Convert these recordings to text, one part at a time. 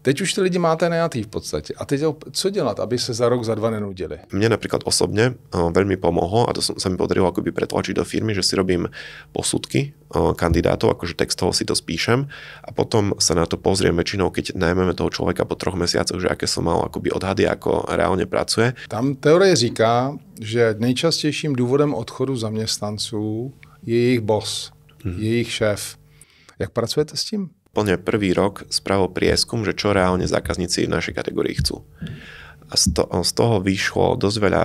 Teď už ty lidi máte najatý v podstate. A teď co dělat, aby se za rok, za 2 nenudili? Mne napríklad osobne veľmi pomohlo, a to sa mi podarilo akoby pretlačiť do firmy, že si robím posudky kandidátov, akože textovo si to spíšem a potom sa na to pozriem väčšinou, keď najmeme toho človeka po 3 mesiacoch, že aké som mal akoby odhady, ako reálne pracuje. Tam teorie říká, že nejčastějším důvodem odchodu zaměstnanců je jejich boss, jejich šéf. Jak pracujete s tím? Plne prvý rok spravil prieskum, že čo reálne zákazníci v našej kategórii chcú. A z toho vyšlo dosť veľa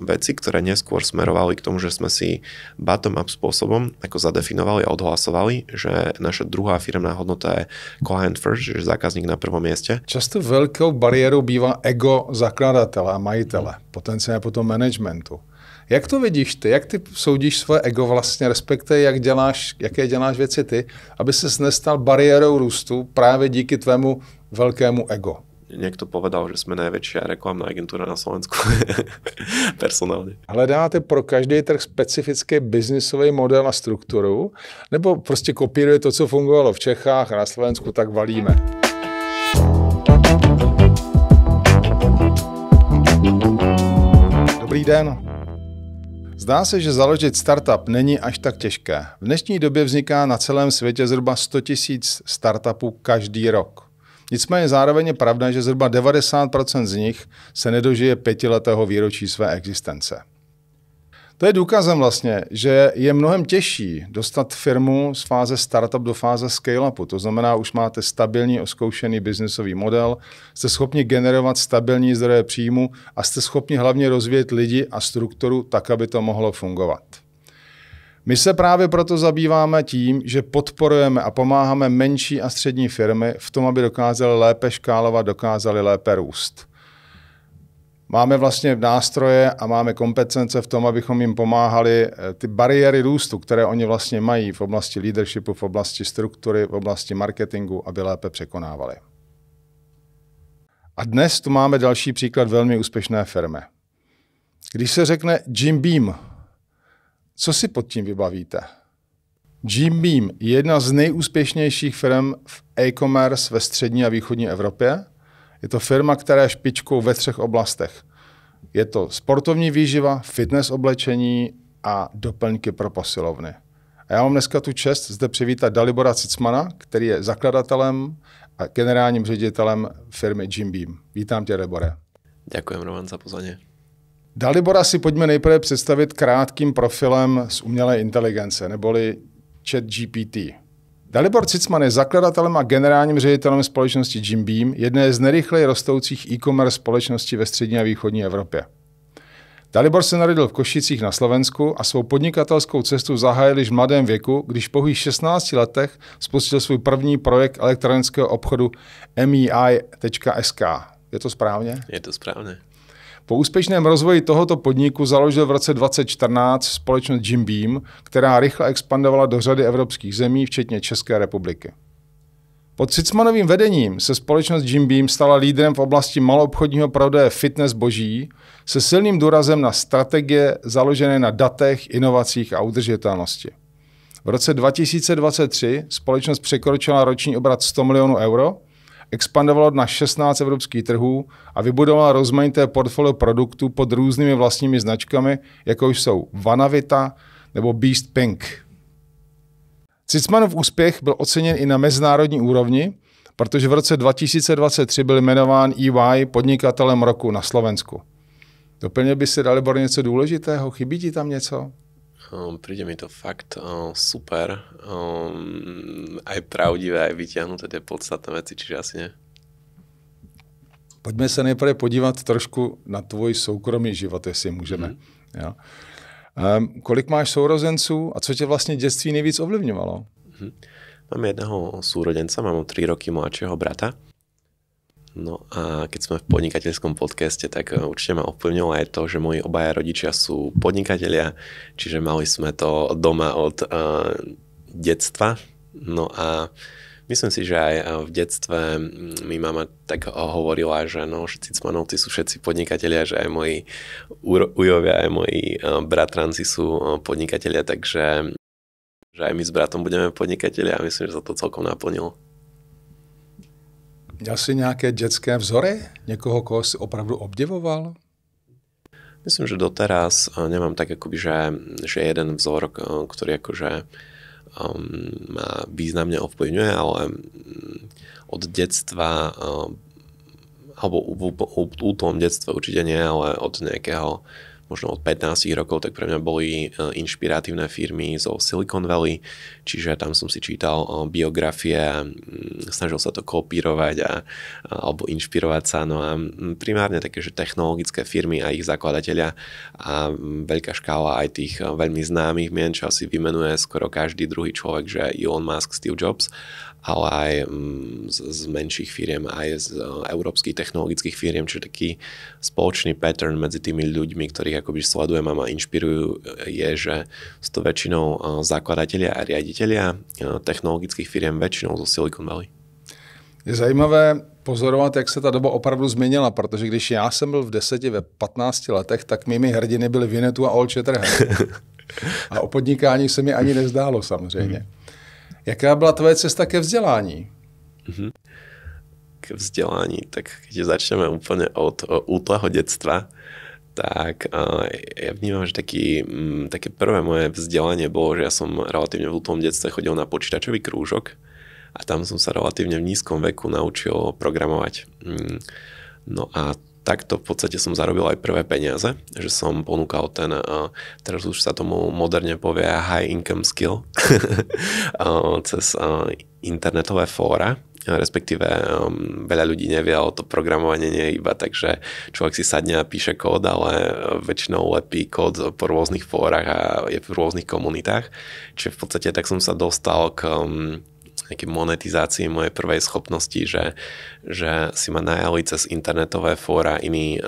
vecí, ktoré neskôr smerovali k tomu, že sme si bottom-up spôsobom ako zadefinovali a odhlasovali, že naša druhá firmná hodnota je client first, že zákazník na prvom mieste. Často velkou bariérou bývá ego zakladatele a majitele, potenciálně potom managementu. Jak to vidíš ty? Jak ty soudíš svoje ego vlastně, respektive jaké děláš věci ty, aby ses nestal bariérou růstu právě díky tvému velkému ego? Niekto povedal, že sme najväčšia reklamná agentúra na Slovensku. Personálne. Hledáte pro každý trh specifický biznisový model a strukturu, nebo prostě kopíruje to, co fungovalo v Čechách a na Slovensku, tak valíme? Dobrý den. Zdá se, že založit startup není až tak těžké. V dnešní době vzniká na celém světě zhruba 100 000 startupů každý rok. Nicméně zároveň je pravda, že zhruba 90% z nich se nedožije 5letého výročí své existence. To je důkazem vlastně, že je mnohem těžší dostat firmu z fáze startup do fáze scale-upu. To znamená, už máte stabilní, oskoušený biznesový model, jste schopni generovat stabilní zdroje příjmu a jste schopni hlavně rozvíjet lidi a strukturu tak, aby to mohlo fungovat. My se právě proto zabýváme tím, že podporujeme a pomáháme menší a střední firmy v tom, aby dokázaly lépe škálovat, dokázaly lépe růst. Máme vlastně nástroje a máme kompetence v tom, abychom jim pomáhali ty bariéry růstu, které oni vlastně mají v oblasti leadershipu, v oblasti struktury, v oblasti marketingu, aby lépe překonávali. A dnes tu máme další příklad velmi úspěšné firmy. Když se řekne Jim Beam, co si pod tím vybavíte? Jim Beam je jedna z nejúspěšnějších firm v e-commerce ve střední a východní Evropě. Je to firma, která je špičkou ve 3 oblastech. Je to sportovní výživa, fitness oblečení a doplňky pro posilovny. A já mám dneska tu čest zde přivítat Dalibora Cicmana, který je zakladatelem a generálním ředitelem firmy Jim Beam. Vítám tě, Dalibore. Ďakujem, Roman, za pozvanie. Dalibora si pojďme nejprve představit krátkým profilem z umělé inteligence, neboli ChatGPT. Dalibor Cicman je zakladatelem a generálním ředitelem společnosti Jim Beam, jedné z nejrychleji rostoucích e-commerce společností ve střední a východní Evropě. Dalibor se narodil v Košicích na Slovensku a svou podnikatelskou cestu zahájil již v mladém věku, když v pouhých 16 letech spustil svůj první projekt elektronického obchodu MEI.sk. Je to správně? Je to správne. Po úspěšném rozvoji tohoto podniku založil v roce 2014 společnost Jim Beam, která rychle expandovala do řady evropských zemí, včetně České republiky. Pod Cicmanovým vedením se společnost Jim Beam stala lídrem v oblasti maloobchodního prodeje fitness zboží se silným důrazem na strategie založené na datech, inovacích a udržitelnosti. V roce 2023 společnost překročila roční obrat 100 milionů euro, expandovalo na 16 evropských trhů a vybudovala rozmanité portfolio produktů pod různými vlastními značkami, jako jsou Vanavita nebo Beast Pink. Cicmanův úspěch byl oceněn i na mezinárodní úrovni, protože v roce 2023 byl jmenován EY podnikatelem roku na Slovensku. Doplnil by si, Dalibor, něco důležitého? Chybí ti tam něco? Príde mi to fakt super, aj pravdivé, aj vyťahnuté tie podstatné veci, čiže asi nie. Pojďme se nejprve podívat trošku na tvůj soukromý život, jestli můžeme. Jo. Kolik máš sourozenců a co tě vlastně v dětství nejvíc ovlivňovalo? Mám jedného súrodenca, mám 3 roky mladšieho brata. No a keď sme v podnikateľskom podcaste, tak určite ma ovplyvnilo aj to, že moji obaja rodičia sú podnikatelia, čiže mali sme to doma od detstva. No a myslím si, že aj v detstve mi mama tak hovorila, že no, Cicmanovci sú všetci podnikatelia, že aj moji ujovia, aj moji bratranci sú podnikatelia, takže že aj my s bratom budeme podnikatelia a myslím, že sa to celkom naplnilo. Měl jsi nějaké dětské vzory? Někoho, koho si opravdu obdivoval? Myslím, že doteraz nemám tak akoby, že jeden vzor, ktorý akože ma významne ovplyvňuje, ale od detstva alebo v tom detstve určite nie, ale od nejakého možno od 15 rokov, tak pre mňa boli inšpiratívne firmy zo Silicon Valley, čiže tam som si čítal biografie, snažil sa to kopírovať alebo inšpirovať sa, no a primárne také, že technologické firmy a ich zakladatelia a veľká škála aj tých veľmi známych mien, čo asi vymenuje skoro každý druhý človek, že Elon Musk, Steve Jobs, ale aj z menších firiem, aj z európskych technologických firiem, čo je taký spoločný pattern medzi tými ľuďmi, ktorých akoby sledujem a ma inšpirujú, je, že sú to väčšinou zakladatelia a riaditelia technologických firiem, väčšinou zo Silicon Valley. Je zajímavé pozorovat, jak se ta doba opravdu změnila, protože když já jsem byl v 10, ve 15 letech, tak mými hrdiny byly Winnetou a Old Shatterhand. A o podnikání se mi ani nezdálo samozřejmě. Jaká byla tvoje cesta ke vzdělání? K vzdelání, tak keď začneme úplne od útleho detstva, tak ja vnímam, že také prvé moje vzdelanie bolo, že ja som relatívne v útlom detstve chodil na počítačový krúžok a tam som sa relatívne v nízkom veku naučil programovať. No a takto v podstate som zarobil aj prvé peniaze, že som ponúkal teraz už sa tomu moderne povie high income skill cez internetové fóra, respektíve veľa ľudí nevie, ale to programovanie nie je iba tak, že človek si sadne a píše kód, ale väčšinou lepí kód po rôznych fórach a je v rôznych komunitách. Čiže v podstate tak som sa dostal k nejakej monetizácii mojej prvej schopnosti, že si ma najali cez internetové fóra iní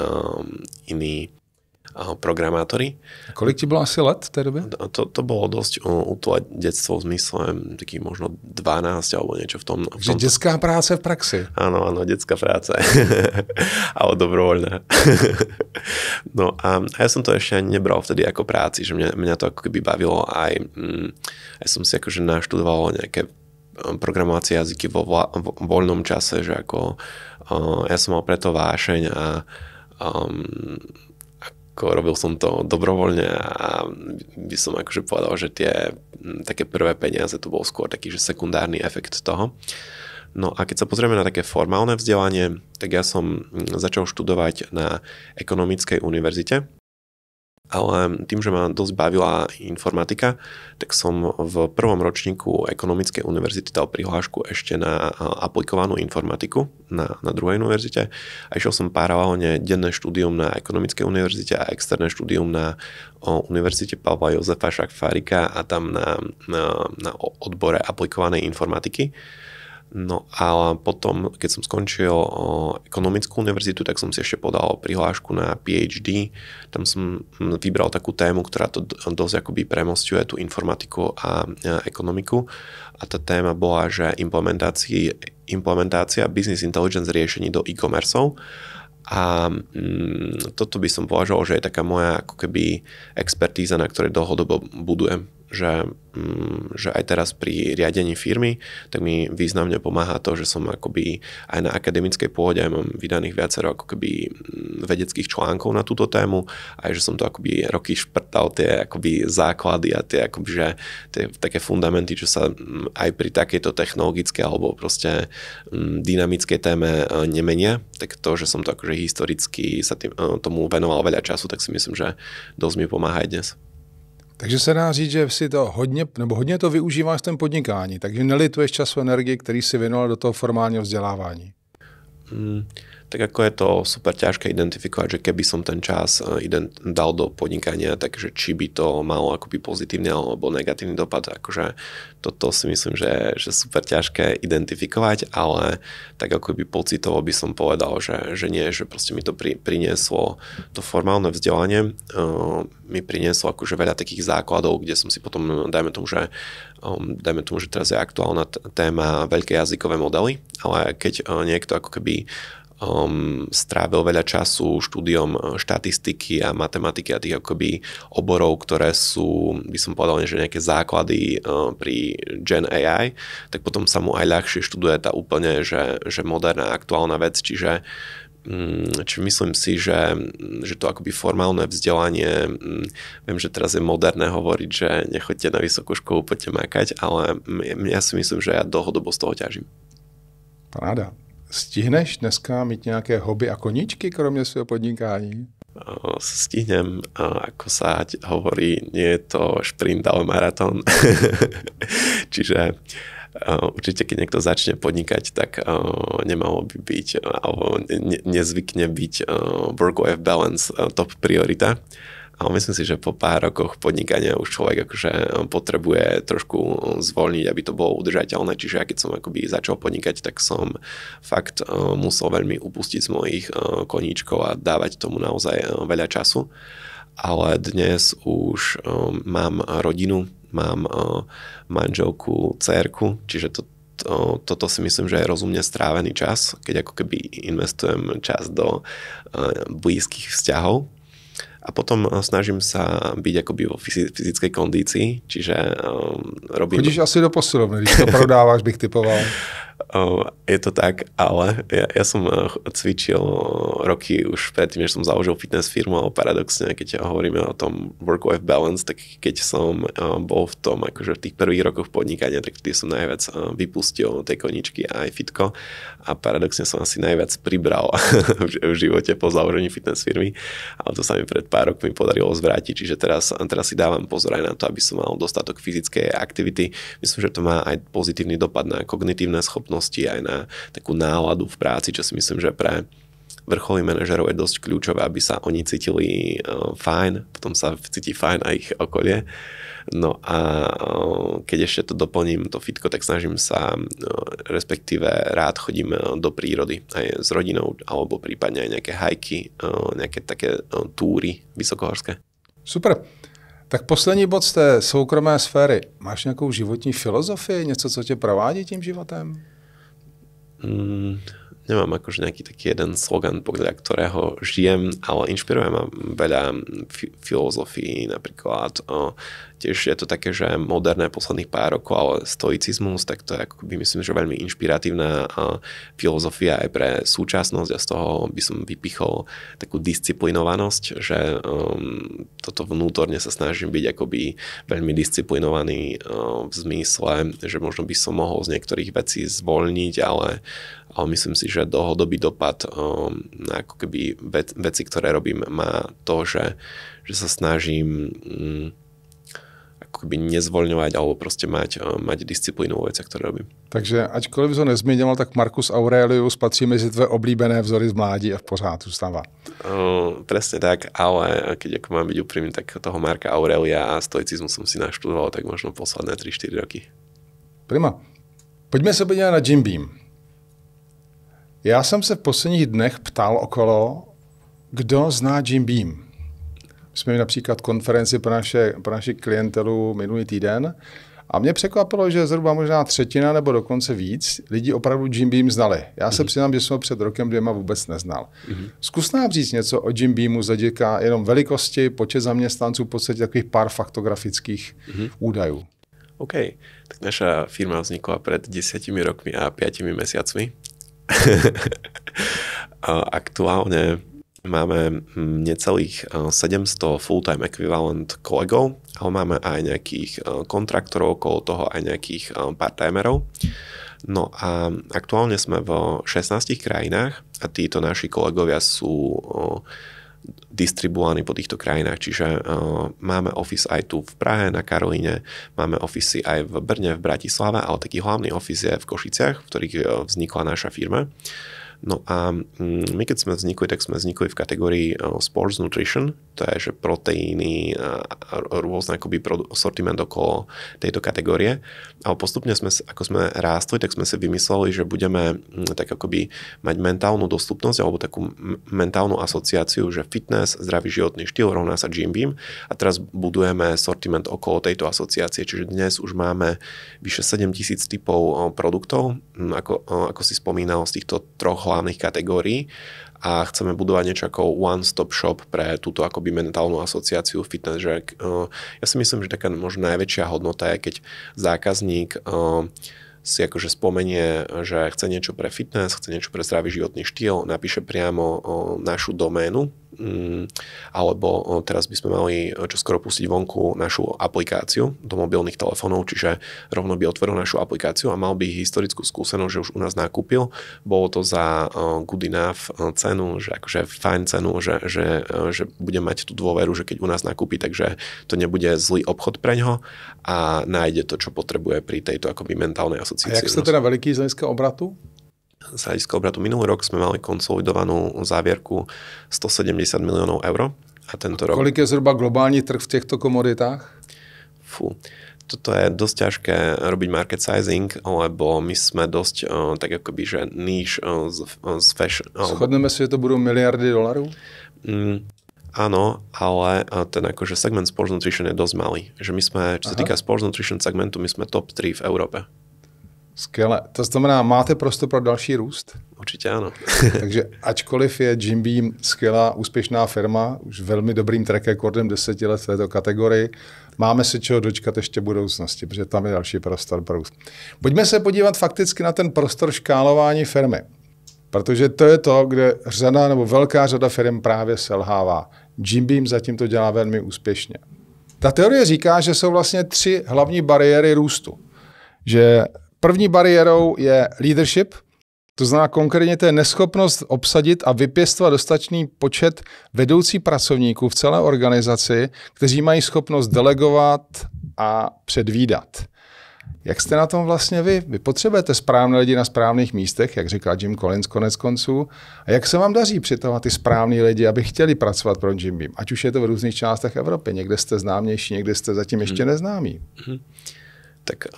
programátori. A kolik ti bylo asi let v té době? To bolo dosť útle detstvo v zmysle taký možno 12 alebo niečo v tom. Takže detská práce v praxi. Áno, detská práca. Ale dobrovoľná. No a ja som to ešte ani nebral vtedy ako práci, že mňa to ako keby bavilo aj som si akože naštudoval nejaké programovacie jazyky vo voľnom čase, že ako ja som mal preto vášeň a ako robil som to dobrovoľne a by som akože povedal, že tie také prvé peniaze to bol skôr taký, že sekundárny efekt toho. No a keď sa pozrieme na také formálne vzdelanie, tak ja som začal študovať na ekonomickej univerzite. Ale tým, že ma dosť bavila informatika, tak som v prvom ročníku ekonomickej univerzity dal prihlášku ešte na aplikovanú informatiku na druhej univerzite a išiel som paralelne denné štúdium na ekonomickej univerzite a externé štúdium na univerzite Pavla Jozefa Šafárika a tam na odbore aplikovanej informatiky. No a potom, keď som skončil ekonomickú univerzitu, tak som si ešte podal prihlášku na PhD. Tam som vybral takú tému, ktorá to dosť akoby premosťuje tú informatiku a ekonomiku. A tá téma bola, že implementácia business intelligence riešení do e-commerceov. A toto by som považoval, že je taká moja ako keby expertíza, na ktorej dlhodobo budujem. Že aj teraz pri riadení firmy, tak mi významne pomáha to, že som akoby aj na akademickej pôde mám vydaných viacero ako keby vedeckých článkov na túto tému, aj že som to akoby roky šprtal tie akoby základy a tie akoby, že tie také fundamenty, čo sa aj pri takejto technologickej alebo proste dynamickej téme nemenia, tak to, že som to akože historicky sa tomu venoval veľa času, tak si myslím, že dosť mi pomáha aj dnes. Takže se dá říct, že si to hodně to využíváš v tom podnikání, takže nelituješ času a energii, který si věnoval do toho formálního vzdělávání. Tak ako je to super ťažké identifikovať, že keby som ten čas dal do podnikania, takže či by to malo akoby pozitívny alebo negatívny dopad, akože toto si myslím, že super ťažké identifikovať, ale tak akoby pocitovo by som povedal, že nie, že proste mi to prinieslo to formálne vzdelanie, mi prinieslo akože veľa takých základov, kde som si potom, dajme tomu, že teraz je aktuálna téma veľké jazykové modely, ale keď niekto ako keby strávil veľa času štúdiom štatistiky a matematiky a tých akoby oborov, ktoré sú, by som povedal, že nejaké základy pri Gen AI, tak potom sa mu aj ľahšie študuje tá úplne, že moderná, aktuálna vec, čiže myslím si, že to akoby formálne vzdelanie, viem, že teraz je moderné hovoriť, že nechoďte na vysokú školu, poďte makať, ale ja si myslím, že ja dlhodobo z toho ťažím. Paráda. Stihneš dneska mít nějaké hobby a koníčky, kromě svého podnikání? Stihnem, ako sa hovorí, nie je to šprint, ale maratón. Čiže určite, keď niekto začne podnikať, tak nemalo by byť, alebo nezvykne byť work-life balance top priorita. Ale myslím si, že po pár rokoch podnikania už človek akože potrebuje trošku zvoľniť, aby to bolo udržateľné. Čiže ja keď som akoby začal podnikať, tak som fakt musel veľmi upustiť z mojich koníčkov a dávať tomu naozaj veľa času. Ale dnes už mám rodinu, mám manželku, dcérku, čiže toto si myslím, že je rozumne strávený čas, keď ako keby investujem čas do blízkych vzťahov. A potom snažím sa byť akoby vo fyzickej kondícii, čiže robím... Chodíš asi do posilovny, když to prodáváš, bych typoval. Je to tak, ale ja som cvičil roky už predtým, než som založil fitness firmu, ale paradoxne, keď hovoríme o tom work-life balance, tak keď som bol v tom, akože v tých prvých rokoch podnikania, tak vtedy som najviac vypustil tej koničky a aj fitko a paradoxne som asi najviac pribral v živote po založení fitness firmy, ale to sa mi pred pár rokmi podarilo zvrátiť, čiže teraz si dávam pozor aj na to, aby som mal dostatok fyzickej aktivity. Myslím, že to má aj pozitívny dopad na kognitívne schopnosti, aj na takú náladu v práci, čo si myslím, že pre vrcholových manažerov je dosť kľúčové, aby sa oni cítili fajn, potom sa cíti fajn aj ich okolie. No a keď ešte to doplním, to fitko, tak snažím sa, respektíve rád chodím do prírody aj s rodinou, alebo prípadne aj nejaké hajky, nejaké také túry vysokohorské. Super. Tak poslední bod z té soukromé sféry. Máš nějakou životní filozofii, něco, co tě provádí tím životem? Nemám akože nejaký taký jeden slogan, podľa ktorého žijem, ale inšpiruje ma veľa filozofií, napríklad tiež je to také, že moderné posledných pár rokov, ale stoicizmus, tak to je akoby myslím, že veľmi inšpiratívna filozofia aj pre súčasnosť a z toho by som vypichol takú disciplinovanosť, že toto vnútorne sa snažím byť akoby veľmi disciplinovaný v zmysle, že možno by som mohol z niektorých vecí zvoľniť, ale myslím si, že dlhodobý dopad na ako keby veci, ktoré robím, má to, že sa snažím ako keby nezvoľňovať alebo proste mať disciplínu vo veciach, ktoré robím. Takže ačkoliv to nezmiňoval, tak Marcus Aurelius patří mezi tvé oblíbené vzory z mládí a v pořád zůstává. Presne tak, ale keď ako mám byť úprimný, tak toho Marka Aurelia a stoicizmu som si naštudoval tak možno posledné 3-4 roky. Prima. Pojďme se podívat na Jim Beam. Já jsem se v posledních dnech ptal okolo, kdo zná Jim Beam. Jsme měli například konferenci pro naši klientelu minulý týden a mě překvapilo, že zhruba možná třetina nebo dokonce víc lidí opravdu Jim Beam znali. Já se přiznám, že jsem ho před rokem 2 vůbec neznal. Zkus nám říct něco o Jim Beamu z hlediska jenom velikosti, počet zaměstnanců, v podstatě takových pár faktografických údajů. OK, tak naša firma vznikla pred 10 rokmi a 5 mesiacmi. Aktuálne máme necelých 700 full-time equivalent kolegov, ale máme aj nejakých kontraktorov okolo toho, aj nejakých part-timerov. No a aktuálne sme v 16 krajinách a títo naši kolegovia sú distribuovaní po týchto krajinách, čiže máme office aj tu v Prahe, na Karolíne, máme office aj v Brne, v Bratislave, ale taký hlavný office je v Košiciach, v ktorých vznikla naša firma. No a my keď sme vznikli, tak sme vznikli v kategórii Sports Nutrition, to je že proteíny a rôzne akoby sortiment okolo tejto kategórie. Ale postupne ako sme rástli, tak sme si vymysleli, že budeme tak akoby mať mentálnu dostupnosť alebo takú mentálnu asociáciu, že fitness, zdravý životný štýl rovná sa Jim Beam a teraz budujeme sortiment okolo tejto asociácie, čiže dnes už máme vyše 7 000 typov produktov, ako si spomínal z týchto troch hlavných kategórií a chceme budovať niečo ako one-stop shop pre túto akoby mentálnu asociáciu fitness, že ja si myslím, že taká možno najväčšia hodnota je, keď zákazník si akože spomenie, že chce niečo pre fitness, chce niečo pre zdravý životný štýl, napíše priamo našu doménu, alebo teraz by sme mali čoskoro pustiť vonku našu aplikáciu do mobilných telefónov, čiže rovno by otvoril našu aplikáciu a mal by historickú skúsenosť, že už u nás nakúpil. Bolo to za good enough cenu, že akože fajn cenu, že bude mať tú dôveru, že keď u nás nakúpi, takže to nebude zlý obchod pre ňoho a nájde to, čo potrebuje pri tejto akoby mentálnej asociácii. A jak ste teda veliký z hľadiska obratu? Z hľadiska obratu minulý rok sme mali konsolidovanú závierku 170 miliónov eur. A tento rok... Kolik je zhruba globální trh v těchto komoditách? Toto je dosť ťažké robiť market sizing, lebo my sme dosť tak akoby, že niche z fashion. Shodneme si, že to budú miliardy dolarů? Áno, ale ten akože segment Sports Nutrition je dosť malý. Že my sme, čo sa týka Sports Nutrition segmentu, my sme top 3 v Európe. Skvěle. To znamená, máte prostor pro další růst? Určitě ano. Takže ačkoliv je Jim Beam skvělá, úspěšná firma, už velmi dobrým track recordem 10 let v této kategorii, máme se čeho dočkat ještě v budoucnosti, protože tam je další prostor pro růst. Pojďme se podívat fakticky na ten prostor škálování firmy. Protože to je to, kde řada nebo velká řada firm právě selhává. Jim Beam zatím to dělá velmi úspěšně. Ta teorie říká, že jsou vlastně 3 hlavní bariéry růstu. Že první bariérou je leadership, to znamená konkrétně to je neschopnost obsadit a vypěstovat dostatečný počet vedoucí pracovníků v celé organizaci, kteří mají schopnost delegovat a předvídat. Jak jste na tom vlastně vy? Vy potřebujete správné lidi na správných místech, jak říká Jim Collins konec konců. A jak se vám daří přitahovat ty správní lidi, aby chtěli pracovat pro Jim Beam? Ať už je to v různých částech Evropy. Někde jste známější, někde jste zatím ještě neznámí. Tak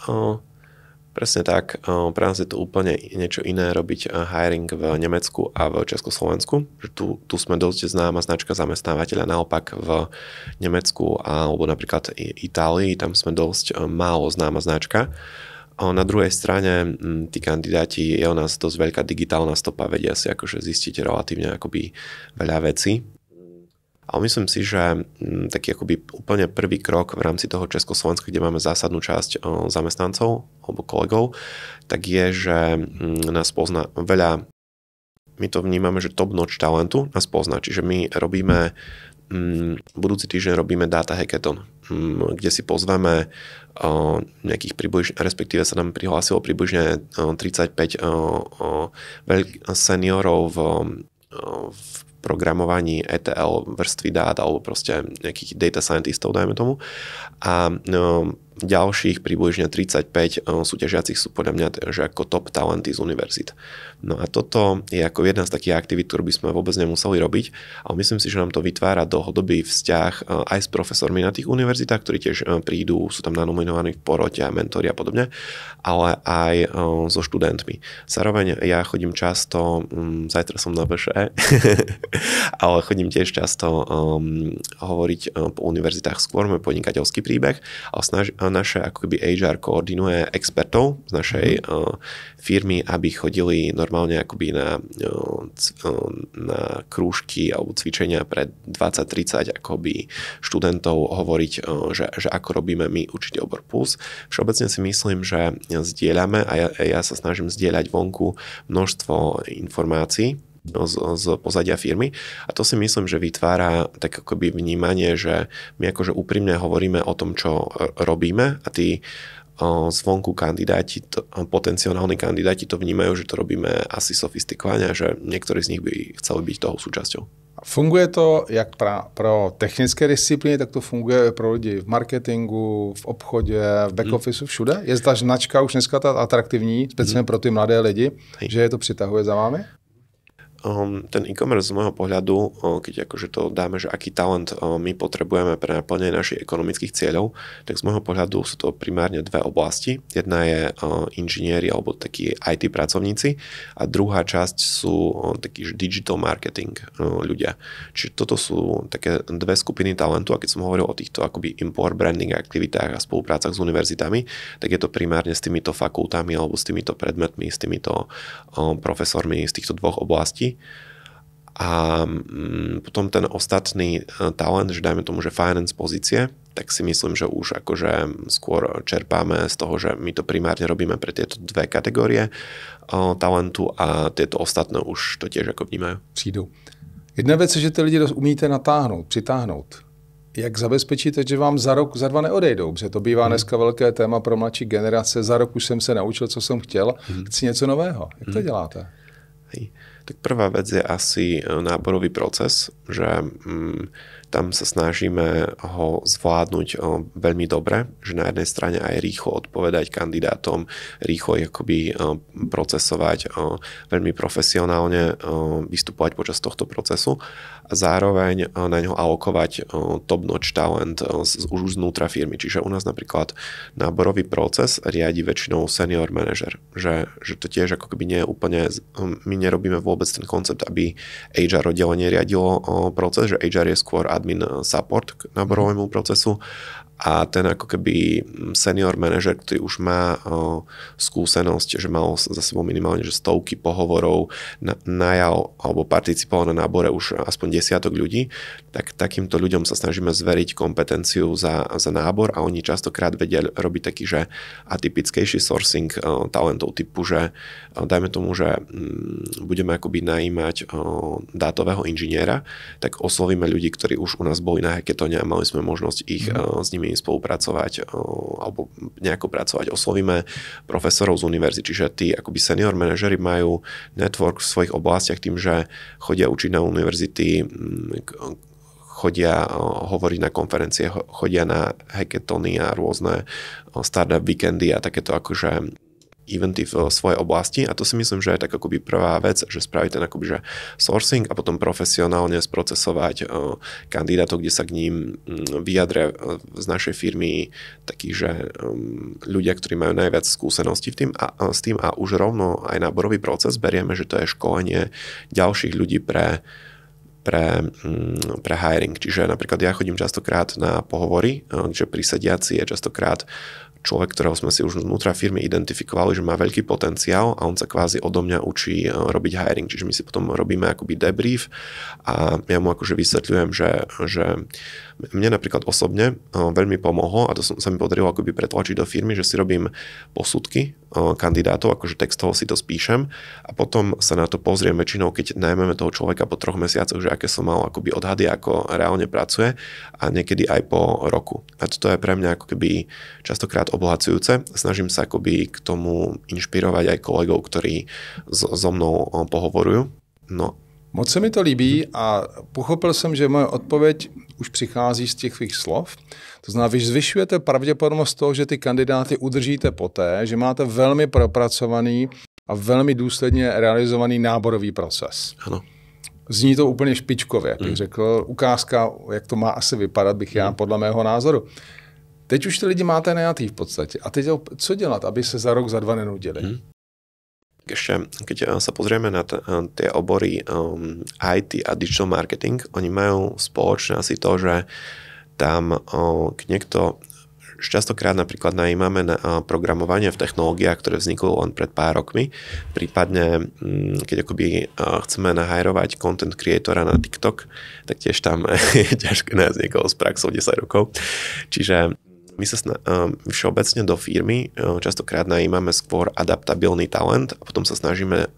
presne tak. Pre nás je to úplne niečo iné robiť hiring v Nemecku a v Československu. Tu sme dosť známa značka zamestnávateľa, naopak v Nemecku alebo napríklad Itálii, tam sme dosť málo známa značka. Na druhej strane tí kandidáti, je u nás dosť veľká digitálna stopa, vedia si akože zistiť relatívne akoby veľa vecí. Ale myslím si, že taký akoby úplne prvý krok v rámci toho Československa, kde máme zásadnú časť zamestnancov alebo kolegov, tak je, že nás pozná veľa, my to vnímame, že top notch talentu nás pozná. Čiže my robíme, budúci týždeň robíme data hackathon, kde si pozveme nejakých približne, respektíve sa nám prihlásilo približne 35 seniorov v programovaní ETL vrstvy dát alebo proste nejakých data scientistov, dajme tomu. A ďalších približne 35 súťažiacich sú podľa mňa že ako top talenty z univerzít. No a toto je ako jedna z takých aktivít, ktorú by sme vôbec nemuseli robiť, ale myslím si, že nám to vytvára dlhodobý vzťah aj s profesormi na tých univerzitách, ktorí tiež prídu, sú tam nanominovaní v porote a mentori a podobne, ale aj so študentmi. Zároveň ja chodím často, zajtra som na VŠE, ale chodím tiež často hovoriť po univerzitách, skôr môj podnikateľský príbeh, ale naše ako keby HR koordinuje expertov z našej firmy, aby chodili normálne akoby na krúžky alebo cvičenia pre 20-30 akoby študentov hovoriť, že ako robíme my určite obor plus. Všeobecne si myslím, že zdieľame a ja sa snažím zdieľať vonku množstvo informácií z pozadia firmy a to si myslím, že vytvára tak akoby vnímanie, že my akože úprimne hovoríme o tom, čo robíme a tí zvonku kandidáti, potenciálni kandidáti to vnímajú, že to robíme asi sofistikovane a že niektorí z nich by chceli byť toho súčasťou. Funguje to jak pro technické disciplíny, tak to funguje pro lidi v marketingu, v obchodě, v back officeu, všude? Je ta značka už dneska atraktivní, speciálně pro ty mladé lidi, že je to přitahuje za vámi? ten e-commerce z môjho pohľadu, keď akože to dáme, že aký talent my potrebujeme pre naplnenie našich ekonomických cieľov, tak z môjho pohľadu sú to primárne dve oblasti. Jedna je inžinieri alebo takí IT pracovníci a druhá časť sú takí digital marketing ľudia. Čiže toto sú také dve skupiny talentu a keď som hovoril o týchto akoby import branding aktivitách a spoluprácach s univerzitami, tak je to primárne s týmito fakultami alebo s týmito predmetmi, s týmito profesormi z týchto dvoch oblastí. A potom ten ostatný talent, že dajme tomu, že finance pozície, tak si myslím, že už akože skôr čerpáme z toho, že my to primárne robíme pre tieto dve kategórie talentu a tieto ostatné už to tiež ako vnímajú. Přijdou. Jedna věc je, že ty lidi umíte natáhnout, přitáhnout. Jak zabezpečíte, že vám za rok, za 2 neodejdou? Protože to bývá dneska velké téma pro mladší generace. Za rok už jsem se naučil, co jsem chtěl. Chci něco nového. Jak to děláte? Hej. Tak prvá vec je asi náborový proces, že tam sa snažíme ho zvládnuť veľmi dobre, že na jednej strane aj rýchlo odpovedať kandidátom, rýchlo ich akoby procesovať, veľmi profesionálne vystupovať počas tohto procesu a zároveň na ňo alokovať top-notch talent už znútra firmy. Čiže u nás napríklad náborový proces riadi väčšinou senior manažer, že to tiež ako keby nie je úplne, my nerobíme vôbec ten koncept, aby HR oddelenie riadilo proces, že HR je skôr admin support k náborovému procesu a ten ako keby senior manažer, ktorý už má skúsenosť, že mal za sebou minimálne že stovky pohovorov, najal alebo participoval na nábore už aspoň desiatok ľudí, tak takýmto ľuďom sa snažíme zveriť kompetenciu za nábor a oni častokrát vedia robiť taký, že atypickejší sourcing talentov typu, že dajme tomu, že budeme akoby najímať dátového inžiniera, tak oslovíme ľudí, ktorí už u nás boli na hackathone a mali sme možnosť ich s nimi spolupracovať alebo nejako pracovať. Oslovíme profesorov z univerzity, čiže tí akoby senior manažeri majú network v svojich oblastiach tým, že chodia učiť na univerzity, chodia hovoriť na konferencie, chodia na hackathony a rôzne startup weekendy a takéto akože eventy v svojej oblasti a to si myslím, že je tak akoby prvá vec, že spraviť ten akoby že sourcing a potom profesionálne sprocesovať kandidátov, kde sa k ním vyjadria z našej firmy takí, že ľudia, ktorí majú najviac skúseností s tým a už rovno aj náborový proces berieme, že to je školenie ďalších ľudí pre hiring. Čiže napríklad ja chodím častokrát na pohovory, že pri sediaci je častokrát človek, ktorého sme si už vnútra firmy identifikovali, že má veľký potenciál a on sa kvázi odo mňa učí robiť hiring. Čiže my si potom robíme akoby debrief a ja mu akože vysvetľujem, že mne napríklad osobne veľmi pomohlo a to sa mi podarilo akoby pretlačiť do firmy, že si robím posudky kandidátov, akože textovo si to spíšem a potom sa na to pozriem väčšinou, keď najmeme toho človeka po 3 mesiacoch, že aké som mal akoby odhady, ako reálne pracuje a niekedy aj po roku. A toto je pre mňa ako keby častokrát obohacujúce. Snažím sa akoby k tomu inšpirovať aj kolegov, ktorí so mnou pohovorujú. No. Moc se mi to líbí a pochopil jsem, že moje odpověď už přichází z těch svých slov. To znamená, vy zvyšujete pravděpodobnost toho, že ty kandidáty udržíte poté, že máte velmi propracovaný a velmi důsledně realizovaný náborový proces. Ano. Zní to úplně špičkově, bych řekl. Ukázka, jak to má asi vypadat, bych já podle mého názoru. Teď už ty lidi máte najatý v podstatě. A teď co dělat, aby se za rok, za 2 nenudili? Ešte, keď sa pozrieme na tie obory IT a digital marketing, oni majú spoločné asi to, že tam niekto častokrát napríklad najímame na programovanie v technológiách, ktoré vzniklo len pred pár rokmi. Prípadne, keď akoby chceme nahajrovať content creatora na TikTok, tak tiež tam je ťažké nájsť niekoho s praxou 10 rokov. Čiže my sa všeobecne do firmy častokrát najímame skôr adaptabilný talent a potom sa snažíme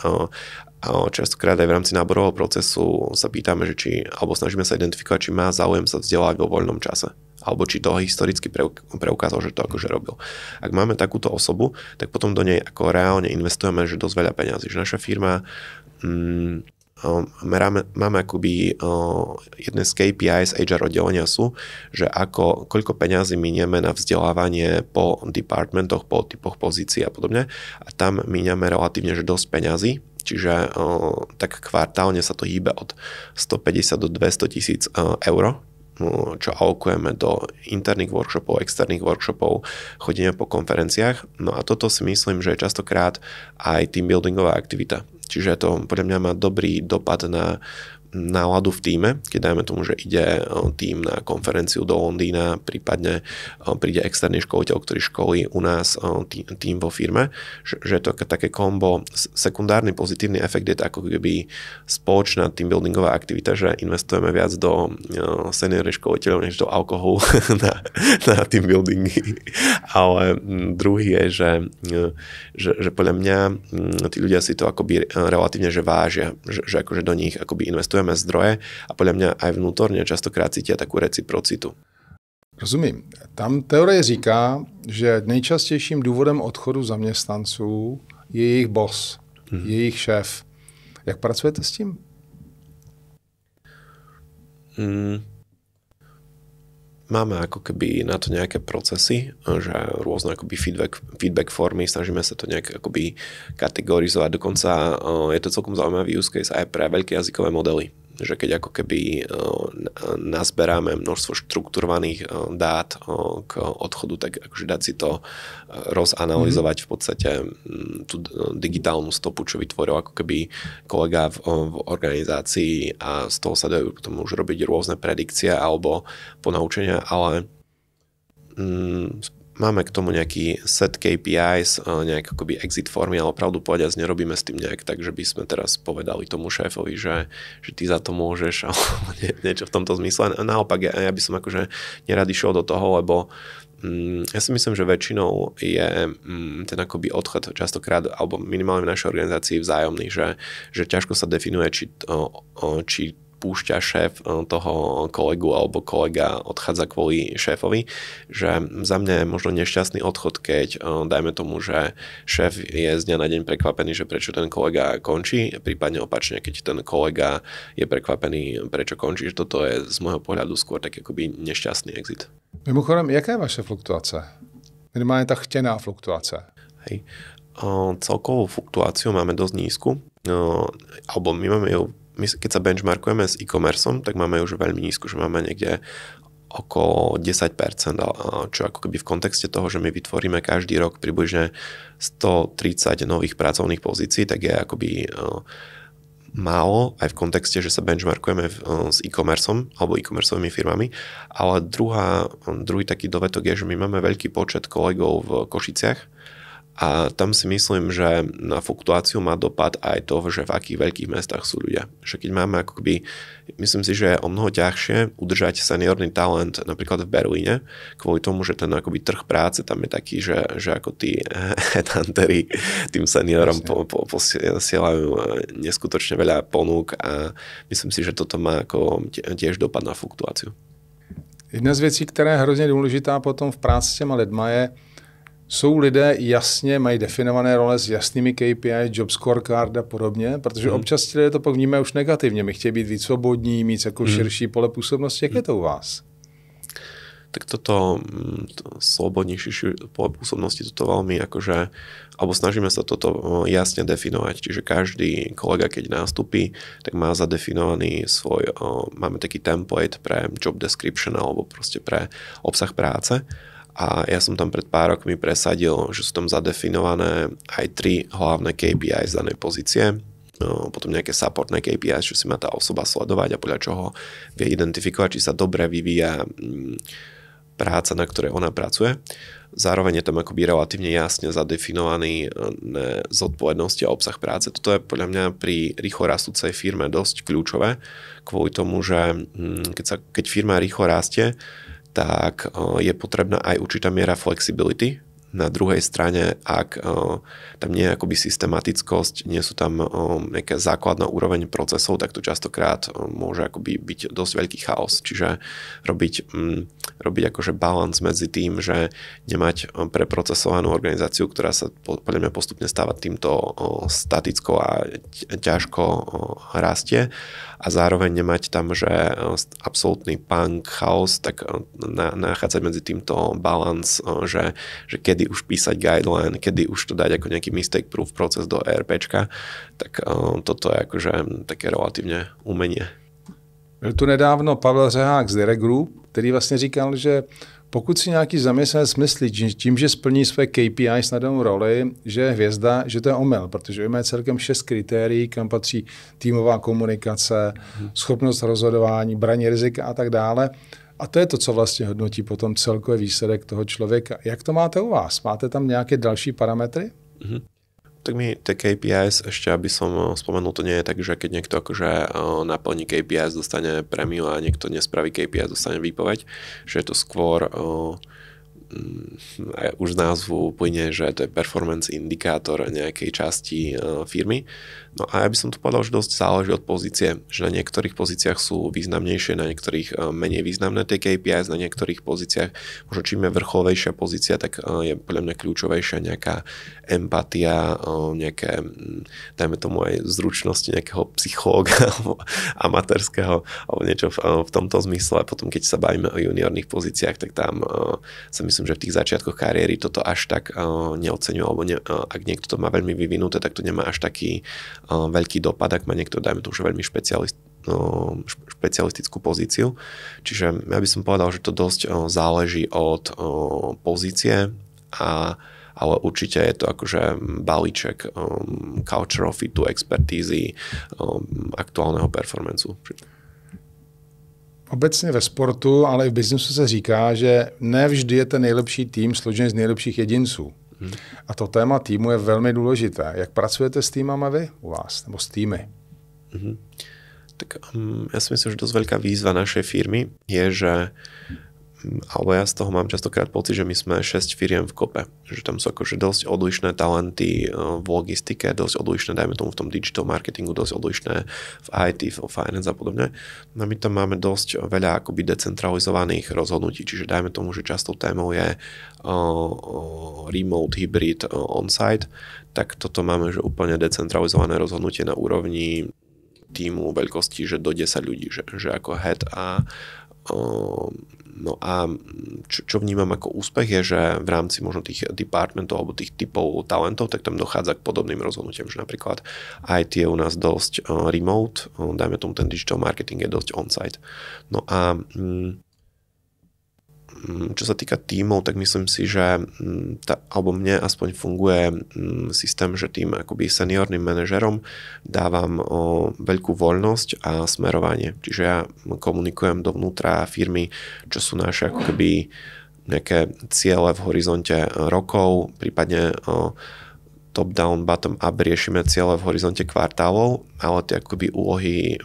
častokrát aj v rámci náborového procesu sa pýtame, že alebo snažíme sa identifikovať, či má záujem sa vzdelávať vo voľnom čase alebo či to historicky preukázal, že to akože robil. Ak máme takúto osobu, tak potom do nej ako reálne investujeme, že dosť veľa peňazí. Že naša firma máme akoby jedné z KPIs HR oddelenia sú, že koľko peňazí minieme na vzdelávanie po departmentoch, po typoch pozícií a podobne a tam miniame relatívne, že dosť peňazí, čiže tak kvartálne sa to hýbe od 150 do 200 tisíc eur, čo alokujeme do interných workshopov, externých workshopov, chodíme po konferenciách. No a toto si myslím, že je častokrát aj teambuildingová aktivita. Čiže to podľa mňa má dobrý dopad na náladu v tíme, keď dajme tomu, že ide tým na konferenciu do Londýna, prípadne príde externý školiteľ, ktorý školí u nás tým vo firme, že to také kombo, sekundárny pozitívny efekt je to ako keby spoločná teambuildingová aktivita, že investujeme viac do seniorných školiteľov než do alkoholu na teambuildingy. Ale druhý je, že podľa mňa tí ľudia si to akoby relatívne že vážia, že akože do nich akoby investujeme zdroje a podľa mňa aj vnútorně častokrát cítia takú reciprocitu. Rozumím. Tam teorie říká, že nejčastějším důvodem odchodu zaměstnanců je jejich boss, jejich šéf. Jak pracujete s tím? Máme ako keby na to nejaké procesy, že rôzne akoby feedback formy, snažíme sa to nejak akoby kategorizovať. Dokonca je to celkom zaujímavý use case aj pre veľké jazykové modely. Že keď ako keby nazberáme množstvo štrukturovaných dát k odchodu, tak akože dať si to rozanalizovať v podstate tú digitálnu stopu, čo vytvoril ako keby kolega v organizácii a z toho sa dajú potom už robiť rôzne predikcie alebo ponaučenia, ale máme k tomu nejaký set KPIs, nejak akoby exit formy, ale pravdu povedať, nerobíme s tým nejak tak, že by sme teraz povedali tomu šéfovi, že ty za to môžeš, alebo niečo v tomto zmysle. Naopak, ja by som akože nerad išiel do toho, lebo ja si myslím, že väčšinou je ten akoby odchod častokrát, alebo minimálne v našej organizácii vzájomný, že ťažko sa definuje, či púšťa šéf toho kolegu alebo kolega odchádza kvôli šéfovi, že za mňa je možno nešťastný odchod, keď dajme tomu, že šéf je z dňa na deň prekvapený, že prečo ten kolega končí, prípadne opačne, keď ten kolega je prekvapený, prečo končí, že toto je z môjho pohľadu skôr tak akoby nešťastný exit. Mimochodem, jaká je vaše fluktuace? Minimálne tá chtěná fluktuace. Hej. Celkovú fluktuáciu máme dosť nízku, alebo my máme ju, keď sa benchmarkujeme s e-commerceom, tak máme už veľmi nízku, že máme niekde okolo 10%, čo ako keby v kontexte toho, že my vytvoríme každý rok približne 130 nových pracovných pozícií, tak je akoby málo aj v kontexte, že sa benchmarkujeme s e-commerceom alebo e-commerceovými firmami, ale druhý taký dovetok je, že my máme veľký počet kolegov v Košiciach. A tam si myslím, že na fluktuáciu má dopad aj to, že v akých veľkých mestách sú ľudia. Že keď máme akoby, myslím si, že je o mnoho ťažšie udržať seniorný talent napríklad v Berlíne, kvôli tomu, že ten akoby trh práce tam je taký, že ako tí headhunteri tým seniorom posielajú neskutočne veľa ponúk a myslím si, že toto má ako tiež dopad na fluktuáciu. Jedna z věcí, která je hrozně důležitá potom v práci s těma lidma je, jsou lidé jasně, mají definované role s jasnými KPI, job scorecard a podobně, protože občas ti lidé to pak vnímají už negativně. My chtějí být víc svobodní, mít jako širší pole působnosti. Jak je to u vás? Tak toto slobodnejšie pole pôsobnosti, toto veľmi akože, alebo snažíme sa toto jasne definovať. Čiže každý kolega, keď nástupí, tak má zadefinovaný svoj, máme taký template pre job description alebo proste pre obsah práce. A ja som tam pred pár rokmi presadil, že sú tam zadefinované aj 3 hlavné KPI z danej pozície, potom nejaké supportné KPI, čo si má tá osoba sledovať a podľa čoho vie identifikovať, či sa dobre vyvíja práca, na ktorej ona pracuje. Zároveň je tam akoby relatívne jasne zadefinovaný zodpovednosti a obsah práce. Toto je podľa mňa pri rýchlo rastúcej firme dosť kľúčové, kvôli tomu, že keď firma rýchlo rastie, tak je potrebná aj určitá miera flexibility. Na druhej strane, ak tam nie je akoby systematickosť, nie sú tam nejaká základná úroveň procesov, tak to častokrát môže akoby byť dosť veľký chaos. Čiže robiť akože balans medzi tým, že nemať preprocesovanú organizáciu, ktorá sa podľa mňa postupne stáva týmto statickou a ťažko rastie a zároveň nemať tam, že absolútny punk, chaos, tak nachádzať medzi týmto balans, že kedy kedy už písať guideline, kedy už to dať ako nejaký mistake proof proces do ERPčka, tak toto je akože také relatívne umenie. Byl tu nedávno Pavel Řehák z Direct Group, který vlastně říkal, že pokud si nějaký zaměstnanec myslí tím, že splní své KPIs na danou roli, že je hvězda, že to je omyl, protože máme celkem 6 kritérií, kam patří týmová komunikace, schopnost rozhodování, braní rizika a tak dále. A to je to, co vlastně hodnotí potom celkový výsledek toho člověka. Jak to máte u vás? Máte tam nějaké další parametry? Tak my tie KPIs, ešte aby som spomenul, to nie je tak, že keď niekto akože naplní KPIs, dostane prémiu a niekto nespraví KPIs, dostane výpoveď, že je to skôr už z názvu plyne, že to je performance indikátor nejakej časti firmy. No a ja by som to povedal, že dosť záleží od pozície, že na niektorých pozíciách sú významnejšie, na niektorých menej významné tie KPIs, na niektorých pozíciách, možno čím je vrcholovejšia pozícia, tak je podľa mňa kľúčovejšia nejaká empatia, nejaké, dajme tomu aj zručnosti nejakého psychológa alebo amatérskeho, alebo niečo v tomto zmysle. A potom, keď sa bavíme o juniorných pozíciách, tak tam sa myslím, že v tých začiatkoch kariéry toto až tak neoceňujú, alebo ak niekto to má veľmi vyvinuté, tak to nemá až taký veľký dopad, ak má niekto, dajme tomu, že veľmi špecialistickú pozíciu. Čiže ja by som povedal, že to dosť záleží od pozície, ale určite je to akože balíček cultural fitu, expertízy, aktuálneho performancu. Obecně ve sportu, ale i v biznesu se říká, že ne vždy je ten nejlepší tým složený z nejlepších jedinců. A to téma týmu je velmi důležité. Jak pracujete s týmama vy u vás, nebo s týmy? Tak ja si myslím, že dosť veľká výzva našej firmy je, že alebo ja z toho mám častokrát pocit, že my sme 6 firiem v kope. Že tam sú akože dosť odlišné talenty v logistike, dosť odlišné, dajme tomu v tom digital marketingu, dosť odlišné v IT, v finance a podobne. No my tam máme dosť veľa akoby decentralizovaných rozhodnutí, čiže dajme tomu, že častou témou je remote, hybrid, on-site, tak toto máme že úplne decentralizované rozhodnutie na úrovni týmu veľkosti, že do 10 ľudí, že ako head no a čo vnímam ako úspech je, že v rámci možno tých departmentov alebo tých typov talentov, tak tam dochádza k podobným rozhodnutiam, že napríklad IT je u nás dosť remote, dajme tomu ten digital marketing je dosť on-site. No a čo sa týka tímov, tak myslím si, že alebo mne aspoň funguje systém, že tým akoby seniorným manažerom dávam veľkú voľnosť a smerovanie. Čiže ja komunikujem dovnútra firmy, čo sú naše ako keby nejaké ciele v horizonte rokov, prípadne top-down, bottom-up riešime ciele v horizonte kvartálov, ale tie akoby úlohy,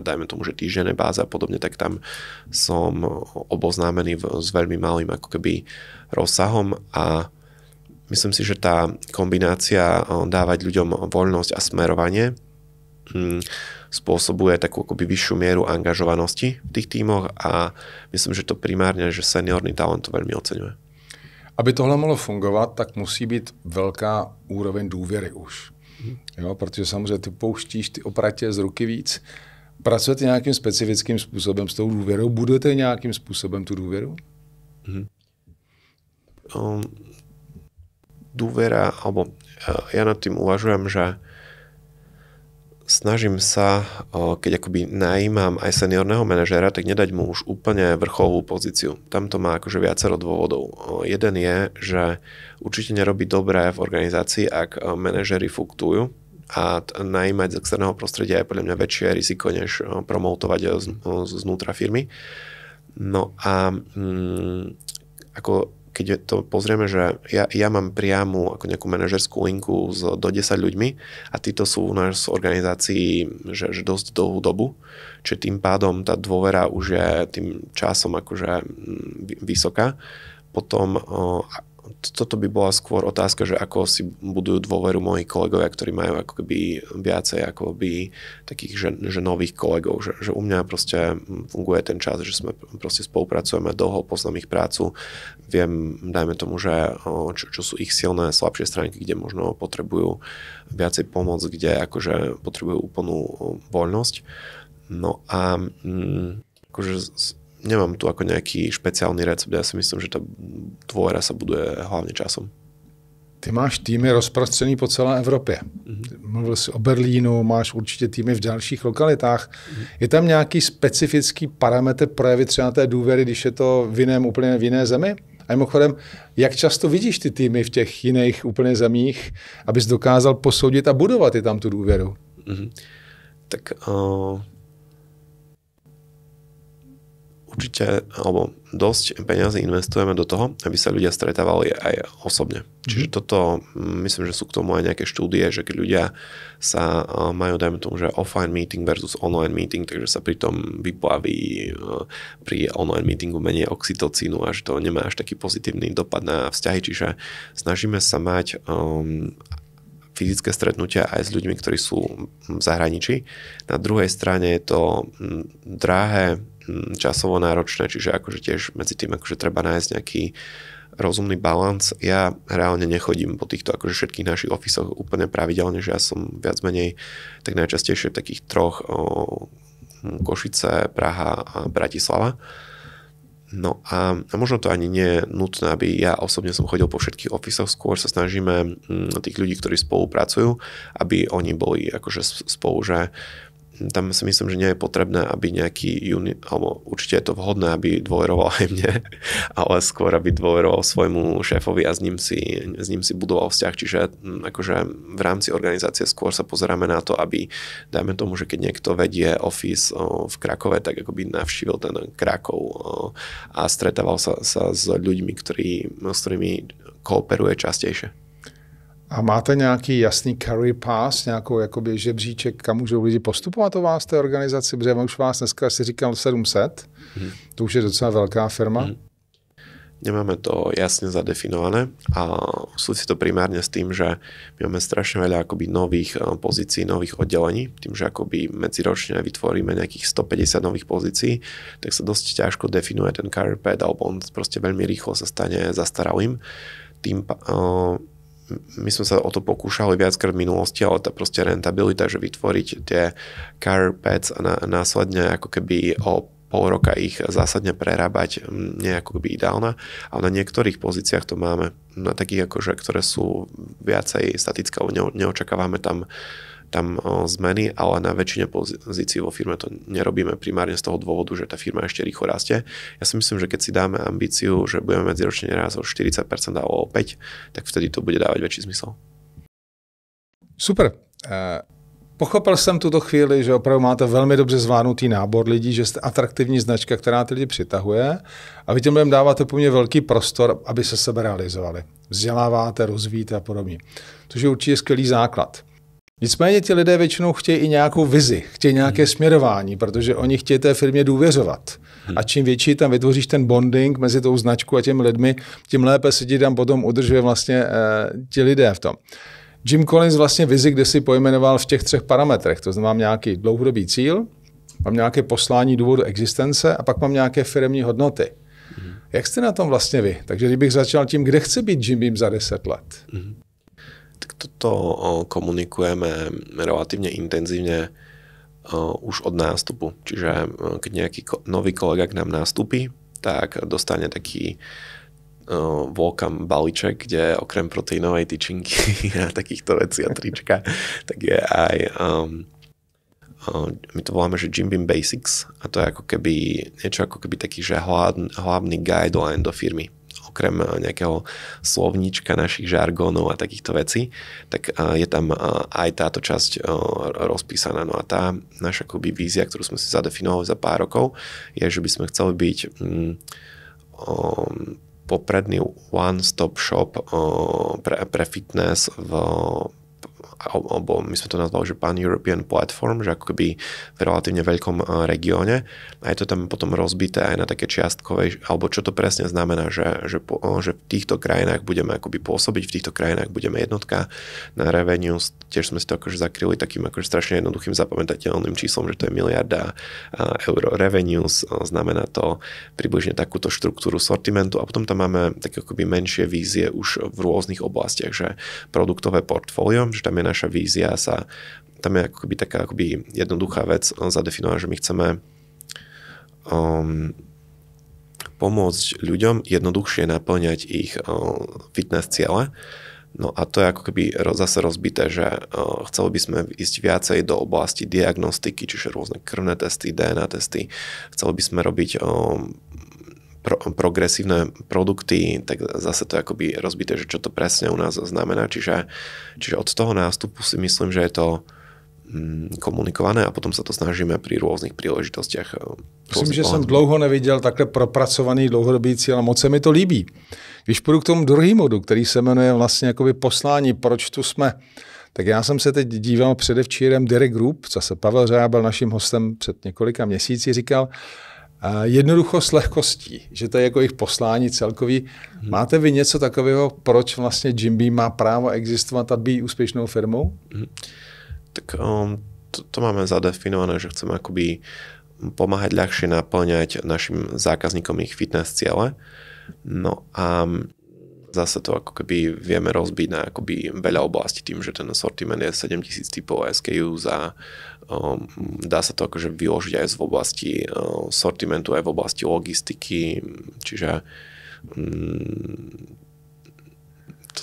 dajme tomu, že týždennej báze a podobne, tak tam som oboznámený s veľmi malým ako keby rozsahom a myslím si, že tá kombinácia dávať ľuďom voľnosť a smerovanie spôsobuje takú akoby vyššiu mieru angažovanosti v tých tímoch a myslím, že to primárne, že seniorný talent to veľmi oceňuje. Aby tohle mohlo fungovat, tak musí být velká úroveň důvěry už. Jo, protože samozřejmě ty pouštíš ty opratě z ruky víc. Pracujete nějakým specifickým způsobem s tou důvěrou? Budujete nějakým způsobem tu důvěru? Dôvera, alebo ja nad tým uvažujem, že snažím sa, keď akoby najímam aj seniorného manažéra, tak nedať mu už úplne vrcholovú pozíciu. Tam to má akože viacero dôvodov. Jeden je, že určite nerobí dobré v organizácii, ak manažéri fluktujú a najímať z externého prostredia je podľa mňa väčšie riziko, než promotovať znútra firmy. No a ako keď to pozrieme, že ja mám priamu ako nejakú manažerskú linku do 10 ľuďmi a títo sú u nás v organizácii že dosť dlhú dobu, čiže tým pádom tá dôvera už je tým časom akože vysoká. Potom toto by bola skôr otázka, že ako si budujú dôveru moji kolegovia, ktorí majú ako keby viacej ako by takých že nových kolegov, že u mňa proste funguje ten čas, že sme proste spolupracujeme dlho, poznám ich prácu, viem, dajme tomu, že čo sú ich silné, slabšie stránky, kde možno potrebujú viacej pomoc, kde akože potrebujú úplnú voľnosť. No a akože nemám tu ako nejaký špeciálny recept. Ja si myslím, že tá dôvera sa buduje hlavne časom. Ty máš týmy rozprostřený po celé Evropě. Mluvil jsi o Berlínu, máš určitě týmy v dalších lokalitách. Je tam nějaký specifický parametr projevy třeba té důvěry, když je to úplně v jiné zemi? A mimochodem, jak často vidíš ty týmy v těch jiných úplně zemích, abys dokázal posoudit a budovat i tam tu důvěru? Tak určite, alebo dosť peniazy investujeme do toho, aby sa ľudia stretávali aj osobne. Čiže toto, myslím, že sú k tomu aj nejaké štúdie, že keď ľudia sa majú, dajme tomu, že offline meeting versus online meeting, takže sa pri tom vyplaví pri online meetingu menej oxytocínu a že to nemá až taký pozitívny dopad na vzťahy. Čiže snažíme sa mať fyzické stretnutia aj s ľuďmi, ktorí sú v zahraničí. Na druhej strane je to drahé, časovo náročné, čiže akože tiež medzi tým akože treba nájsť nejaký rozumný balans. Ja reálne nechodím po týchto akože všetkých našich ofisoch úplne pravidelne, že ja som viac menej tak najčastejšie v takých troch Košice, Praha a Bratislava. No a možno to ani nie je nutné, aby ja osobne som chodil po všetkých ofisoch, skôr sa snažíme tých ľudí, ktorí spolupracujú, aby oni boli akože spolu, že tam si myslím, že nie je potrebné, aby nejaký alebo určite je to vhodné, aby dôveroval aj mne, ale skôr, aby dôveroval svojmu šéfovi a s ním si budoval vzťah. Čiže akože v rámci organizácie skôr sa pozeráme na to, aby, dajme tomu, že keď niekto vedie office v Krakove, tak akoby navštívil ten Krakov a stretával sa s ľuďmi, s ktorými kooperuje častejšie. A máte nějaký jasný career path, nějakou jakoby žebříček, kam můžou lidi postupovat u vás v té organizaci? Protože už vás dneska si říkal 700, to už je docela velká firma. Nemáme to jasne zadefinované a súvisí to primárne s tým, že my máme strašne veľa akoby nových pozícií, nových oddelení. Tým, že akoby medziročne vytvoríme nejakých 150 nových pozícií, tak sa dosť ťažko definuje ten career path, alebo on proste veľmi rýchlo sa stane zastaralým. My sme sa o to pokúšali viackrát v minulosti, ale tá proste rentabilita, že vytvoriť tie career paths a následne ako keby o pol roka ich zásadne prerábať, nie ako keby ideálna, ale na niektorých pozíciách to máme, na takých akože, ktoré sú viacej statické, alebo neočakávame tam zmeny, ale na väčšine pozícií vo firme to nerobíme primárne z toho dôvodu, že tá firma ešte rýchlo rastie. Ja si myslím, že keď si dáme ambíciu, že budeme medziročne raz o 40% alebo o 5%, tak vtedy to bude dávať väčší zmysel. Super. Pochopil jsem tuto chvíli, že opravdu máte velmi dobře zvládnutý nábor lidí, že jste atraktivní značka, která ty lidi přitahuje a vy těm lidem dáváte poměrně velký prostor, aby se sebe realizovali. Vzděláváte, rozvíjíte a podobně. Což je určitě skvělý základ. Nicméně ti lidé většinou chtějí i nějakou vizi, chtějí nějaké směrování, protože oni chtějí té firmě důvěřovat. A čím větší tam vytvoříš ten bonding mezi tou značkou a těmi lidmi, tím lépe se ti tam potom udržuje vlastně ti lidé v tom. Jim Collins vlastně vizi, kde si pojmenoval v těch 3 parametrech. To znamená, mám nějaký dlouhodobý cíl, mám nějaké poslání důvodu existence a pak mám nějaké firemní hodnoty. Jak jste na tom vlastně vy? Takže kdybych začal tím, kde chce být Jim Beam za 10 let? Tak toto komunikujeme relatívne intenzívne už od nástupu. Čiže keď nejaký nový kolega k nám nastúpi, tak dostane taký welcome balíček, kde okrem proteínovej tyčinky a takýchto vecí a trička, tak je aj my to voláme, že Jim Beam Basics a to je ako keby niečo ako keby taký, že hlavný guideline do firmy. Okrem nejakého slovníčka našich žargónov a takýchto vecí, tak je tam aj táto časť rozpísaná. No a tá naša akoby vízia, ktorú sme si zadefinovali za pár rokov, je, že by sme chceli byť popredný one-stop shop pre fitness alebo my sme to nazvali, že Pan-European Platform, že ako keby v relatívne veľkom regióne a je to tam potom rozbité aj na také čiastkové, alebo čo to presne znamená, že v týchto krajinách budeme akoby pôsobiť, v týchto krajinách budeme jednotka na revenue, tiež sme si to akože zakryli takým akože strašne jednoduchým zapamätateľným číslom, že to je miliarda euro revenues, znamená to približne takúto štruktúru sortimentu a potom tam máme také akoby menšie vízie už v rôznych oblastiach, že produktové portfólio, že tam je naša vízia tam je akoby taká akoby jednoduchá vec zadefinovaná, že my chceme pomôcť ľuďom jednoduchšie naplňať ich fitness ciele. No a to je ako keby zase rozbité, že chceli by sme ísť viacej do oblasti diagnostiky, čiže rôzne krvné testy, DNA testy. Chceli by sme robiť progresívne produkty, tak zase to je akoby rozbité, že čo to presne u nás znamená. Čiže od toho nástupu si myslím, že je to komunikované a potom sa to snažíme pri rôznych príležitostiach. Myslím, že jsem dlouho neviděl takhle propracovaný dlouhodobý cíl a moc se mi to líbí. Když půjdu k tomu druhému bodu, který se jmenuje vlastně jakoby poslání, proč tu jsme, tak já jsem se teď díval předevčírem Direct Group, zase Pavel Řeja byl naším hostem před několika měsíci, říkal jednoduchost lehkostí, že to je jako jejich poslání celkový. Máte vy něco takového, proč vlastně Jim Beam má právo existovat a být úspěšnou firmou? Tak to máme zadefinované, že chceme akoby pomáhať ľahšie naplňať našim zákazníkom ich fitness ciele. No a zase to ako keby vieme rozbiť na akoby veľa oblastí tým, že ten sortiment je 7000 typov SKUs a dá sa to akože vyložiť aj v oblasti sortimentu, aj v oblasti logistiky, čiže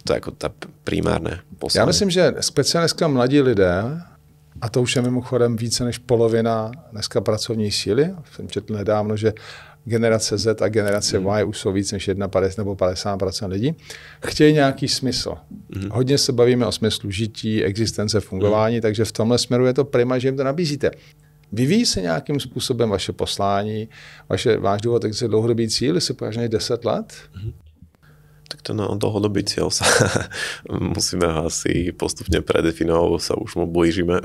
to je jako ta primárné poslání. Já myslím, že speciálně dneska mladí lidé, a to už je mimochodem více než polovina dneska pracovní síly, jsem četl nedávno, že generace Z a generace Y už jsou víc než 51 nebo 50% lidí, chtějí nějaký smysl. Hodně se bavíme o smyslu žití, existence, fungování, takže v tomhle směru je to prima, že jim to nabízíte. Vyvíjí se nějakým způsobem vaše poslání, váš důvod, takže dlouhodobý cíl, jestli považujete 10 let? Tak ten dlhodobý cieľ sa musíme asi postupne predefinovať, lebo sa už mu blížime.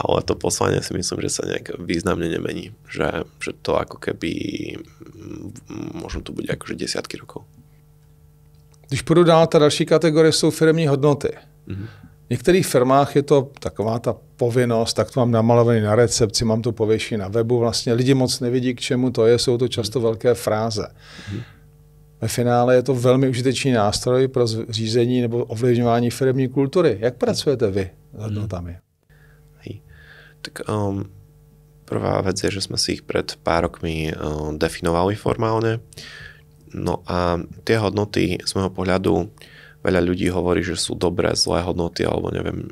Ale to poslanie si myslím, že sa nejak významne nemení. Že to ako keby možno to bude akože desiatky rokov. Když půjdu dál, ta další kategorie jsou firemní hodnoty. V některých firmách je to taková ta povinnost, tak to mám namalovaný na recepci, mám to pověšené na webu, vlastně lidi moc nevidí, k čemu to je, jsou to často velké fráze. Ve finále je to velmi užitečný nástroj pro řízení nebo ovlivňování firemní kultury. Jak pracujete vy s hodnotami? Tak prvá vec je, že sme si ich pred pár rokmi definovali formálne. No a tie hodnoty z môjho pohľadu veľa ľudí hovorí, že sú dobré, zlé hodnoty, alebo neviem,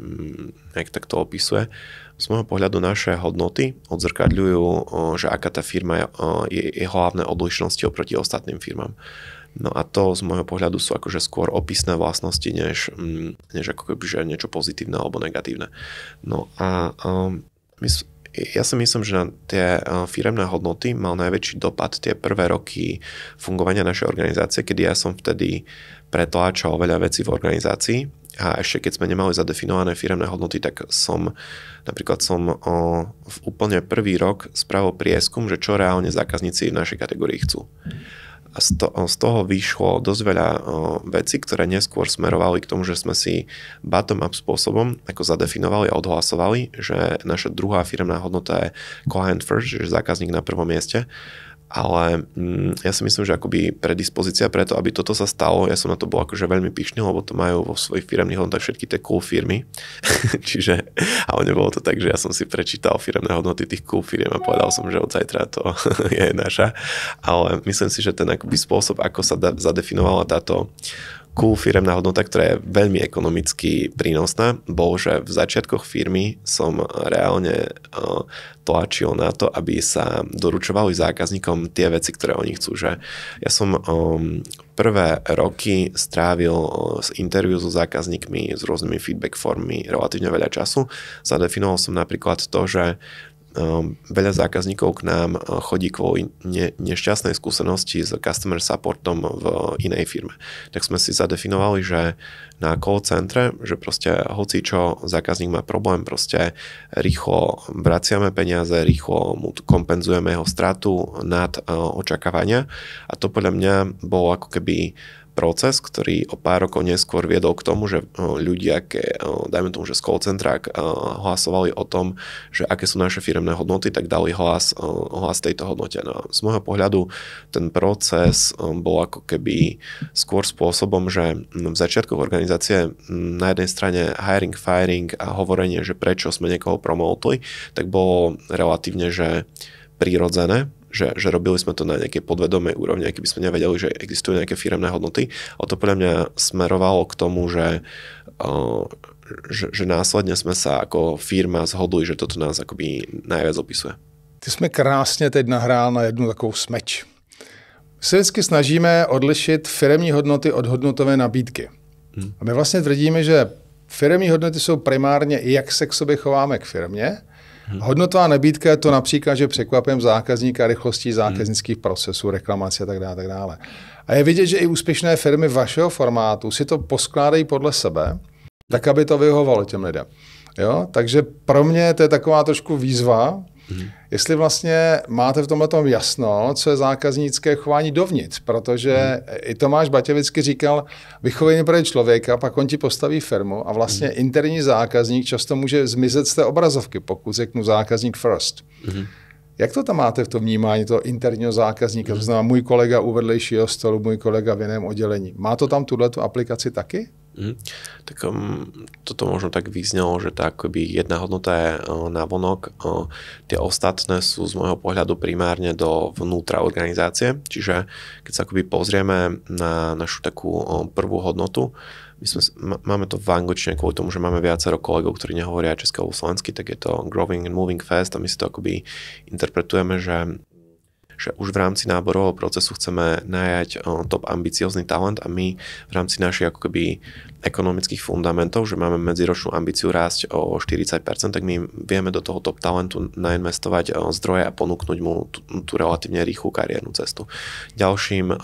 jak tak to opisuje. Z môjho pohľadu naše hodnoty odzrkadľujú, že aká tá firma je hlavné odlišnosti oproti ostatným firmám. No a to z môjho pohľadu sú akože skôr opisné vlastnosti, než ako keby, že niečo pozitívne alebo negatívne. No a ja si myslím, že na tie firemné hodnoty mal najväčší dopad tie prvé roky fungovania našej organizácie, kedy ja som vtedy pretláčal veľa vecí v organizácii a ešte keď sme nemali zadefinované firemné hodnoty, tak som v úplne prvý rok spravil prieskum, že čo reálne zákazníci v našej kategórii chcú. A z toho vyšlo dosť veľa vecí, ktoré neskôr smerovali k tomu, že sme si bottom-up spôsobom ako zadefinovali a odhlasovali, že naša druhá firemná hodnota je client first, že zákazník na prvom mieste. Ale ja si myslím, že akoby predispozícia preto, aby toto sa stalo, ja som na to bol akože veľmi pyšný, lebo to majú vo svojich firemných hodnotách všetky tie cool firmy. Čiže, ale nebolo to tak, že ja som si prečítal firemné hodnoty tých cool firiem a povedal som, že od zajtra to je naša. Ale myslím si, že ten akoby spôsob, ako sa zadefinovala táto cool firemná hodnota, ktorá je veľmi ekonomicky prínosná, bol, že v začiatkoch firmy som reálne tlačil na to, aby sa doručovali zákazníkom tie veci, ktoré oni chcú. Že ja som prvé roky strávil z interviu so zákazníkmi s rôznymi feedback formami relatívne veľa času. Zadefinoval som napríklad to, že veľa zákazníkov k nám chodí kvôli nešťastnej skúsenosti s customer supportom v inej firme. Tak sme si zadefinovali, že na call centre, že proste hoci čo zákazník má problém, proste rýchlo vraciame peniaze, rýchlo mu kompenzujeme jeho stratu nad očakávania a to podľa mňa bolo ako keby proces, ktorý o pár rokov neskôr viedol k tomu, že ľudia, dajme tomu, že z call centra hlasovali o tom, že aké sú naše firemné hodnoty, tak dali hlas tejto hodnote. No, z môjho pohľadu ten proces bol ako keby skôr spôsobom, že v začiatkoch organizácie na jednej strane hiring, firing a hovorenie, že prečo sme niekoho promotli, tak bolo relatívne, že prirodzené, že robili sme to na nejakej podvedomej úrovni, keby sme nevedeli, že existujú nejaké firemné hodnoty. Ale to podľa mňa smerovalo k tomu, že následne sme sa ako firma zhodli, že toto nás akoby najviac opisuje. Ty jsme krásně teď nahrál na jednu takovou smeč. My se vždycky snažíme odlišit firemní hodnoty od hodnotové nabídky. A my vlastně tvrdíme, že firemní hodnoty jsou primárně, jak se k sobě chováme k firmě. Hodnotová nabídka je to například, že překvapím zákazníka rychlostí zákaznických procesů, reklamací a tak dále, tak dále. A je vidět, že i úspěšné firmy vašeho formátu si to poskládají podle sebe, tak, aby to vyhovovalo těm lidem. Jo? Takže pro mě to je taková trošku výzva, jestli vlastně máte v tomhletom jasno, co je zákaznické chování dovnitř, protože i Tomáš Baťovický říkal, vychovej nejprve člověka, pak on ti postaví firmu a vlastně interní zákazník často může zmizet z té obrazovky, pokud řeknu zákazník first. Jak to tam máte v tom vnímání toho interního zákazníka? To znamená můj kolega u vedlejšího stolu, můj kolega v jiném oddělení. Má to tam tuhletu aplikaci taky? Tak toto možno tak vyznelo, že tá akoby jedna hodnota je navonok, tie ostatné sú z môjho pohľadu primárne do vnútra organizácie, čiže keď sa akoby pozrieme na našu takú prvú hodnotu, máme to v angličtine kvôli tomu, že máme viacero kolegov, ktorí nehovoria česky alebo slovensky, tak je to growing and moving fast a my si to akoby interpretujeme, že už v rámci náborového procesu chceme najať top ambiciózny talent a my v rámci našich ako keby ekonomických fundamentov, že máme medziročnú ambíciu rásť o 40%, tak my vieme do toho top talentu nainvestovať zdroje a ponúknuť mu tú relatívne rýchlu kariérnu cestu. Ďalšou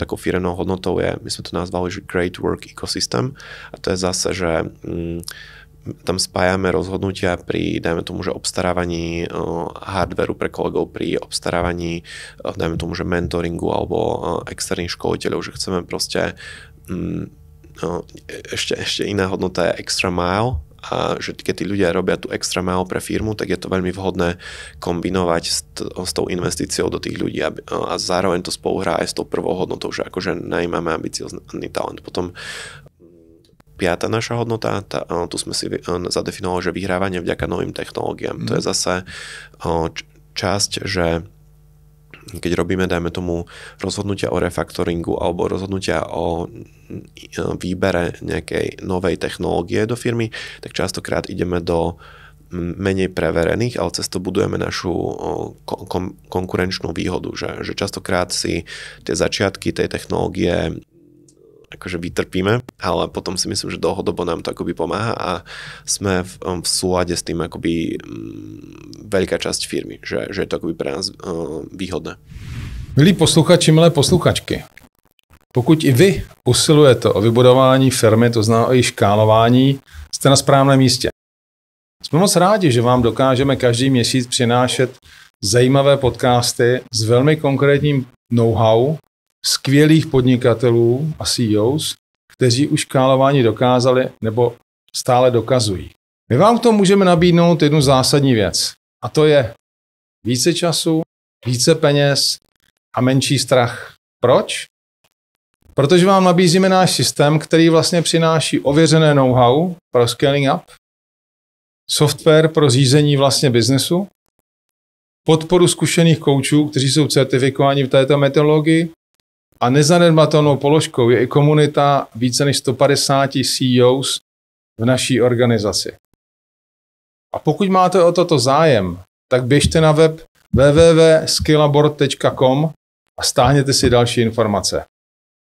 takou firemnou hodnotou je, my sme to nazvali, že Great Work Ecosystem a to je zase, že tam spájame rozhodnutia pri, dajme tomu, že obstarávaní hardveru pre kolegov, pri obstarávaní, dajme tomu, že mentoringu alebo externých školiteľov, že chceme proste ešte iná hodnota je extra mile a že keď tí ľudia robia tú extra mile pre firmu, tak je to veľmi vhodné kombinovať s tou investíciou do tých ľudí a zároveň to spolu hrá aj s tou prvou hodnotou, že akože najímame ambiciózny talent. Potom piata naša hodnota, tu sme si zadefinovali, že vyhrávanie vďaka novým technológiám. To je zase časť, že keď robíme, dajme tomu, rozhodnutia o refaktoringu alebo rozhodnutia o výbere nejakej novej technológie do firmy, tak častokrát ideme do menej preverených, ale cez to budujeme našu konkurenčnú výhodu, že častokrát si tie začiatky tej technológie akože vytrpíme, ale potom si myslím, že dlhodobo nám to akoby pomáha a sme v súlade s tým akoby veľká časť firmy, že je to akoby pre nás výhodné. Milí posluchači, milé posluchačky, pokud i vy usilujete o vybudování firmy, to znamená o její škálování, jste na správném místě. Jsme moc rádi, že vám dokážeme každý měsíc přinášet zajímavé podcasty s velmi konkrétním know-how skvělých podnikatelů a CEOs, kteří už škálování dokázali nebo stále dokazují. My vám k tomu můžeme nabídnout jednu zásadní věc, a to je více času, více peněz a menší strach. Proč? Protože vám nabízíme náš systém, který vlastně přináší ověřené know-how pro scaling up, software pro řízení vlastně biznesu, podporu zkušených koučů, kteří jsou certifikováni v této metodologii, a nezanedbatelnou položkou je i komunita více než 150 CEOs v naší organizaci. A pokud máte o toto zájem, tak běžte na web www.skillabor.com a stáhněte si další informace.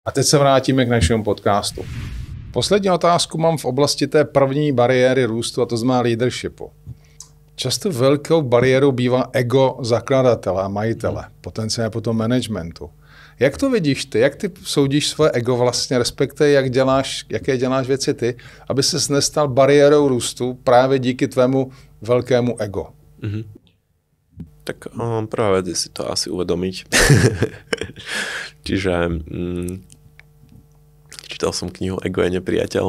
A teď se vrátíme k našemu podcastu. Poslední otázku mám v oblasti té první bariéry růstu, a to znamená leadershipu. Často velkou bariérou bývá ego zakladatele a majitele, potenciálně potom managementu. Jak to vidíš ty? Jak ty soudíš svoje ego vlastně, respektive jaké děláš věci ty, aby ses nestal bariérou růstu právě díky tvému velkému ego? Tak prvá vec je si to asi uvedomiť. Čiže čítal som knihu Ego je nepriateľ.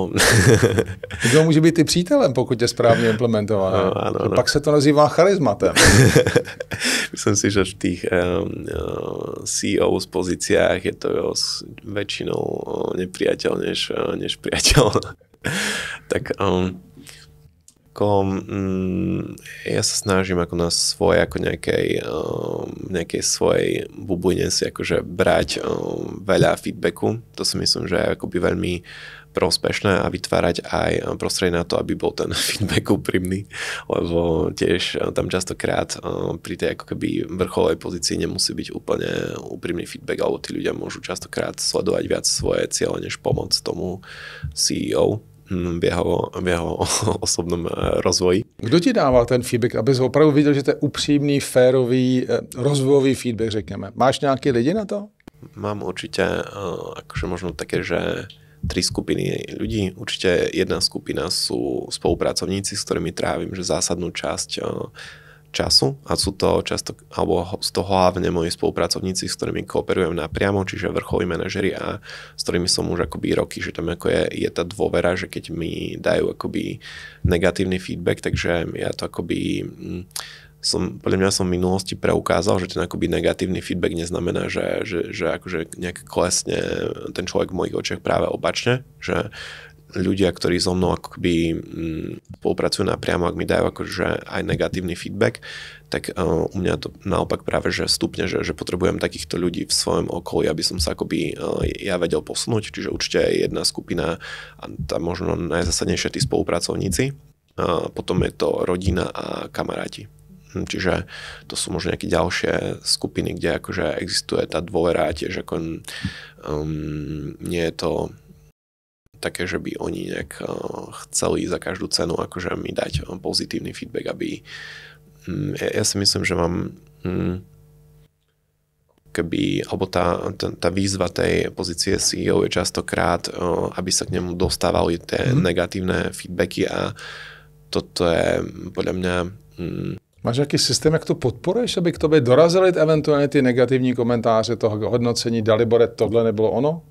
Ego může být i přítelem, pokud je správně implementované. Áno. Pak se to nazývá charizmatem. Myslím si, že v tých CEO pozíciách je to väčšinou nepriateľ než priateľ. Tak Ja sa snažím ako na svoje, ako nejakej svojej bubline si akože brať veľa feedbacku. To si myslím, že je akoby veľmi prospešné a vytvárať aj prostredie na to, aby bol ten feedback úprimný, lebo tiež tam častokrát pri tej ako keby vrcholovej pozícii nemusí byť úplne úprimný feedback, alebo tí ľudia môžu častokrát sledovať viac svoje ciele, než pomoc tomu CEO v jeho osobnom rozvoji. Kdo ti dával ten feedback, abys opravdu viděl, že to je upřímný, férový, rozvojový feedback, řekněme? Máš nějaké lidi na to? Mám určite akože možno také, že 3 skupiny ľudí. Určite jedna skupina sú spolupracovníci, s ktorými trávim že zásadnú časť času a sú to často, alebo sú to hlavne moji spolupracovníci, s ktorými kooperujem napriamo, čiže vrcholoví manažeri a s ktorými som už akoby roky, že tam ako je tá dôvera, že keď mi dajú akoby negatívny feedback, takže ja to akoby podľa mňa som v minulosti preukázal, že ten akoby negatívny feedback neznamená, že akože nejak klesne ten človek v mojich očiach práve opačne, že ľudia, ktorí so mnou akoby spolupracujú napriamo, ak mi dajú akože aj negatívny feedback, tak u mňa to naopak práve, že stupne, že potrebujem takýchto ľudí v svojom okolí, aby som sa akoby ja vedel posunúť, čiže určite je jedna skupina a tá možno najzásadnejšie tí spolupracovníci, a potom je to rodina a kamaráti. Čiže to sú možno nejaké ďalšie skupiny, kde akože existuje tá dôvera, tiež ako nie je to také, že by oni nejak chceli za každú cenu akože mi dať pozitívny feedback, aby ja si myslím, že mám alebo tá výzva tej pozície CEO je častokrát, aby sa k nemu dostávali tie negatívne feedbacky a toto je podľa mňa Máš nějaký systém, jak to podporuješ, aby k tobě dorazily eventuálně ty negativní komentáře toho hodnocení, Dalibore, tohle nebylo ono?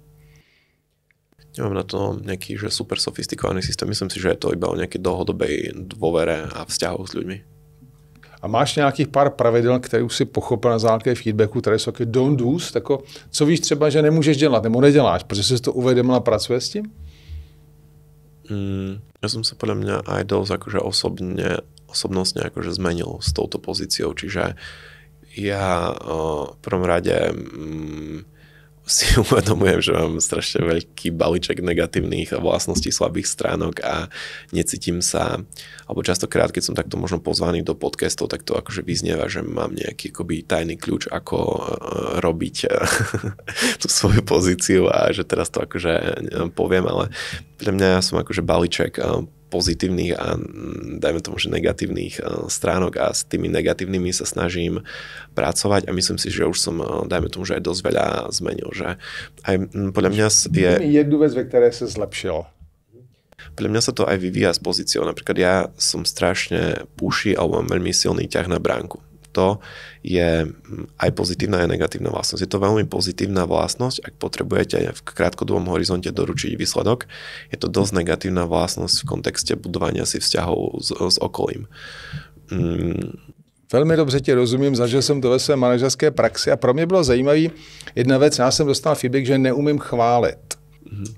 Nemám na to nejaký že super sofistikovaný systém. Myslím si, že je to iba o nejakej dlhodobej dôvere a vzťahoch s ľuďmi. A máš nějakých pár pravidel, které už si pochopil na základě feedbacku, které jsou taky don't do's, tako, co víš třeba, že nemůžeš dělat, nebo neděláš, protože jsi to uvědomil a pracuješ s tím? Ja som sa podľa mňa aj dosť akože osobnostne akože zmenil s touto pozíciou, čiže ja v prvom rade si uvedomujem, že mám strašne veľký balíček negatívnych vlastností, slabých stránok a necítim sa, alebo častokrát, keď som takto možno pozvaný do podcastov, tak to akože vyznieva, že mám nejaký akoby tajný kľúč, ako robiť tú svoju pozíciu a že teraz to akože poviem, ale pre mňa ja som akože balíček pozitívnych a dajme tomu, že negatívnych stránok a s tými negatívnymi sa snažím pracovať a myslím si, že už som, dajme tomu, že aj dosť veľa zmenil, že aj podľa mňa je... Jednu vec, ve které sa zlepšil. Podľa mňa sa to aj vyvíja s pozíciou. Napríklad ja som strašne pushy alebo mám veľmi silný ťah na bránku. To je aj pozitívna, aj negatívna vlastnosť. Je to veľmi pozitívna vlastnosť, ak potrebujete v krátkodobom horizonte doručiť výsledok. Je to dosť negatívna vlastnosť v kontexte budovania si vzťahov s okolím. Velmi dobře ti rozumím, zažil jsem to ve své manažerské praxi a pro mě bylo zajímavý jedna věc, já jsem dostal feedback, že neumím chválit.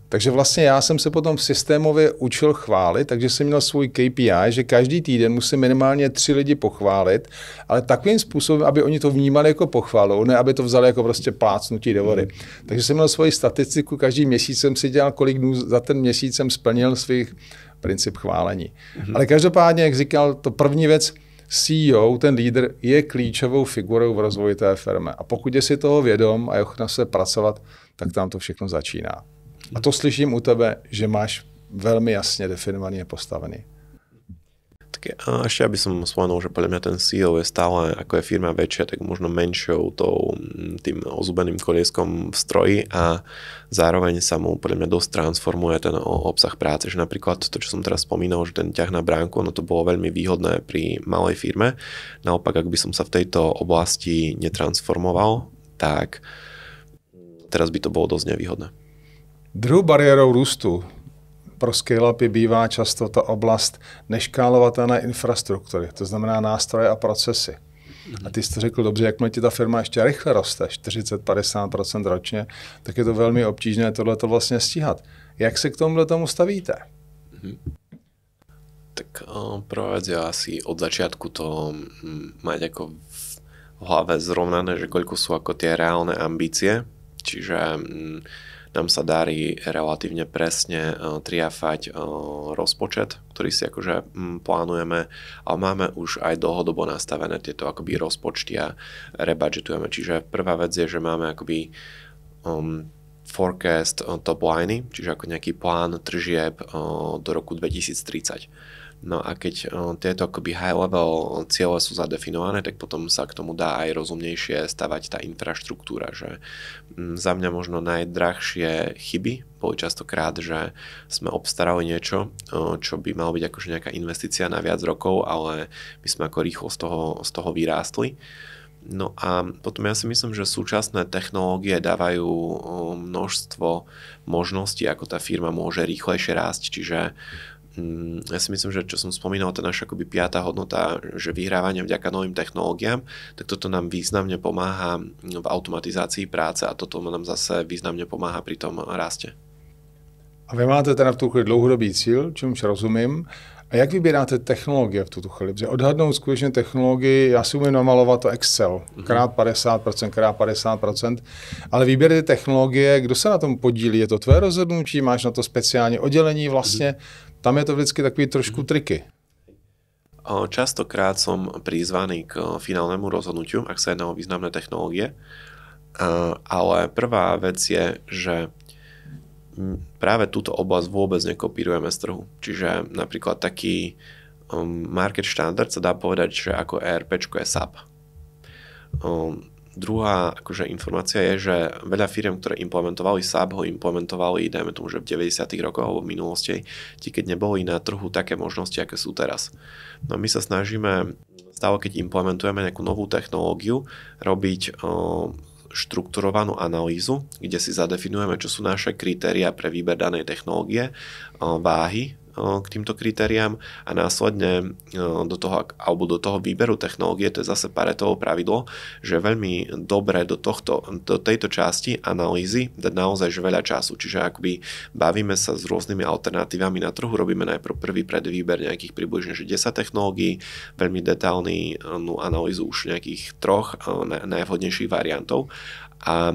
Takže vlastně já jsem se potom systémově učil chválit, takže jsem měl svůj KPI, že každý týden musím minimálně 3 lidi pochválit, ale takovým způsobem, aby oni to vnímali jako pochvalu, ne aby to vzali jako prostě plácnutí do vody. Takže jsem měl svoji statistiku, každý měsíc jsem si dělal, kolik dnů za ten měsíc jsem splnil svých princip chválení. Ale každopádně, jak říkal, to první věc, CEO, ten lídr, je klíčovou figurou v rozvoji té firmy. A pokud je si toho vědom a je ochotná se pracovat, tak tam to všechno začíná. A to slyším u tebe, že máš veľmi jasne definovaný a postavený. Tak ešte aby som spomenul, že podľa mňa ten CEO je stále, ako je firma väčšia, tak možno menšou tým ozubeným kolieskom v stroji a zároveň sa mu podľa mňa dosť transformuje ten obsah práce. Že napríklad to, čo som teraz spomínal, že ten ťah na bránku, no to bolo veľmi výhodné pri malej firme. Naopak, ak by som sa v tejto oblasti netransformoval, tak teraz by to bolo dosť nevýhodné. Druhou bariérou růstu pro scale-upy bývá často ta oblast neškálovatelné infrastruktury, to znamená nástroje a procesy. A ty jsi to řekl dobře, jakmile ti ta firma ještě rychle roste, 40-50% ročně, tak je to velmi obtížné tohleto vlastně stíhat. Jak se k tomu stavíte? Tak prvá vec je asi od začiatku to mať ako v hlave zrovnané, že koľko sú ako tie reálne ambície. Čiže nám sa darí relatívne presne triafať rozpočet, ktorý si akože plánujeme, ale máme už aj dlhodobo nastavené tieto akoby rozpočty a rebudgetujeme. Čiže prvá vec je, že máme akoby forecast top line, čiže ako nejaký plán tržieb do roku 2030. No a keď tieto akoby high level ciele sú zadefinované, tak potom sa k tomu dá aj rozumnejšie stavať tá infraštruktúra, že za mňa možno najdrahšie chyby boli častokrát, že sme obstarali niečo, čo by malo byť akože nejaká investícia na viac rokov, ale my sme ako rýchlo z toho vyrástli. No a potom ja si myslím, že súčasné technológie dávajú množstvo možností, ako tá firma môže rýchlejšie rásť, čiže ja si myslím, že čo som spomínal, tá naša akoby 5. hodnota, že vyhrávanie vďaka novým technológiám, tak toto nám významne pomáha v automatizácii práce a toto nám zase významne pomáha pri tom raste. A vy máte teda v tu chvíli dlouhodobý cíl, čemuž rozumím. A jak vybíráte technologie v tuto chvíli? Protože odhadnout skutečně technologii, já si umím namalovat to Excel, krát 50%, krát 50%, ale výběr ty technologie, kdo se na tom podílí? Je to tvoje rozhodnutí, máš na to speciální oddělení vlastně? Tam je to vždycky takový trošku triky. Častokrát som prizvaný k finálnemu rozhodnutiu, ak sa jedná o významné technológie, ale prvá vec je, že práve túto oblasť vôbec nekopírujeme z trhu. Čiže napríklad taký market štandard sa dá povedať, že ako ERPčko je SAP. Druhá akože informácia je, že veľa firiem, ktoré implementovali SAP, ho implementovali, dajme tomu, že v 90. rokoch alebo v minulosti, keď neboli na trhu také možnosti, aké sú teraz. No my sa snažíme stále, keď implementujeme nejakú novú technológiu, robiť štrukturovanú analýzu, kde si zadefinujeme, čo sú naše kritériá pre výber danej technológie, váhy k týmto kritériám a následne do toho výberu technológie, to je zase Paretovo pravidlo, že veľmi dobre do tejto časti analýzy dať naozaj veľa času. Čiže akoby bavíme sa s rôznymi alternatívami na trhu, robíme najprv prvý predvýber nejakých približne 10 technológií, veľmi detailnú analýzu už nejakých 3 najvhodnejších variantov. A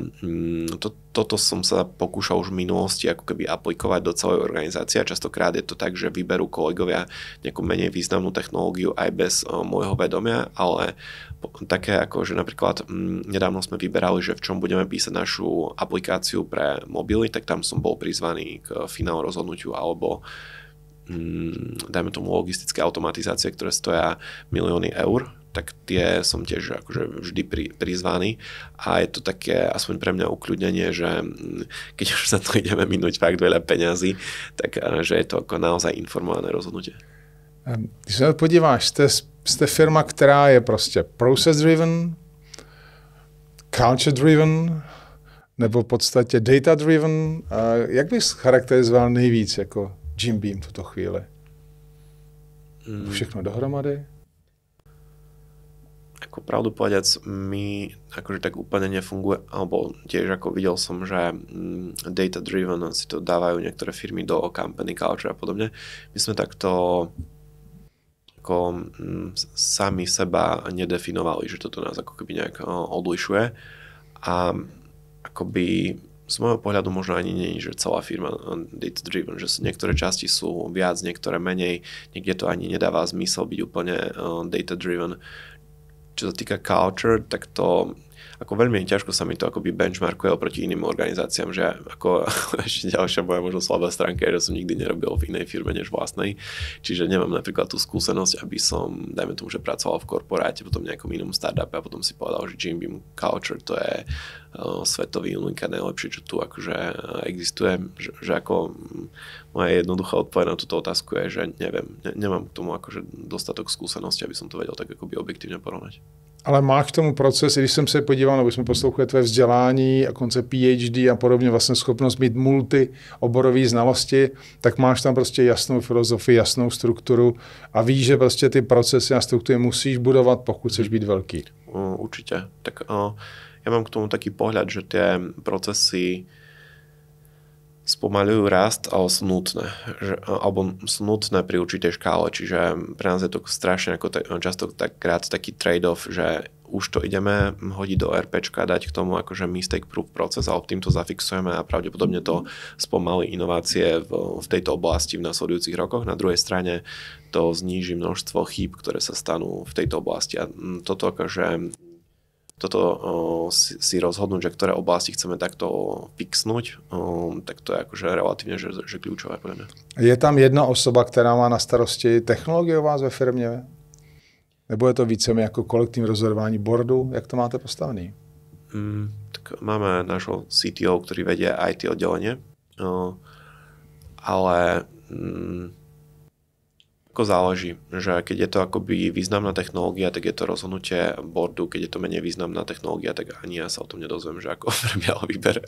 toto som sa pokúšal už v minulosti ako keby aplikovať do celej organizácie a častokrát je to tak, že vyberú kolegovia nejakú menej významnú technológiu aj bez môjho vedomia, ale také ako, že napríklad nedávno sme vyberali, že v čom budeme písať našu aplikáciu pre mobily, tak tam som bol prizvaný k finálnemu rozhodnutiu alebo dajme tomu logistické automatizácie, ktoré stoja milióny eur, tak tie som tiež akože vždy prizvaný a je to také aspoň pre mňa ukľudnenie, že keď už sa to ideme minúť fakt veľa peňazí, tak že je to ako naozaj informované rozhodnutie. Když se podíváš, jste firma, která je prostě process driven, culture driven, nebo v podstatě data driven. Jak bys charakterizoval nejvíc jako Jim Beam v tuto chvíli? Všechno dohromady? Ako pravdu povedať, my akože tak úplne nefunguje, alebo tiež ako videl som, že data driven si to dávajú niektoré firmy do company culture a podobne. My sme takto ako sami seba nedefinovali, že toto nás ako keby nejak odlišuje a akoby z môjho pohľadu možno ani nie je, že celá firma data driven, že niektoré časti sú viac, niektoré menej, niekde to ani nedáva zmysel byť úplne data driven. Čo sa týka culture, tak to ako veľmi ťažko sa mi to akoby benchmarkuje oproti iným organizáciám, že ako ešte ďalšia moja možno slabá stránka je, že som nikdy nerobil v inej firme než vlastnej, čiže nemám napríklad tú skúsenosť, aby som, dajme tomu, že pracoval v korporáte, potom nejakom inom startupe a potom si povedal, že Jim Beam culture to je svetový unikát najlepšie, čo tu akože existuje, že ako moja jednoduchá odpoveď na túto otázku je, že neviem, nemám k tomu akože dostatok skúsenosti, aby som to vedel tak akoby objektívne porovnať. Ale máš k tomu proces, když jsem se podíval, nebo jsme poslouchali tvé vzdělání a koncept PhD a podobně, vlastně schopnost mít multioborové znalosti, tak máš tam prostě jasnou filozofii, jasnou strukturu a víš, že prostě ty procesy a struktury musíš budovat, pokud chceš být velký. Určite. Tak ja mám k tomu taký pohľad, že tie procesy spomaľujú rast, ale sú nutné. Alebo sú nutné pri určitej škále. Čiže pre nás je to strašne často krát taký trade-off, že už to ideme hodiť do RPčka, dať k tomu akože mistake proof proces, ale týmto zafixujeme a pravdepodobne to spomalí inovácie v tejto oblasti v nasledujúcich rokoch. Na druhej strane to zníži množstvo chýb, ktoré sa stanú v tejto oblasti. A toto si rozhodnúť, že ktoré oblasti chceme takto fixnúť, tak to je akože relatívne že kľúčové. Je tam jedna osoba, která má na starosti technologie u vás ve firmě? Nebo je to víceméně jako kolektivní rozhodování boardu? Jak to máte postavený? Tak máme nášho CTO, ktorý vedie IT oddelenie, ale ako záleží, že keď je to akoby významná technológia, tak je to rozhodnutie boardu, keď je to menej významná technológia, tak ani ja sa o tom nedozviem, že ako prebiehal výber.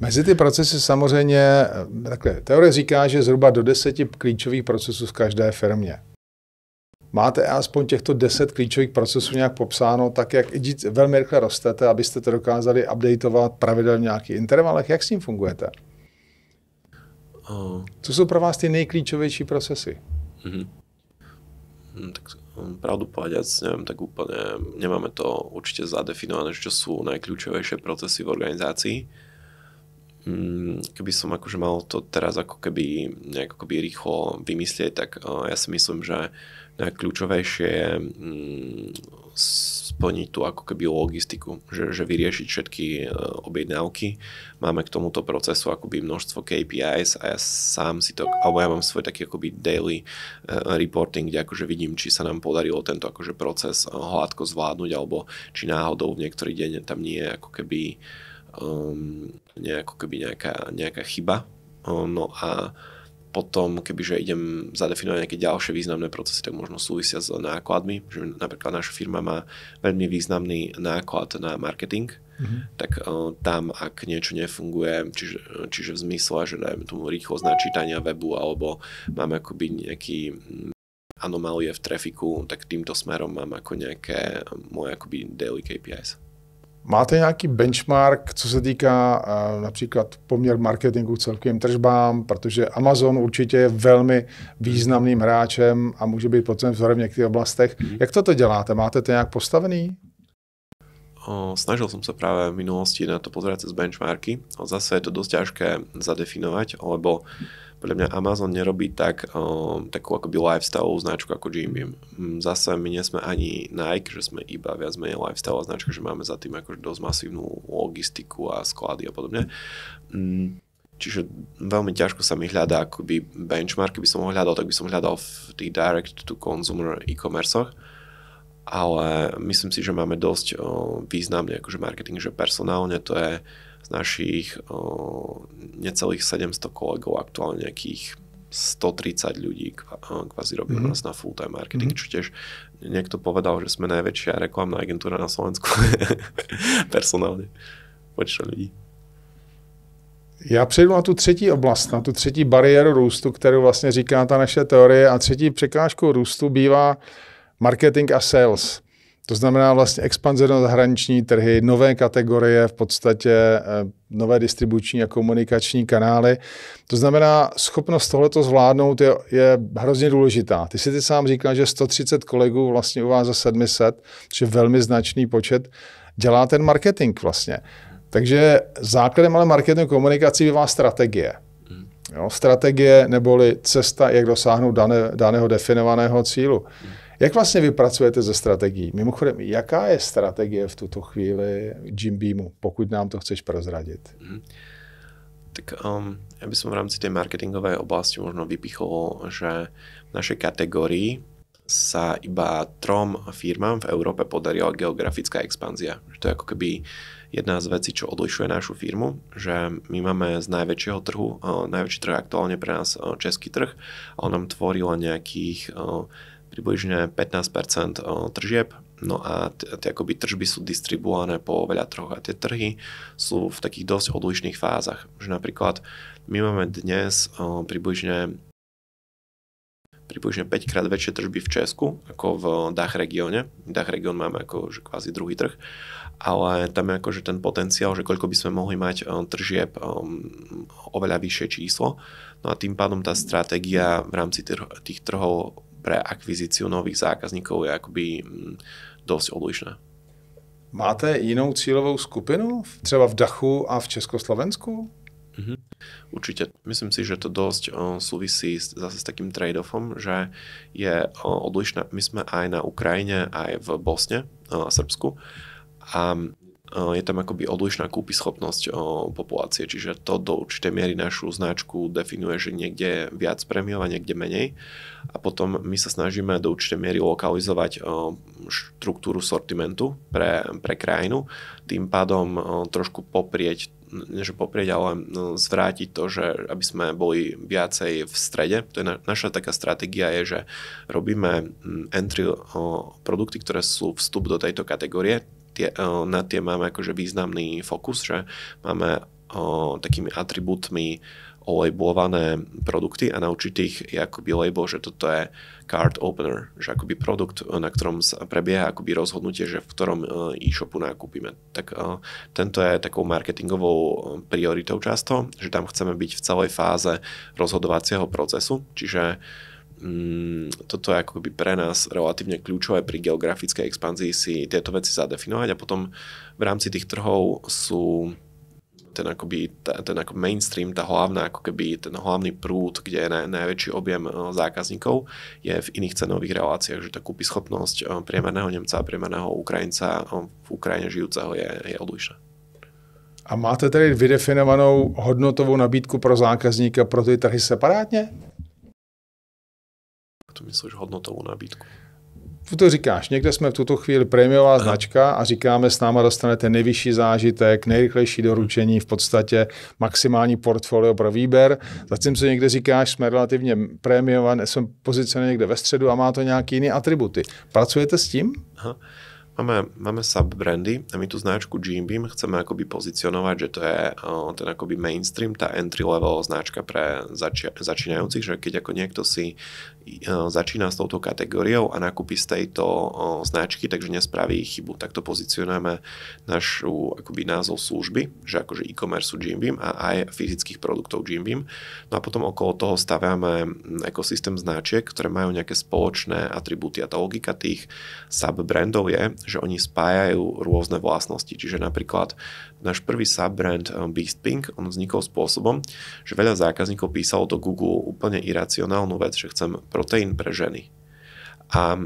Mezi ty procesy samozřejmě, takhle, teorie říká, že zhruba do 10 klíčových procesů v každé firmě. Máte aspoň těchto 10 klíčových procesů nějak popsáno, tak jak velmi rychle rostete, abyste to dokázali updateovat pravidelně v nějakých intervalech? Jak s tím fungujete? Co jsou pro vás ty nejklíčovější procesy? Tak pravdu povedať, neviem, tak úplne nemáme to určite zadefinované, čo sú najkľúčovejšie procesy v organizácii. Keby som akože mal to teraz ako keby nejak akoby rýchlo vymyslieť, tak ja si myslím, že najkľúčovejšie je splniť tú ako keby logistiku, že vyriešiť všetky objednávky. Máme k tomuto procesu akoby množstvo KPIs a ja sám si to, alebo ja mám svoj taký akoby daily reporting, kde akože vidím, či sa nám podarilo tento akože proces hladko zvládnuť, alebo či náhodou v niektorý deň tam nie je ako keby nejaká chyba. No a potom, kebyže idem zadefinovať nejaké ďalšie významné procesy, tak možno súvisia s nákladmi. Že napríklad naša firma má veľmi významný náklad na marketing, tak tam, ak niečo nefunguje, čiže v zmysle, že dajme tomu rýchlosť načítania webu, alebo máme akoby nejaký anomálie v trafiku, tak týmto smerom mám ako nejaké moje akoby daily KPIs. Máte nějaký benchmark, co se týká například poměr marketingu celkovým tržbám, protože Amazon určitě je velmi významným hráčem a může být potom vzorem v některých oblastech. Jak toto děláte? Máte to nějak postavený? Snažil som sa práve v minulosti na to pozerať cez benchmarky. Zase je to dosť ťažké zadefinovať, lebo podľa mňa Amazon nerobí takú akoby lifestyle značku ako Jim Beam. Zase my nie sme ani Nike, že sme iba viac menej lifestyle značka, že máme za tým akože dosť masívnu logistiku a sklady a podobne. Čiže veľmi ťažko sa mi hľadá akoby benchmark. Keby som ho hľadal, tak by som hľadal v tých direct to consumer e-commerceoch. Ale myslím si, že máme dosť významný akože marketing, že personálne to je z našich necelých 700 kolegov aktuálne nejakých 130 ľudí kvázi robí u nás na full-time marketing, čo tiež niekto povedal, že sme najväčšia reklamná agentúra na Slovensku personálne počtom ľudí. Já přejdu na tu třetí oblast, na tu třetí bariéru růstu, kterou vlastně říká ta naše teorie, a třetí překážkou růstu bývá marketing a sales. To znamená vlastně expanze na zahraniční trhy, nové kategorie, v podstatě nové distribuční a komunikační kanály. To znamená, schopnost tohleto zvládnout je hrozně důležitá. Ty si sám říkal, že 130 kolegů vlastně u vás za 700, což je velmi značný počet, dělá ten marketing vlastně. Takže základem ale marketingu komunikací bývá strategie. Jo, strategie neboli cesta, jak dosáhnout daného definovaného cílu. Jak vlastně vypracujete ze strategií? Mimochodem, jaká je strategie v tuto chvíli Jim Beamu, pokud nám to chceš prozradit? Tak ja by som v rámci tej marketingovej oblasti možno vypichol, že v našej kategórii sa iba 3 firmám v Európe podarila geografická expanzia. To je ako keby jedna z vecí, čo odlišuje našu firmu, že my máme z najväčšieho trhu, najväčší trh aktuálne pre nás český trh, ale nám tvorilo nejakých približne 15% tržieb, no a tie akoby tržby sú distribuované po veľa trhoch a tie trhy sú v takých dosť odlišných fázach, že napríklad my máme dnes približne približne 5 krát väčšie tržby v Česku ako v DACH regióne. DACH región máme ako že kvázi druhý trh, ale tam je akože ten potenciál, že koľko by sme mohli mať tržieb oveľa vyššie číslo. No a tým pádom tá stratégia v rámci tých trhov pre akvizíciu nových zákazníkov je akoby dosť odlišná. Máte jinou cílovou skupinu třeba v DACHu a v Československu? Určite. Myslím si, že to dosť súvisí zase s takým trade-offom, že je odlišná. My sme aj na Ukrajine, aj v Bosne a Srbsku a je tam akoby odlišná kúpyschopnosť populácie, čiže to do určitej miery našu značku definuje, že niekde je viac prémiov a niekde menej. A potom my sa snažíme do určitej miery lokalizovať štruktúru sortimentu pre krajinu, tým pádom trošku poprieť, ale zvrátiť to, že aby sme boli viacej v strede. To je naša taká stratégia je, že robíme entry produkty, ktoré sú vstup do tejto kategórie. Na tie máme akože významný fokus, že máme takými atribútmi olabelované produkty a na určitých je akoby label, že toto je cart opener, že akoby produkt, na ktorom sa prebieha akoby rozhodnutie, že v ktorom e-shopu nakúpime. Tak tento je takou marketingovou prioritou často, že tam chceme byť v celej fáze rozhodovacieho procesu, čiže toto je akoby pre nás relatívne kľúčové pri geografickej expanzii si tieto veci zadefinovať a potom v rámci tých trhov sú ten mainstream, tá hlavná, ako keby ten hlavný prúd, kde je najväčší objem zákazníkov, je v iných cenových reláciách, že tá kúpyschopnosť priemerného Nemca a priemerného Ukrajinca v Ukrajine žijúceho je odlišná. A máte tedy vydefinovanou hodnotovou nabídku pro zákazníka pro ty trhy separátně? To myslíš hodnotovou nabídku? To říkáš, někde jsme v tuto chvíli prémiová značka a říkáme, s náma dostanete nejvyšší zážitek, nejrychlejší doručení, v podstatě maximální portfolio pro výběr. Zatímco někde říkáš, jsme relativně prémiová, jsme pozicionovaní někde ve středu a má to nějaké jiné atributy. Pracujete s tím? Aha. Máme subbrandy a my tú značku Jim Beam chceme akoby pozicionovať, že to je ten akoby mainstream, tá entry level značka pre začínajúcich, že keď ako niekto si začína s touto kategóriou a nakúpi z tejto značky, takže nespraví chybu. Takto pozicionujeme našu akoby názov služby, že akože e-commerce Jim Beam a aj fyzických produktov Jim Beam. No a potom okolo toho staviame ekosystém značiek, ktoré majú nejaké spoločné atribúty a tá logika tých subbrandov je, že oni spájajú rôzne vlastnosti. Čiže napríklad náš prvý subbrand Beast Pink, on vznikol spôsobom, že veľa zákazníkov písalo do Google úplne iracionálnu vec, že chcem proteín pre ženy. A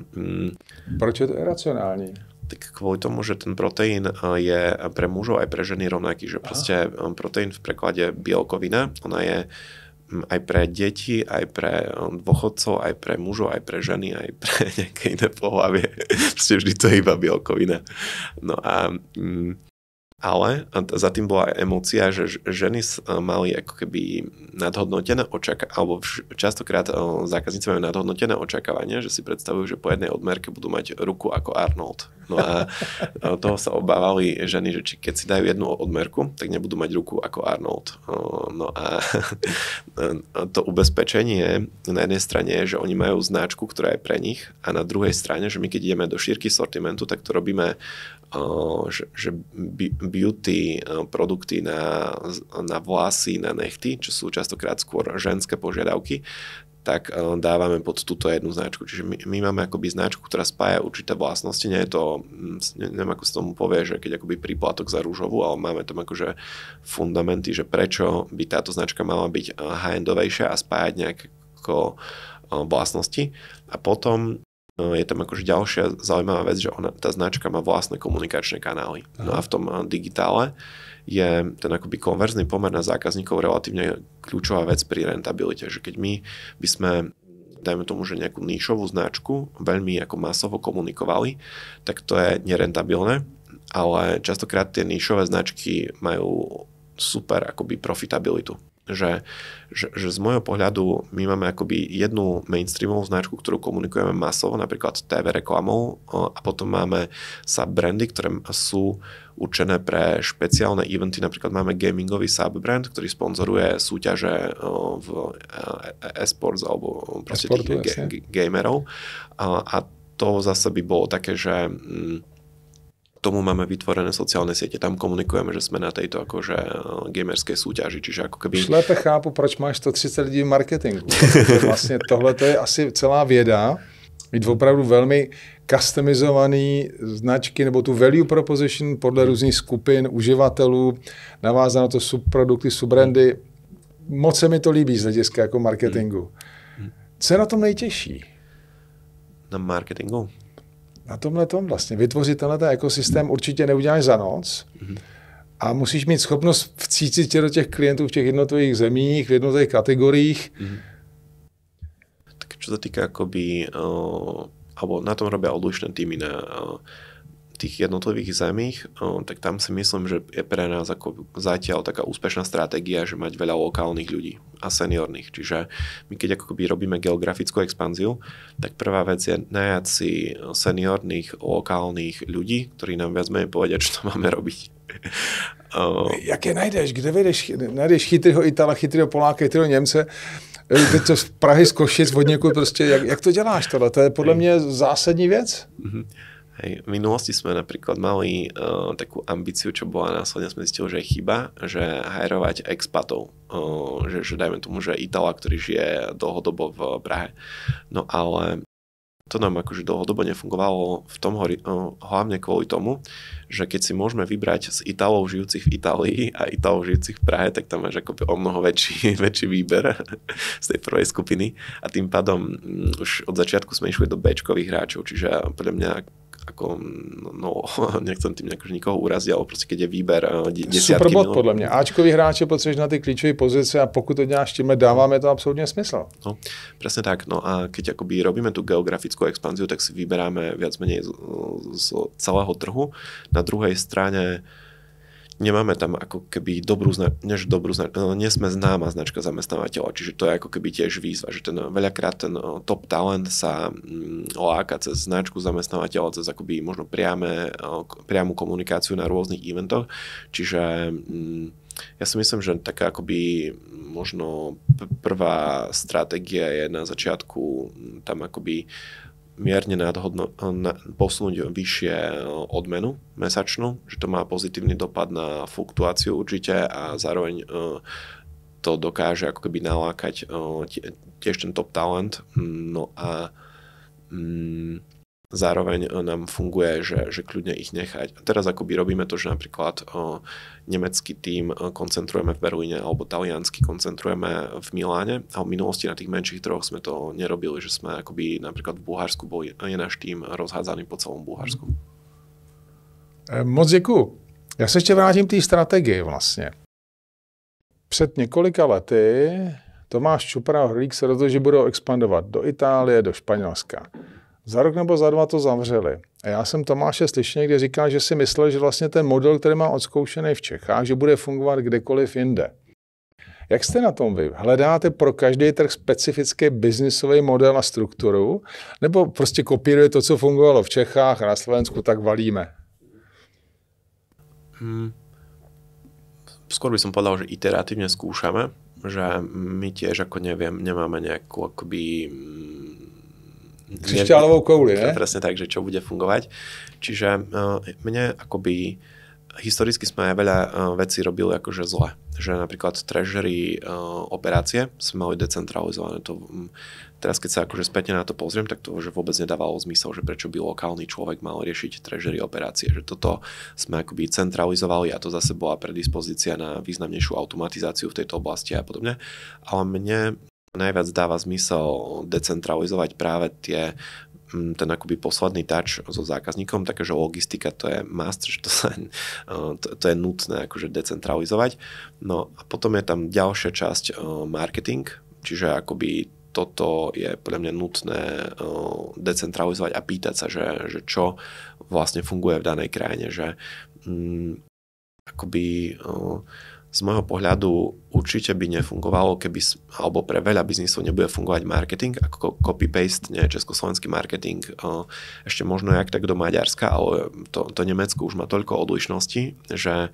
proč je to iracionální? Tak kvôli tomu, že ten proteín je pre mužov aj pre ženy rovnaký, že proste proteín v preklade bielkovina, ona je aj pre deti, aj pre dôchodcov, aj pre mužov, aj pre ženy, aj pre nejaké iné pohlavie. Proste vždy to je iba bielkovina. No a ale za tým bola aj emócia, že ženy mali ako keby nadhodnotené alebo častokrát zákazníci majú nadhodnotené očakávania, že si predstavujú, že po jednej odmerke budú mať ruku ako Arnold. No a toho sa obávali ženy, že keď si dajú jednu odmerku, tak nebudú mať ruku ako Arnold. No a to ubezpečenie na jednej strane je, že oni majú značku, ktorá je pre nich a na druhej strane, že my keď ideme do šírky sortimentu, tak to robíme že beauty produkty na vlasy, na nechty, čo sú častokrát skôr ženské požiadavky, tak dávame pod túto jednu značku. Čiže my máme akoby značku, ktorá spája určité vlastnosti. Nie je to, neviem ako sa tomu povie, že keď akoby príplatok za rúžovú, ale máme tam akože fundamenty, že prečo by táto značka mala byť high-endovejšia a spájať nejaké vlastnosti. A potom je tam akože ďalšia zaujímavá vec, že tá značka má vlastné komunikačné kanály. No a v tom digitále je ten akoby konverzný pomer na zákazníkov relatívne kľúčová vec pri rentabilite. Že keď my by sme, dajme tomu, že nejakú níšovú značku veľmi ako masovo komunikovali, tak to je nerentabilné, ale častokrát tie níšové značky majú super akoby profitabilitu. že z môjho pohľadu my máme akoby jednu mainstreamovú značku, ktorú komunikujeme masovo, napríklad TV reklamou, a potom máme sub-brandy, ktoré sú určené pre špeciálne eventy. Napríklad máme gamingový sub-brand, ktorý sponzoruje súťaže v e-sports alebo proste tých gamerov. A to zase by bolo také, že tomu máme vytvorené sociálne siete. Tam komunikujeme, že sme na tejto akože gamerskej súťaži. Čiže ako keby... Šlépe chápu, proč máš 130 lidí v marketingu. Vlastně tohle to je asi celá věda. Mít opravdu velmi customizovaný značky nebo tu value proposition podle různých skupin uživatelů, navázat na to subprodukty, subbrandy. Moc se mi to líbí z hlediska jako marketingu. Co je na tom nejtěžší? Na marketingu? Na tomhle tom vlastně. Vytvořit tenhle ekosystém určitě neuděláš za noc. A musíš mít schopnost vcítit tě do těch klientů v těch jednotlivých zemích, v jednotlivých kategoriích. Tak čo sa týka akoby, alebo na tom robia odlišné týmy na tých jednotlivých zemích, tak tam si myslím, že je pre nás ako zatiaľ taká úspešná stratégia, že mať veľa lokálnych ľudí a seniorných. Čiže my keď akoby robíme geografickú expanziu, tak prvá vec je najať si seniorných lokálnych ľudí, ktorí nám viac menej povedia, čo to máme robiť. Jak je najdeš? Kde najdeš chytrýho Itala, chytrýho Poláka, chytrýho Němce? Teď to z Prahy, z Košic, od někud prostě, jak to děláš tohle? To je podle mě zásadní věc. Hej, v minulosti sme napríklad mali takú ambíciu, čo bola následne, sme zistili, že je chyba, že hajrovať expatov, že dajme tomu, že Itala, ktorý žije dlhodobo v Prahe. No ale to nám akože dlhodobo nefungovalo v tom hlavne kvôli tomu, že keď si môžeme vybrať z Italov žijúcich v Itálii a Italov žijúcich v Prahe, tak tam máš ako o mnoho väčší výber z tej prvej skupiny a tým pádom už od začiatku sme išli do B-čkových hráčov, čiže podľa mňa ako, no, nechcem tým nikoho uraziť, ale prostě keď je výber desiatky Super bod, podle mě. Ačkový hráče potřebuješ na ty klíčové pozice a pokud to děláš tímhle, dáváme to absolútne smysl. No, presne tak. No a keď akoby robíme tú geografickú expanziu, tak si vyberáme viac menej z celého trhu. Na druhej strane nemáme tam ako keby nie sme známa značka zamestnávateľa, čiže to je ako keby tiež výzva, že veľakrát ten top talent sa láka cez značku zamestnávateľa, cez akoby možno priamu komunikáciu na rôznych eventoch, čiže ja si myslím, že taká akoby možno prvá stratégia je na začiatku tam akoby mierne posunúť vyššie odmenu mesačnú, že to má pozitívny dopad na fluktuáciu určite a zároveň to dokáže ako keby nalákať tiež ten top talent. No a zároveň nám funguje, že kľudne ich nechať. A teraz akoby robíme to, že napríklad nemecký tím koncentrujeme v Berlíne alebo taliansky koncentrujeme v Miláne a v minulosti na tých menších trhoch sme to nerobili, že sme akoby napríklad v Bulharsku je náš tím rozhádzaný po celom Bulharsku. Moc děkuju. Já se ještě vrátím k té strategii vlastně. Před několika lety Tomáš Čupra a Hrlík se rozhodli, že budou expandovat do Itálie, do Španělska. Za rok nebo za dva to zavřeli. A já jsem Tomáše slyšel, kde říkal, že si myslel, že vlastně ten model, který má odzkoušený v Čechách, že bude fungovat kdekoliv jinde. Jak jste na tom vy? Hledáte pro každý trh specifický biznisový model a strukturu? Nebo prostě kopíruje to, co fungovalo v Čechách a na Slovensku, tak valíme? Skôr by som povedal, že iteratívne skúšame, že my tiež ako nemáme nejakú akoby křišťálovou kouli, ne? Presne tak, že čo bude fungovať. Čiže mne akoby historicky sme aj veľa vecí robili akože zle. Že napríklad treasury operácie sme mali decentralizované. Teraz keď sa akože späť na to pozriem, tak to že vôbec nedávalo zmysel, že prečo by lokálny človek mal riešiť treasury operácie. Že toto sme akoby centralizovali a to zase bola predispozícia na významnejšiu automatizáciu v tejto oblasti a podobne. Ale mne najviac dáva zmysel decentralizovať práve ten akoby posledný touch so zákazníkom, takže logistika to je must, že to je nutné akože decentralizovať. No a potom je tam ďalšia časť marketing, čiže akoby toto je podľa mňa nutné decentralizovať a pýtať sa, že čo vlastne funguje v danej krajine, že akoby z môjho pohľadu určite by nefungovalo, alebo pre veľa biznisov nebude fungovať marketing, ako copy-paste, nie československý marketing, ešte možno jak tak do Maďarska, ale to Nemecko už má toľko odlišností, že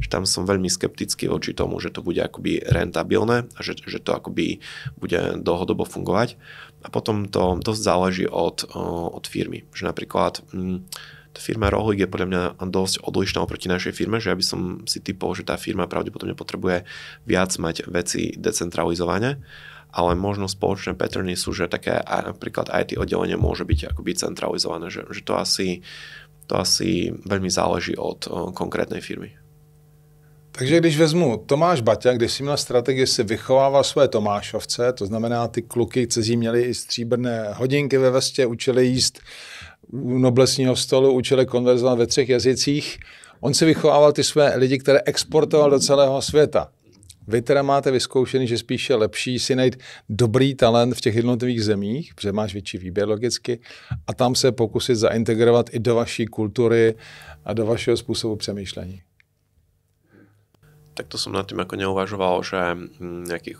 tam som veľmi skeptický voči tomu, že to bude akoby rentabilné a že to akoby bude dlhodobo fungovať. A potom to dosť záleží od firmy, že napríklad firma Rohlik je podľa mňa dosť odlišná oproti našej firme, že ja by som si typol, že tá firma pravdepodobne potrebuje viac mať veci decentralizované, ale možno spoločné patterny sú, že také napríklad IT oddelenie môže byť akoby centralizované, že to asi veľmi záleží od konkrétnej firmy. Takže když vezmu Tomáš Baťa, když si měl strategii, si vychovával své Tomášovce, to znamená ty kluky, kteří měli i stříbrné hodinky ve vestě, učili jíst u noblesního stolu, učili konverzovat ve 3 jazycích. On si vychovával ty své lidi, které exportoval do celého světa. Vy teda máte vyzkoušený, že spíše lepší si najít dobrý talent v těch jednotlivých zemích, protože máš větší výběr logicky, a tam se pokusit zaintegrovat i do vaší kultury a do vašeho způsobu přemýšlení. Tak to som nad tým ako neuvažoval, že nejakých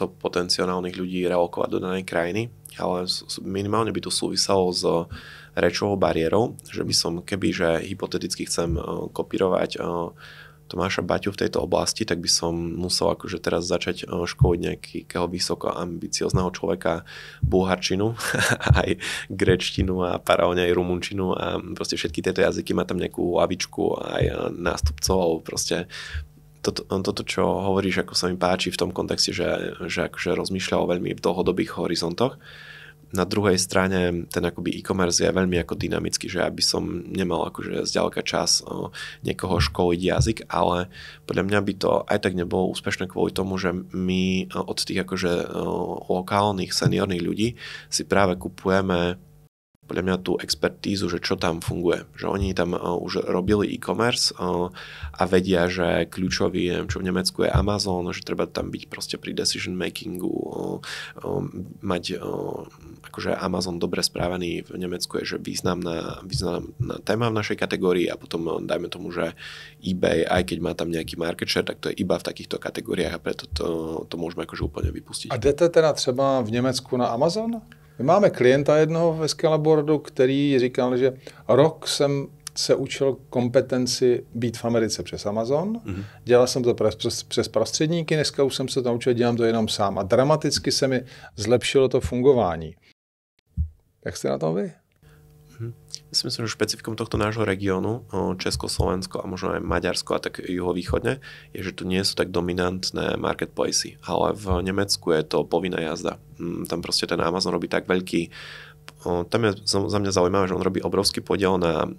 top potenciálnych ľudí relokovať do danej krajiny, ale minimálne by to súviselo s rečovou bariérou, že by som, kebyže hypoteticky chcem kopírovať Tomáša Baťu v tejto oblasti, tak by som musel akože teraz začať školiť nejakého vysoko ambiciozného človeka bulharčinu, aj grečtinu a paralelne aj rumunčinu a proste všetky tieto jazyky, má tam nejakú lavičku aj nástupcov, alebo proste toto, čo hovoríš, ako sa mi páči v tom kontexte, že akože rozmýšľal veľmi v dlhodobých horizontoch. Na druhej strane ten akoby e-commerce je veľmi ako dynamický, že ja by som nemal akože zďaleka čas niekoho školiť jazyk, ale podľa mňa by to aj tak nebolo úspešné kvôli tomu, že my od tých akože lokálnych seniorných ľudí si práve kupujeme podľa mňa tú expertízu, že čo tam funguje. Že oni tam už robili e-commerce a vedia, že kľúčový, neviem čo v Nemecku je Amazon, že treba tam byť proste pri decision makingu, mať akože Amazon dobre správaný v Nemecku je, že významná téma v našej kategórii a potom dajme tomu, že eBay, aj keď má tam nejaký market share, tak to je iba v takýchto kategóriách a preto to môžeme akože úplne vypustiť. A jdete teda třeba v Německu na Amazon? My máme klienta jednoho ve Scalaboardu, který říkal, že rok jsem se učil kompetenci být v Americe přes Amazon. Mm-hmm. Dělal jsem to přes prostředníky, dneska už jsem se to naučil, dělám to jenom sám. A dramaticky se mi zlepšilo to fungování. Jak jste na tom vy? Si myslím, že špecifikom tohto nášho regiónu, Československo a možno aj Maďarsko a tak juhovýchodne, je, že tu nie sú tak dominantné marketplacy, ale v Nemecku je to povinná jazda. Tam proste ten Amazon robí tak veľký, tam je za mňa zaujímavé, že on robí obrovský podiel na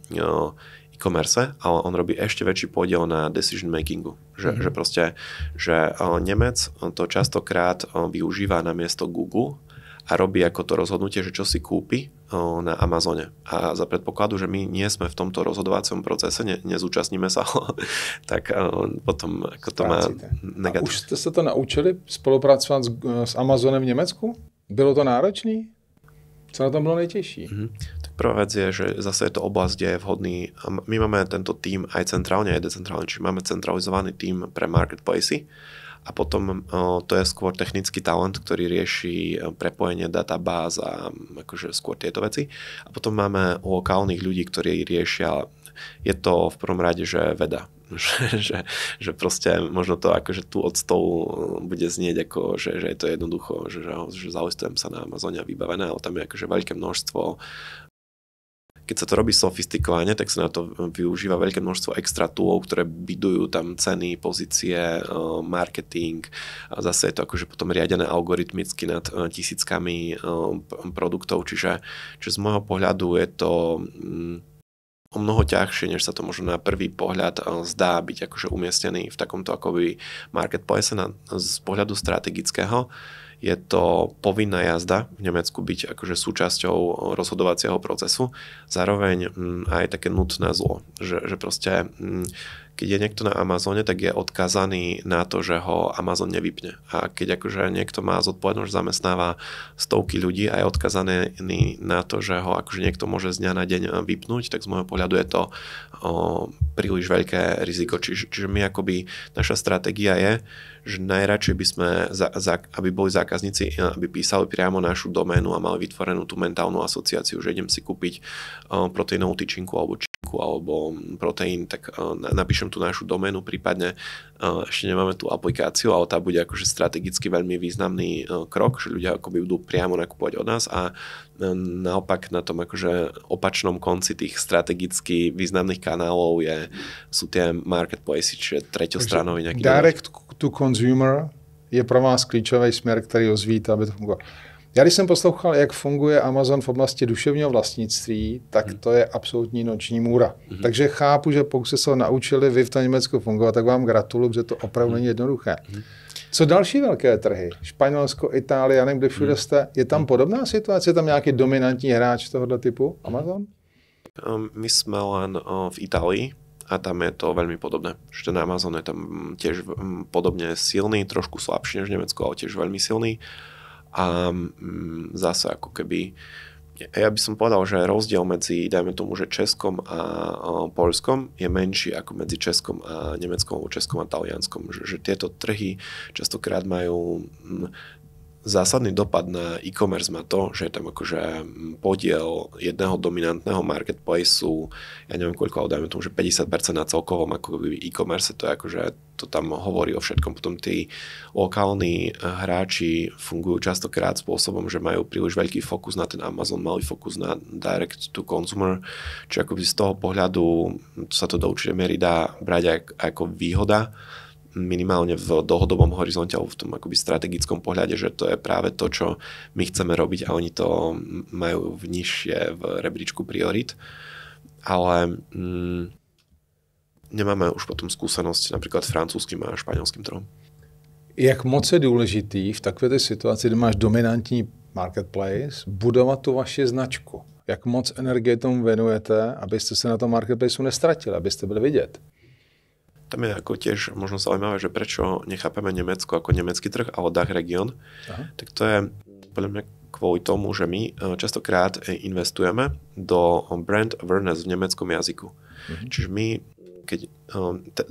e-commerce, ale on robí ešte väčší podiel na decision makingu. Že proste, že Nemec to častokrát využíva na miesto Google a robí ako to rozhodnutie, že čo si kúpi na Amazone. A za predpokladu, že my nie sme v tomto rozhodovacom procese, nezúčastníme sa, tak potom ako to má negatív. A už ste sa to naučili spolupracovať s Amazonem v Nemecku? Bylo to náročné? Co na tom bylo nejtěžší? Tak prvá vec je, že zase je to oblasť, kde je vhodný. My máme tento tím aj centrálne, aj decentrálne, čiže máme centralizovaný tím pre marketplacy. A potom to je skôr technický talent, ktorý rieši prepojenie databáz a akože skôr tieto veci. A potom máme lokálnych ľudí, ktorí riešia, je to v prvom rade, že veda. že proste možno to akože tu od stolu bude znieť ako, že je to jednoducho, že zalistujem sa na Amazone a vybavené, ale tam je akože veľké množstvo. Keď sa to robí sofistikovane, tak sa na to využíva veľké množstvo extra toolov, ktoré bidujú tam ceny, pozície, marketing. A zase je to akože potom riadené algoritmicky nad tisíckami produktov. Čiže z môjho pohľadu je to o mnoho ťažšie, než sa to možno na prvý pohľad zdá byť akože umiestnený v takomto akoby marketplace z pohľadu strategického. Je to povinná jazda v Nemecku byť akože súčasťou rozhodovacieho procesu. Zároveň aj také nutné zlo, že proste keď je niekto na Amazone, tak je odkazaný na to, že ho Amazon nevypne. A keď akože niekto má zodpovednosť, zamestnáva stovky ľudí a je odkazaný na to, že ho akože niekto môže z dňa na deň vypnúť, tak z môjho pohľadu je to príliš veľké riziko. Čiže my akoby, naša stratégia je, že najradšej by sme, aby boli zákazníci, aby písali priamo našu doménu a mali vytvorenú tú mentálnu asociáciu, že idem si kúpiť proteínovú tyčinku alebo proteín, tak napíšem tú našu doménu, prípadne ešte nemáme tú aplikáciu, ale tá bude akože strategicky veľmi významný krok, že ľudia akoby budú priamo nakupovať od nás a naopak na tom akože opačnom konci tých strategicky významných kanálov sú tie marketplaces, čiže treťostranový nejaký... Direct to consumer je pro vás klíčový směr, který rozvíjíte, aby to fungovalo. Já když jsem poslouchal, jak funguje Amazon v oblasti duševního vlastnictví, tak to je absolutní noční můra. Takže chápu, že pokud se to naučili vy v tom Německu fungovat, tak vám gratuluju, protože to opravdu není jednoduché. Co další velké trhy? Španělsko, Itálie, já nevím, kde všude jste. Je tam podobná situace? Je tam nějaký dominantní hráč tohoto typu? Amazon? My jsme len v Itálii a tam je to veľmi podobné. Že ten Amazon je tam tiež podobne silný, trošku slabší než Nemecko, ale tiež veľmi silný. A zase ako keby, ja by som povedal, že rozdiel medzi, dajme tomu, že Českom a Poľskom je menší ako medzi Českom a Nemeckom alebo Českom a Talianskom. Že tieto trhy častokrát majú zásadný dopad na e-commerce má to, že je tam akože podiel jedného dominantného marketplaceu, ja neviem koľko, ale dajme tomu, že 50% na celkovom ako e-commerce, to je akože, to tam hovorí o všetkom. Potom tí lokálni hráči fungujú častokrát spôsobom, že majú príliš veľký fokus na ten Amazon, malý fokus na direct to consumer, čiže akoby z toho pohľadu sa to do určitej miery dá brať ako výhoda, minimálne v dlhodobom horizonte alebo v tom akoby strategickom pohľade, že to je práve to, čo my chceme robiť a oni to majú nižšie v rebríčku priorit. Ale nemáme už potom skúsenosť napríklad s francúzským a španělským trhom. Jak moc je důležitý v takové situaci, kde máš dominantní marketplace, budovat tu vaši značku? Jak moc energie tomu venujete, abyste se na tom marketplaceu nestratili, abyste byli vidět? Tam je ako tiež možno zaujímavé, že prečo nechápeme Nemecko ako nemecký trh, ale DACH region. Tak to je podľa mňa kvôli tomu, že my častokrát investujeme do brand awareness v nemeckom jazyku. Čiže my, keď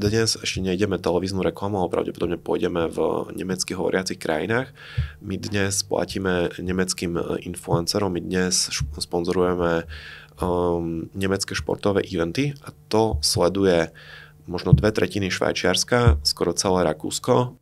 dnes ešte nejdeme televíznu reklamu, ale pravdepodobne pôjdeme v nemecky hovoriacich krajinách, my dnes platíme nemeckým influencerom, my dnes sponzorujeme nemecké športové eventy a to sleduje možno 2/3 Švajčiarska, skoro celé Rakúsko,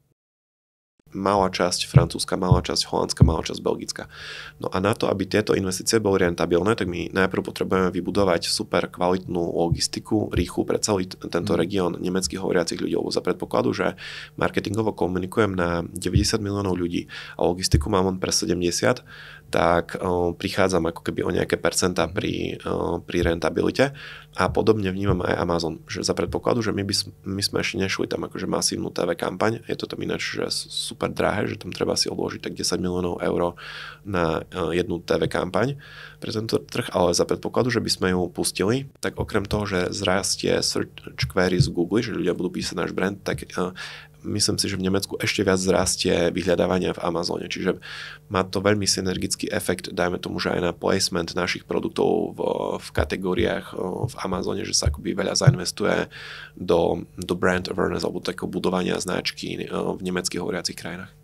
malá časť Francúzska, malá časť Holandska, malá časť Belgická. No a na to, aby tieto investície boli rentabilné, tak my najprv potrebujeme vybudovať super kvalitnú logistiku, rýchlu pre celý tento región nemeckých hovoriacich ľudí, lebo za predpokladu, že marketingovo komunikujem na 90 miliónov ľudí a logistiku mám len pre 70, tak prichádzam ako keby o nejaké percentá pri rentabilite a podobne vnímam aj Amazon, že za predpokladu, že my sme ešte nešli tam akože masívnu TV kampaň, je to tam ináč že super drahé, že tam treba si odložiť tak 10 miliónov eur na jednu TV kampaň pre tento trh, ale za predpokladu, že by sme ju pustili, tak okrem toho, že zrastie search query z Google, že ľudia budú písať náš brand, tak myslím si, že v Nemecku ešte viac zrastie vyhľadávania v Amazone. Čiže má to veľmi synergický efekt, dajme tomu, že aj na placement našich produktov v kategóriách v Amazone, že sa akoby veľa zainvestuje do brand awareness alebo takého budovania značky v nemeckých hovoriacich krajinách.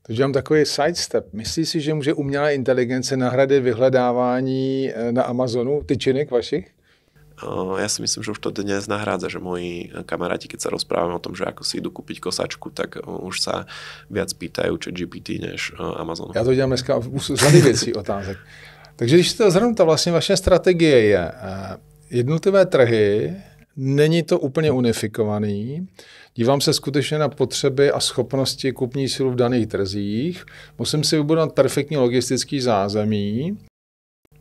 Takže mám takový sidestep. Myslíš si, že může umělá inteligence nahradit vyhledávání na Amazonu tyčinek vašich? Ja si myslím, že už to dnes nahrádza, že moji kamaráti, keď sa rozprávame o tom, že ako si idú kúpiť kosačku, tak už sa viac pýtajú ChatGPT než Amazonu. Já to dělám dneska u řady věcí otázek. Takže když to zhrnu, ta vlastně vaše strategie je jednotlivé trhy, není to úplně unifikovaný, dívám se skutečně na potřeby a schopnosti kupní sílu v daných trzích, musím si vybudovat perfektní logistický zázemí,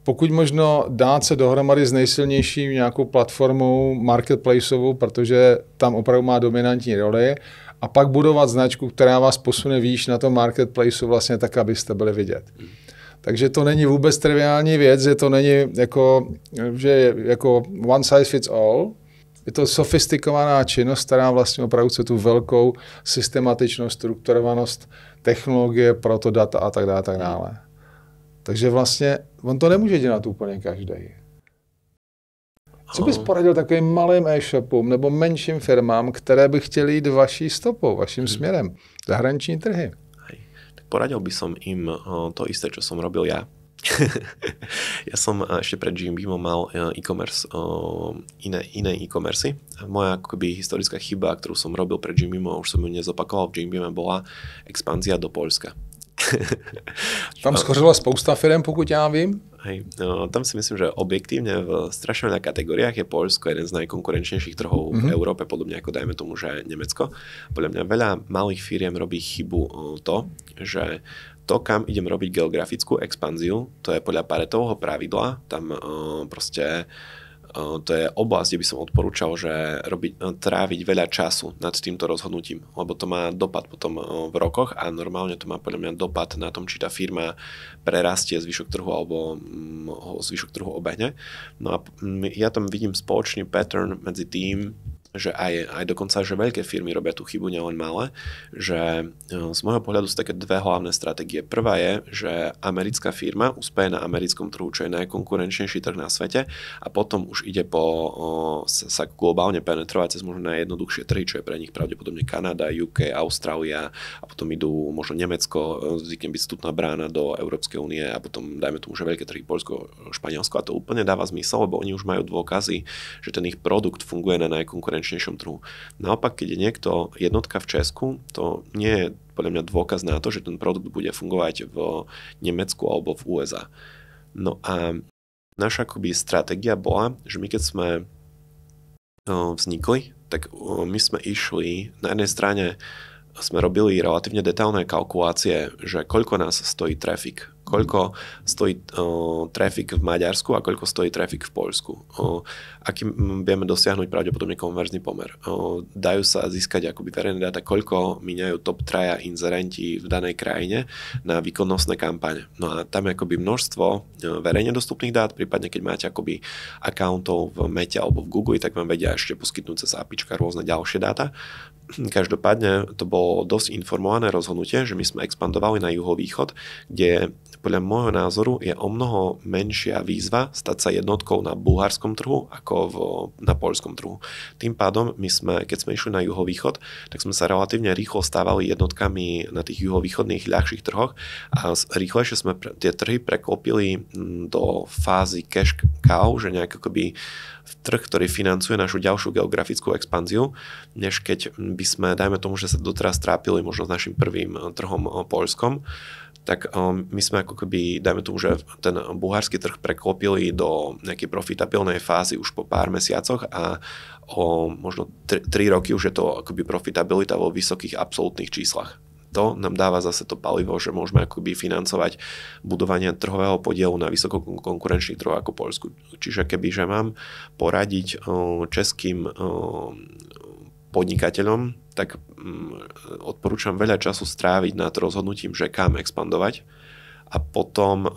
pokud možno dát se dohromady s nejsilnější nějakou platformou marketplaceovou, protože tam opravdu má dominantní roli, a pak budovat značku, která vás posune výš na tom marketplaceu vlastně tak, abyste byli vidět. Takže to není vůbec triviální věc, že to není jako one size fits all. Je to sofistikovaná činnost, která vlastně opravdu chce tu velkou systematičnost, strukturovanost, technologie, proto data a tak dále, tak dále. Takže vlastně on to nemůže dělat úplně každý. Co bys poradil takovým malým e-shopům nebo menším firmám, které by chtěli jít vaší stopou, vaším směrem, zahraniční trhy? Tak poradil by som im to isté, čo som robil ja. Ja som ešte pred Jim Beamom mal e-commerce, iné e-commerce. Moja akoby historická chyba, ktorú som robil pred Jim Beamom, už som ju nezopakoval v Jim Beame, bola expanzia do Poľska. Tam schořilo spousta firm, pokud já vím. Hej, tam si myslím, že objektívne v strašne veľa kategóriách je Poľsko jeden z najkonkurenčnejších trhov v Európe, podobne ako dajme tomu, že Nemecko. Podľa mňa veľa malých firiem robí chybu to, že to, kam idem robiť geografickú expanziu, to je podľa Paretovho pravidla, tam proste to je oblasť, kde by som odporúčal, že tráviť veľa času nad týmto rozhodnutím, lebo to má dopad potom v rokoch a normálne to má podľa mňa dopad na tom, či tá firma prerastie zvyšok trhu alebo ho zvyšok trhu obehne. No a ja tam vidím spoločný pattern medzi tým, že aj dokonca, že veľké firmy robia tú chybu, nielen malé, že z môjho pohľadu sú také dve hlavné stratégie. Prvá je, že americká firma uspeje na americkom trhu, čo je najkonkurenčnejší trh na svete a potom už ide sa globálne penetrovať cez možno najjednoduchšie trhy, čo je pre nich pravdepodobne Kanada, UK, Austrália a potom idú možno Nemecko, zvykne byť vstupná brána do Európskej únie a potom dajme tomu, že veľké trhy Poľsko, Španielsko a to úplne dáva zmysel, lebo oni už majú dôkazy, že ten ich produkt funguje na najkonkurenčnejšom trhu. Naopak, keď je niekto jednotka v Česku, to nie je podľa mňa dôkaz na to, že ten produkt bude fungovať v Nemecku alebo v USA. No a naša akoby stratégia bola, že my keď sme vznikli, tak my sme išli, na jednej strane sme robili relatívne detailné kalkulácie, že koľko nás stojí traffic, koľko stojí traffic v Maďarsku a koľko stojí traffic v Poľsku. Aký vieme dosiahnuť pravdepodobne konverzný pomer. Dajú sa získať akoby verejné dáta, koľko míňajú top traja inzerenti v danej krajine na výkonnostné kampane. No a tam je akoby množstvo verejne dostupných dát, prípadne keď máte akoby accountov v Mete alebo v Google, tak vám vedia ešte poskytnúť cez APIčka rôzne ďalšie dáta. Každopádne to bolo dosť informované rozhodnutie, že my sme expandovali na juhovýchod, kde podľa môjho názoru je o mnoho menšia výzva stať sa jednotkou na bulharskom trhu ako na poľskom trhu. Tým pádom keď sme išli na juhovýchod, tak sme sa relatívne rýchlo stávali jednotkami na tých juhovýchodných ľahších trhoch a rýchlejšie sme tie trhy preklopili do fázy cash cow, že nejak akoby trh, ktorý financuje našu ďalšiu geografickú expanziu, než keď by sme, dajme tomu, že sa doteraz trápili možno s našim prvým trhom Poľskom, tak my sme ako keby, dajme tomu, že ten bulharský trh preklopili do nejakej profitabilnej fázy už po pár mesiacoch a o možno 3 roky už je to akoby profitabilita vo vysokých absolútnych číslach. To nám dáva zase to palivo, že môžeme akoby financovať budovanie trhového podielu na vysoko konkurenčných trhoch ako Poľsku. Čiže kebyže mám poradiť českým podnikateľom, tak odporúčam veľa času stráviť nad rozhodnutím, že kam expandovať. A potom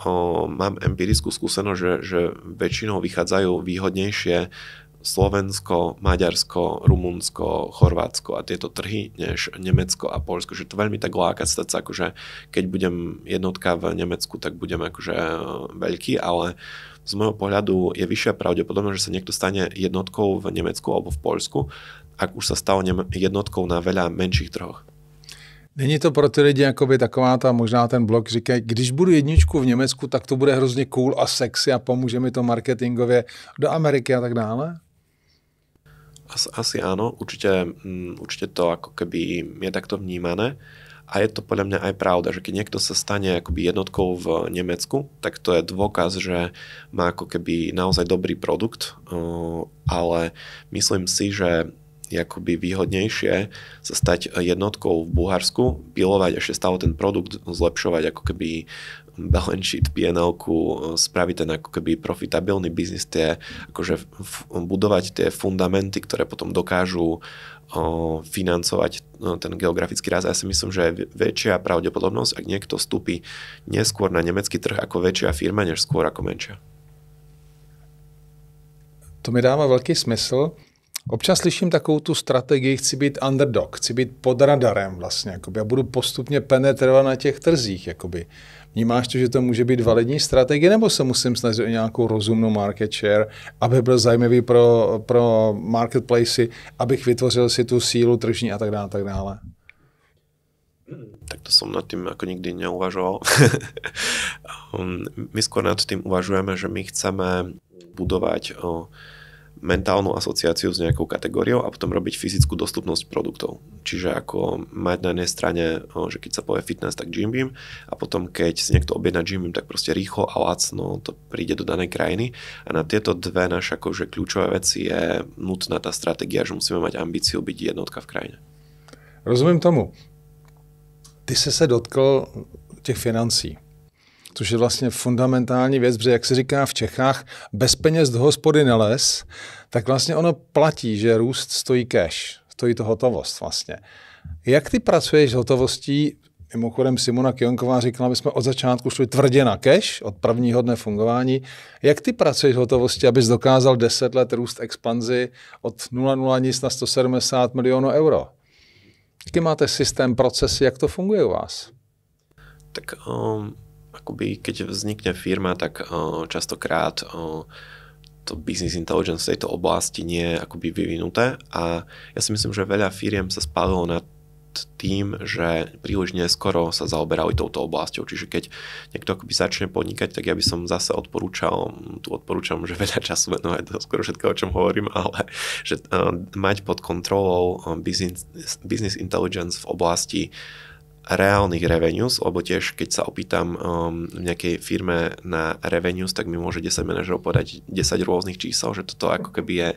mám empirickú skúsenosť, že väčšinou vychádzajú výhodnejšie Slovensko, Maďarsko, Rumunsko, Chorvátsko a tieto trhy, než Nemecko a Poľsko, že to veľmi tak láka stať sa, akože keď budem jednotka v Nemecku, tak budem akože veľký, ale z môjho pohľadu je vyššia pravdepodobnosť, že sa niekto stane jednotkou v Nemecku alebo v Poľsku, ak už sa stal jednotkou na veľa menších trhoch. Není to pro ty lidi jakoby taková ta, možná ten blog říká, když budu jedničku v Německu, tak to bude hrozně cool a sexy a pomůže mi to marketingově do Ameriky a tak dále? Asi áno, určite to ako keby je takto vnímané a je to podľa mňa aj pravda, že keď niekto sa stane akoby jednotkou v Nemecku, tak to je dôkaz, že má ako keby naozaj dobrý produkt, ale myslím si, že je akoby výhodnejšie sa stať jednotkou v Bulharsku, pilovať ešte stále ten produkt, zlepšovať ako keby balance sheet, P&L-ku, spraviť ten ako keby profitabilný biznis, akože budovať tie fundamenty, ktoré potom dokážu financovať ten geografický rast. Ja si myslím, že je väčšia pravdepodobnosť, ak niekto vstúpi neskôr na nemecký trh ako väčšia firma, než skôr ako menšia. To mi dává velký smysl. Občas slyším takovou tu strategii, chci být underdog, chci být pod radarem vlastně, jakoby, a budu postupně penetrovat na těch trzích. Jakoby. Vnímáš to, že to může být validní strategie, nebo se musím snažit o nějakou rozumnou market share, aby byl zajímavý pro marketplace, abych vytvořil si tu sílu tržní a tak dále, tak dále. Tak to som nad tým ako nikdy neuvažoval. My skôr nad tým uvažujeme, že my chceme budovať mentálnu asociáciu s nejakou kategóriou a potom robiť fyzickú dostupnosť produktov. Čiže ako mať na jednej strane, že keď sa povie fitness, tak Jim Beam a potom keď si niekto objedná Jim Beam, tak proste rýchlo a lacno to príde do danej krajiny. A na tieto dve naše akože kľúčové veci je nutná tá stratégia, že musíme mať ambíciu byť jednotka v krajine. Rozumím tomu. Ty se dotkl těch financí, což je vlastně fundamentální věc, protože jak se říká v Čechách, bez peněz do hospody nelez, tak vlastně ono platí, že růst stojí cash, stojí to hotovost vlastně. Jak ty pracuješ s hotovostí? Mimochodem Simona Kionková říkala, my jsme od začátku šli tvrdě na cash, od prvního dne fungování. Jak ty pracuješ s hotovostí, abys dokázal 10 let růst expanzi od 0,0 nic na 170 milionů euro? Jaký máte systém, procesy, jak to funguje u vás? Tak akoby keď vznikne firma, tak častokrát to business intelligence v tejto oblasti nie je akoby vyvinuté a ja si myslím, že veľa firiem sa spálilo nad tým, že príliš neskoro sa zaoberali touto oblasťou. Čiže keď niekto akoby začne podnikať, tak ja by som zase odporúčam, že veľa času venovať do skoro všetkého, o čom hovorím, ale že mať pod kontrolou business intelligence v oblasti reálnych revenues, lebo tiež keď sa opýtam v nejakej firme na revenues, tak mi môže 10 manažerov povedať 10 rôznych čísel, že toto ako keby je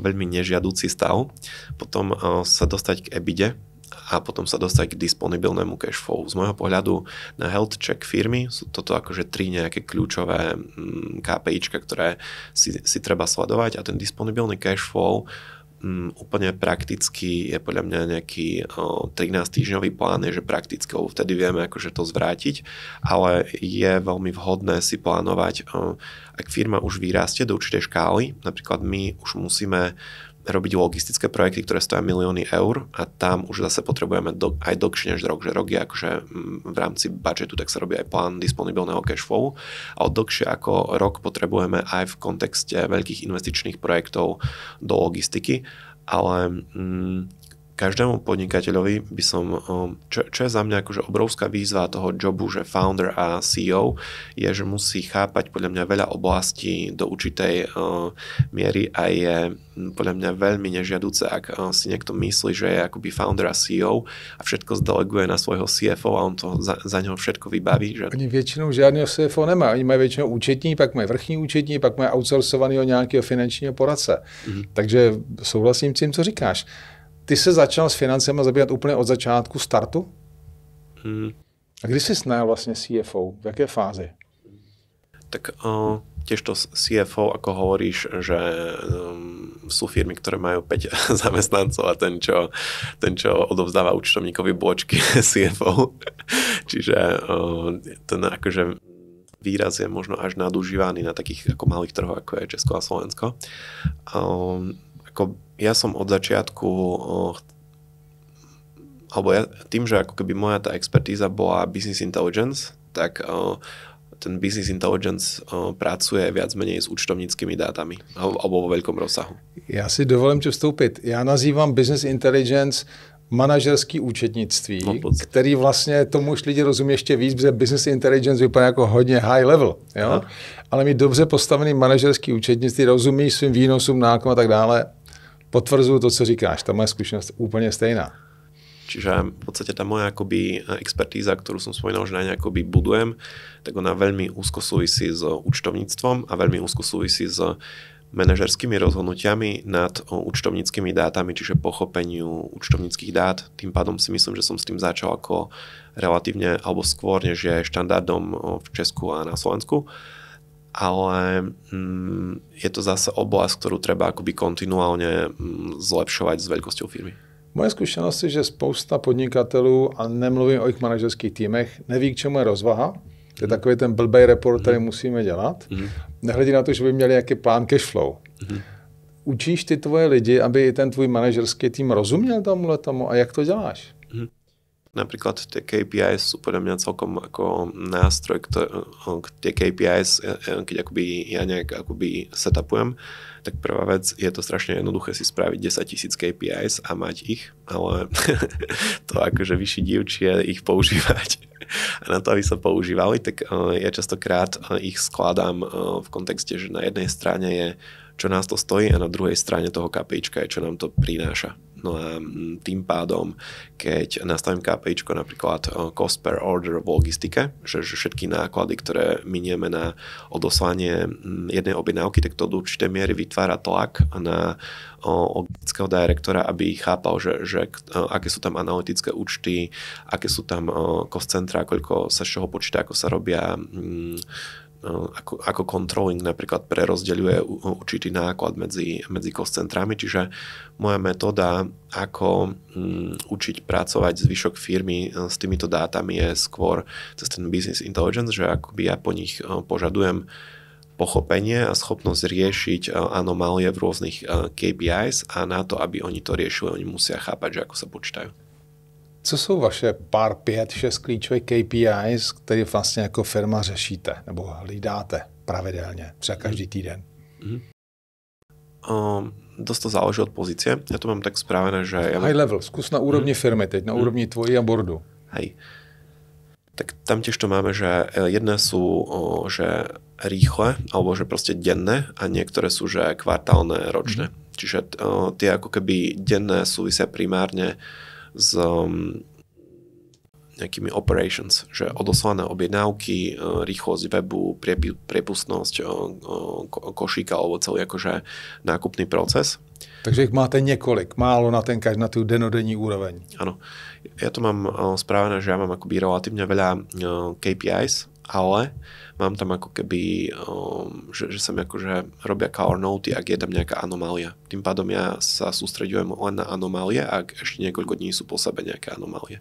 veľmi nežiaducí stav. Potom sa dostať k EBITDA a potom sa dostať k disponibilnému cash flow. Z môjho pohľadu na health check firmy sú toto akože 3 nejaké kľúčové KPIčka, ktoré si treba sledovať a ten disponibilný cash flow úplne prakticky je podľa mňa nejaký 13-týždňový plán, je, že prakticky vtedy vieme akože to zvrátiť, ale je veľmi vhodné si plánovať, ak firma už vyrastie do určitej škály, napríklad my už musíme robiť logistické projekty, ktoré stoja milióny eur a tam už zase potrebujeme aj dlhšie než rok, že rok je akože v rámci budžetu, tak sa robí aj plán disponibilného cash flow, ale dlhšie ako rok potrebujeme aj v kontexte veľkých investičných projektov do logistiky, ale každému podnikateľovi by som, čo je za mňa akože obrovská výzva toho jobu, že founder a CEO, je, že musí chápať podľa mňa veľa oblastí do určitej miery a je podľa mňa veľmi nežiaduce, ak si niekto myslí, že je akoby founder a CEO a všetko zdeleguje na svojho CFO a on to za neho všetko vybaví. Že... Oni většinou žádného CFO nemají. Oni mají většinou účetní, pak mají vrchní účetní, pak mají outsourcovaného nějakého finančního poradce. Takže souhlasím s tím, co říkáš. Ty se začal s financemi zabývat úplně od začátku startu? A kdy jsi najal vlastně CFO? V jaké fázi? Tak tiež to CFO, ako hovoríš, že sú firmy, ktoré majú 5 zamestnancov a ten, čo odovzdáva účtovníkovi bločky CFO. Čiže ten akože výraz je možno až nadužívaný na takých ako malých trhoch, ako je Česko a Slovensko. Ja som od začiatku, alebo tým, že ako keby moja tá expertíza bola business intelligence, tak ten business intelligence pracuje viac menej s účtovníckými dátami, alebo vo veľkom rozsahu. Já si dovolím ti vstoupit. Já nazývám business intelligence manažerský účetnictví, který vlastně tomu už lidi rozumí ještě víc, protože business intelligence vypadá jako hodně high level. Jo? Ale mít dobře postavený manažerský účetnictví, rozumí svým výnosům, nákladům a tak dále, potvrzuju to, co říkáš. Ta moje zkušenosť úplne stejná. Čiže v podstate tá moja akoby expertíza, ktorú som spomínal, že na ne akoby budujem, tak ona veľmi úzko súvisí s účtovníctvom a veľmi úzko súvisí s manažerskými rozhodnutiami nad účtovníckymi dátami, čiže pochopeniu účtovníckych dát. Tým pádom si myslím, že som s tým začal ako relatívne, alebo skôr, než je štandardom v Česku a na Slovensku. Ale je to zase oblasť, ktorú treba akoby kontinuálne zlepšovať s veľkosťou firmy. Moje zkušenost je, že spousta podnikatelů, a nemluvím o jejich manažerských týmech, neví, k čemu je rozvaha. To je takový ten blbej report, který musíme dělat. Nehledí na to, že by měli nějaký plán cash flow. učíš ty tvoje lidi, aby ten tvůj manažerský tým rozuměl tomu a jak to děláš? Napríklad tie KPIs sú podľa mňa celkom ako nástroj, tie KPIs, keď akoby ja nejak akoby setupujem, tak prvá vec, je to strašne jednoduché si spraviť 10 000 KPIs a mať ich, ale to akože vyšší div, či je ich používať. A na to, aby sa používali, tak ja častokrát ich skladám v kontexte, že na jednej strane je, čo nás to stojí a na druhej strane toho KPIčka je, čo nám to prináša. No a tým pádom, keď nastavím KPIčko napríklad cost per order v logistike, že všetky náklady, ktoré minieme na odoslanie jednej objednávky, tak to do určitej miery vytvára tlak na logistického direktora, aby chápal, že aké sú tam analytické účty, aké sú tam cost centra, koľko sa z čoho počíta, ako sa robia ako controlling napríklad prerozdeľuje určitý náklad medzi cost centrami, čiže moja metóda, ako učiť pracovať zvyšok firmy s týmito dátami je skôr cez ten business intelligence, že akoby ja po nich požadujem pochopenie a schopnosť riešiť anomálie v rôznych KPIs a na to, aby oni to riešili, oni musia chápať, že ako sa počítajú. Co jsou vaše pár 5-6 klíčových KPIs, které vlastně jako firma řešíte nebo hlídáte pravidelně, třeba každý týden? Dosť to záleží od pozície. Ja to mám tak spravené, že... High level, zkus na úrovni firmy teď, na úrovni tvojí a bordu. Hej. Tak tam tiež to máme, že jedné sú že rýchle, alebo že proste denné a niektoré sú že kvartálne, ročné. Čiže tie ako keby denné súvisia primárne s nejakými operations, že odoslané objednávky, rýchlosť webu, priepustnosť košíka alebo celý akože nákupný proces. Takže ich máte několik, málo na tú denodenní úroveň. Áno. Ja to mám spravené, že ja mám akoby relatívne veľa KPIs, ale mám tam ako keby, že sa mi akože robia color noty, ak je tam nejaká anomália. Tým pádom ja sa sústreďujem len na anomálie, ak ešte niekoľko dní sú po sebe nejaké anomálie.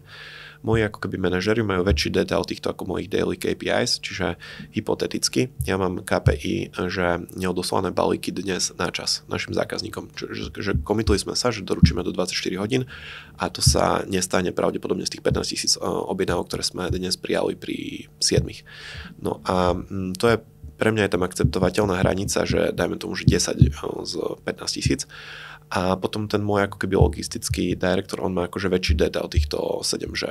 Moji ako keby manažeri majú väčší detail týchto ako mojich daily KPIs, čiže hypoteticky ja mám KPI, že neodoslané balíky dnes na čas našim zákazníkom. Že komitli sme sa, že doručíme do 24 hodín a to sa nestane pravdepodobne z tých 15 000 objednávok, ktoré sme dnes prijali pri 7. No a to je pre mňa je tam akceptovateľná hranica, že dajme tomu, že 10 z 15 000. A potom ten môj ako keby logistický direktor, on má akože väčší detail týchto 7, že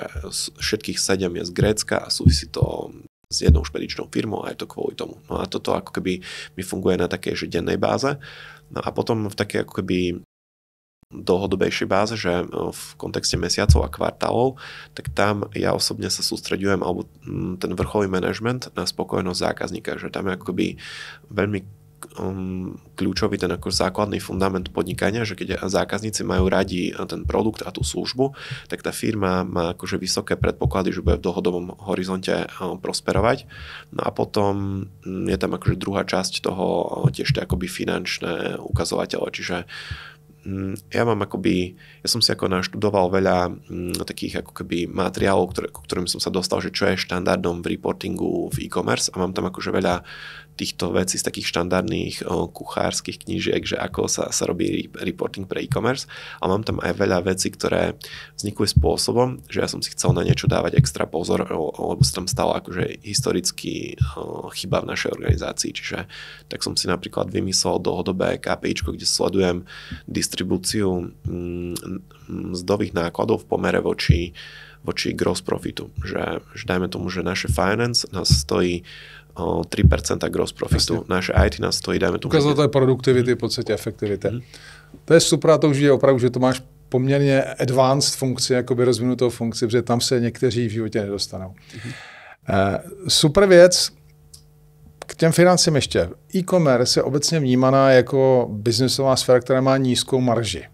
všetkých 7 je z Grécka a súvisí to s jednou špedičnou firmou a je to kvôli tomu. No a toto ako keby mi funguje na takej že dennej báze. No a potom v takej ako keby dlhodobejšej báze, že v kontexte mesiacov a kvartálov, tak tam ja osobne sa sústreďujem, alebo ten vrcholový manažment na spokojnosť zákazníka, že tam je ako keby veľmi kľúčový ten ako základný fundament podnikania, že keď zákazníci majú radi ten produkt a tú službu, tak tá firma má akože vysoké predpoklady, že bude v dlhodobom horizonte prosperovať. No a potom je tam akože druhá časť toho tiež akoby finančné ukazovatele, čiže ja som si ako naštudoval veľa takých ako keby materiálov, ktorým som sa dostal, že čo je štandardom v reportingu v e-commerce a mám tam akože veľa týchto vecí z takých štandardných kuchárskych knížiek, že ako sa robí reporting pre e-commerce a mám tam aj veľa vecí, ktoré vznikli spôsobom, že ja som si chcel na niečo dávať extra pozor, lebo sa tam stala akože historicky chyba v našej organizácii, čiže tak som si napríklad vymyslel dlhodobé KPIčko, kde sledujem distribúciu mzdových nákladov v pomere voči gross profitu, že dajme tomu, že naše finance nás stojí 3% gross profitu. Naše IT nás stojí, dajme tomu... Ukazatel produktivity, v podstatě efektivity. To je super, a to už je opravdu, že to máš poměrně advanced funkci, jakoby rozvinutou funkci, protože tam se někteří v životě nedostanou. Super věc, k těm financím ještě. E-commerce je obecně vnímaná jako biznesová sféra, která má nízkou marži.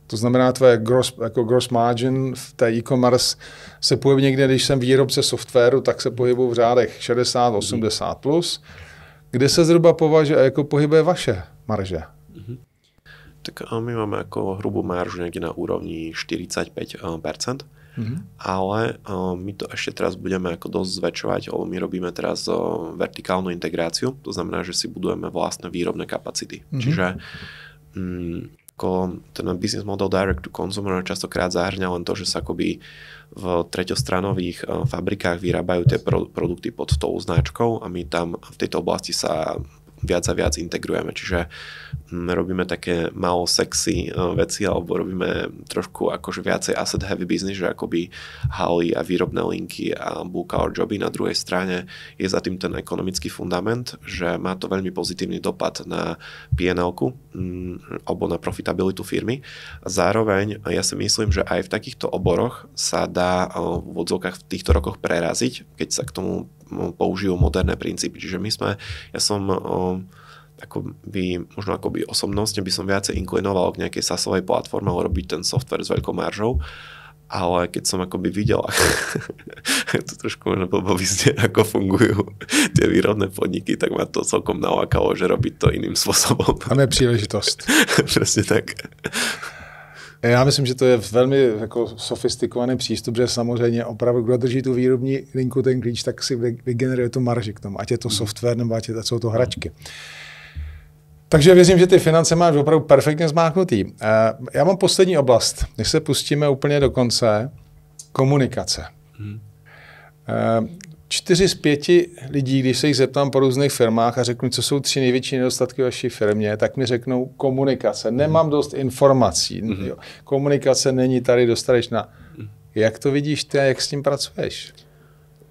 To znamená, tvoje gross margin v té e-commerce se pohybuje někde, když jsem výrobce softwaru, tak se pohybují v řádech 60-80 plus. Kde se zhruba považuje a jako pohybuje vaše marže? Tak my máme ako hrubú maržu niekde na úrovni 45%, ale my to ešte teraz budeme ako dosť zväčšovať, lebo my robíme teraz vertikálnu integráciu, to znamená, že si budujeme vlastné výrobné kapacity. Čiže ten business model direct to consumer častokrát zahrňa len to, že sa akoby v treťostranových fabrikách vyrábajú tie produkty pod tou značkou a my tam v tejto oblasti sa viac a viac integrujeme. Čiže robíme také malo sexy veci alebo robíme trošku akože viacej asset heavy business, že akoby haly a výrobné linky a blue collar joby. Na druhej strane je za tým ten ekonomický fundament, že má to veľmi pozitívny dopad na P&L-ku alebo na profitabilitu firmy. Zároveň ja si myslím, že aj v takýchto oboroch sa dá v odzvukách v týchto rokoch preraziť, keď sa k tomu použijú moderné princípy. Čiže ja som možno akoby osobnostne by som viacej inklinoval k nejakej SaaSovej platforme a robiť ten software s veľkou maržou, ale keď som akoby videl to trošku možno blbovizne, ako fungujú tie výrobné podniky, tak ma to celkom nalákalo, že robiť to iným spôsobom. Máme příležitost. Presne tak. Já myslím, že to je velmi jako sofistikovaný přístup, že samozřejmě opravdu, kdo drží tu výrobní linku, ten klíč, tak si vygeneruje tu marži k tomu, ať je to software nebo ať jsou to hračky. Takže věřím, že ty finance máš opravdu perfektně zmáknutý. Já mám poslední oblast, než se pustíme úplně do konce, komunikace. 4 z 5 lidí, když se jich zeptám po různých firmách a řeknu, co jsou 3 největší nedostatky vaší firmě, tak mi řeknou komunikace. Nemám dost informací. Komunikace není tady dostatečná. Jak to vidíš ty a jak s tím pracuješ?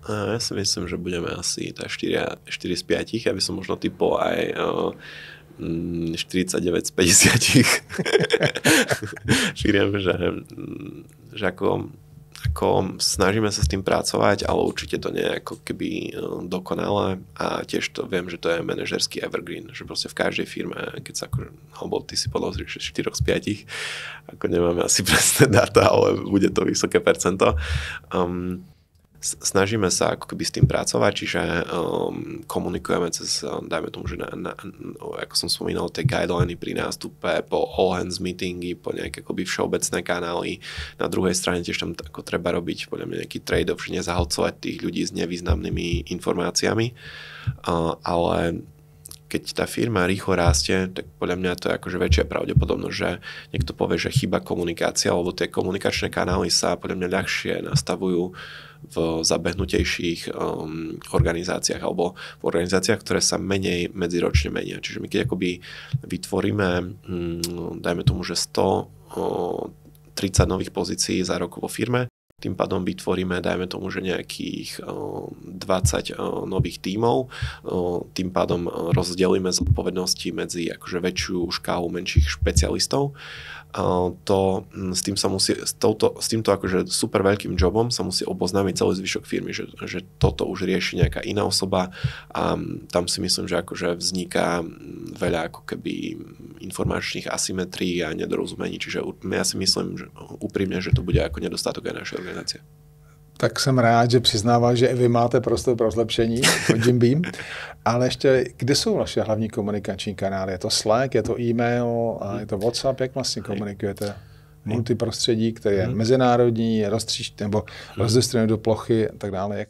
Ja si myslím, že budeme asi 4 z 5. Ja by som možno typol aj 49 z 50. Šíriem, že ako snažíme sa s tým pracovať, ale určite to nie je ako keby dokonalé a tiež to viem, že to je manažerský evergreen, že proste v každej firme, keď sa alebo ty si povedal, že 4 z 5, ako nemáme asi presné dáta, ale bude to vysoké percento. Snažíme sa ako keby s tým pracovať, čiže komunikujeme cez, dajme tomu, že ako som spomínal, tie guideliny pri nástupe, po all hands meetingy, po nejaké akoby všeobecné kanály. Na druhej strane tiež tam ako treba robiť podľa mňa nejaký trade-off, že nezahlcovať tých ľudí s nevýznamnými informáciami, ale keď tá firma rýchlo rastie, tak podľa mňa to je akože väčšia pravdepodobnosť, že niekto povie, že chýba komunikácia, alebo tie komunikačné kanály sa podľa mňa ľahšie nastavujú v zabehnutejších organizáciách alebo v organizáciách, ktoré sa menej medziročne menia. Čiže my keď akoby vytvoríme, dajme tomu, že 130 nových pozícií za rok vo firme, tým pádom vytvoríme, dajme tomu, že nejakých 20 nových tímov, tým pádom rozdelíme zodpovednosti medzi akože väčšiu škálu menších špecialistov. S týmto akože super veľkým jobom sa musí oboznámiť celý zvyšok firmy, že toto už rieši nejaká iná osoba a tam si myslím, že akože vzniká veľa ako keby informačných asymetrií a nedorozumení, čiže ja si myslím, že úprimne, že to bude ako nedostatok aj našej organizácie. Tak jsem rád, že přiznáváš, že i vy máte prostor pro zlepšení, Jim Beam. Ale ještě, kde jsou vaše hlavní komunikační kanály? Je to Slack, je to e-mail, je to WhatsApp? Jak vlastně komunikujete? Multiprostředí, které je mezinárodní, nebo rozdistribuované do plochy a tak dále.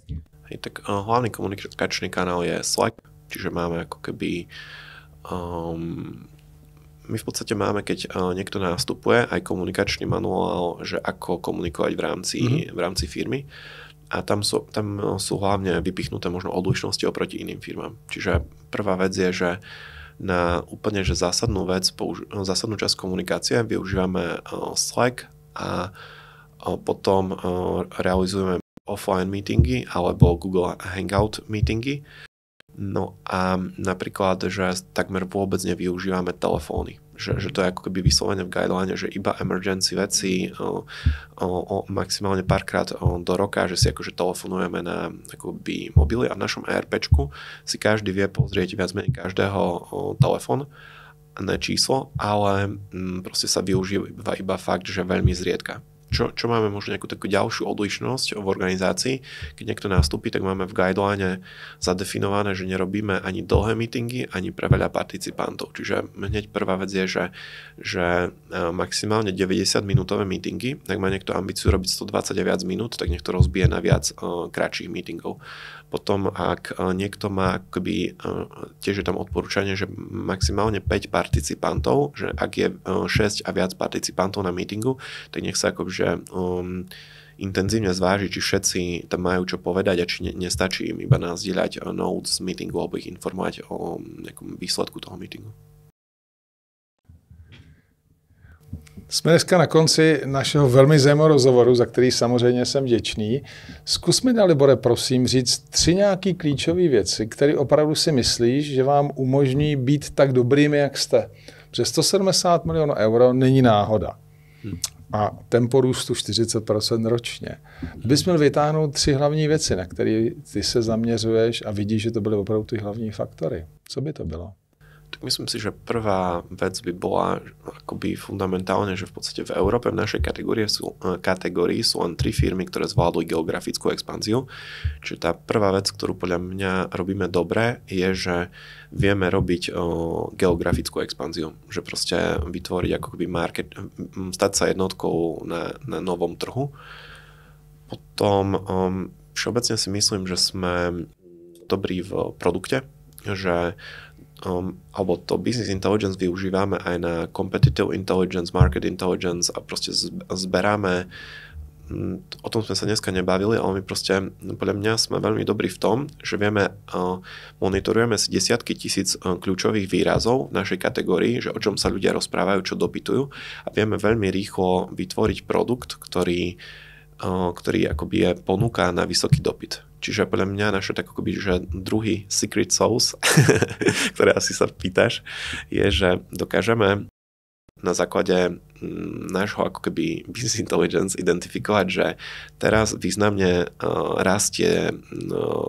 Tak hlavný komunikačný kanál je Slack, čiže máme ako keby my v podstate máme, keď niekto nastupuje, aj komunikačný manuál, že ako komunikovať v rámci firmy. A tam sú hlavne vypichnuté možno odlišnosti oproti iným firmám. Čiže prvá vec je, že na úplne že zásadnú časť komunikácie využívame Slack a potom realizujeme offline meetingy alebo Google Hangout meetingy. No a napríklad, že takmer vôbec nevyužívame telefóny. Že to je ako keby vyslovene v guideline, že iba emergency veci maximálne párkrát do roka, že si akože telefonujeme na akoby mobily a v našom ERPčku si každý vie pozrieť viac menej každého telefónne číslo, ale proste sa využíva iba fakt, že veľmi zriedka. čo máme možno nejakú takú ďalšiu odlišnosť v organizácii. Keď niekto nastúpi, tak máme v guideline zadefinované, že nerobíme ani dlhé meetingy, ani pre veľa participantov. Čiže hneď prvá vec je, že maximálne 90-minútové meetingy. Ak má niekto ambíciu robiť 120 a viac minút, tak nech to rozbije na viac kratších meetingov. Potom, ak niekto má akoby, tiež je tam odporúčanie, že maximálne 5 participantov, že ak je 6 a viac participantov na meetingu, tak nech sa akože intenzívne zváži, či všetci tam majú čo povedať a či nestačí im iba nazdieľať notes z meetingu alebo ich informovať o nejakom výsledku toho meetingu. Jsme dneska na konci našeho velmi zajímavého rozhovoru, za který samozřejmě jsem vděčný. Zkus mi, Dalibore, prosím, říct 3 nějaké klíčové věci, které opravdu si myslíš, že vám umožní být tak dobrými, jak jste. Protože 170 milionů euro není náhoda. A tempo růstu 40% ročně. Bys měl vytáhnout 3 hlavní věci, na které ty se zaměřuješ a vidíš, že to byly opravdu ty hlavní faktory. Co by to bylo? Tak myslím si, že prvá vec by bola akoby fundamentálne, že v podstate v Európe v našej kategórii sú len 3 firmy, ktoré zvládli geografickú expanziu. Čiže tá prvá vec, ktorú podľa mňa robíme dobre, je, že vieme robiť geografickú expanziu. Že proste vytvoriť ako keby stať sa jednotkou na novom trhu. Potom všeobecne si myslím, že sme dobrí v produkte, že alebo to business intelligence využívame aj na competitive intelligence, market intelligence a proste zberáme, o tom sme sa dneska nebavili, ale my proste, podľa mňa sme veľmi dobrí v tom, že vieme, monitorujeme si desiatky tisíc kľúčových výrazov v našej kategórii, že o čom sa ľudia rozprávajú, čo dopytujú a vieme veľmi rýchlo vytvoriť produkt, ktorý akoby je ponúka na vysoký dopyt. Čiže podľa mňa naše tak akoby, že druhý secret sauce, ktoré asi sa pýtaš, je, že dokážeme na základe nášho ako keby business intelligence identifikovať, že teraz významne rastie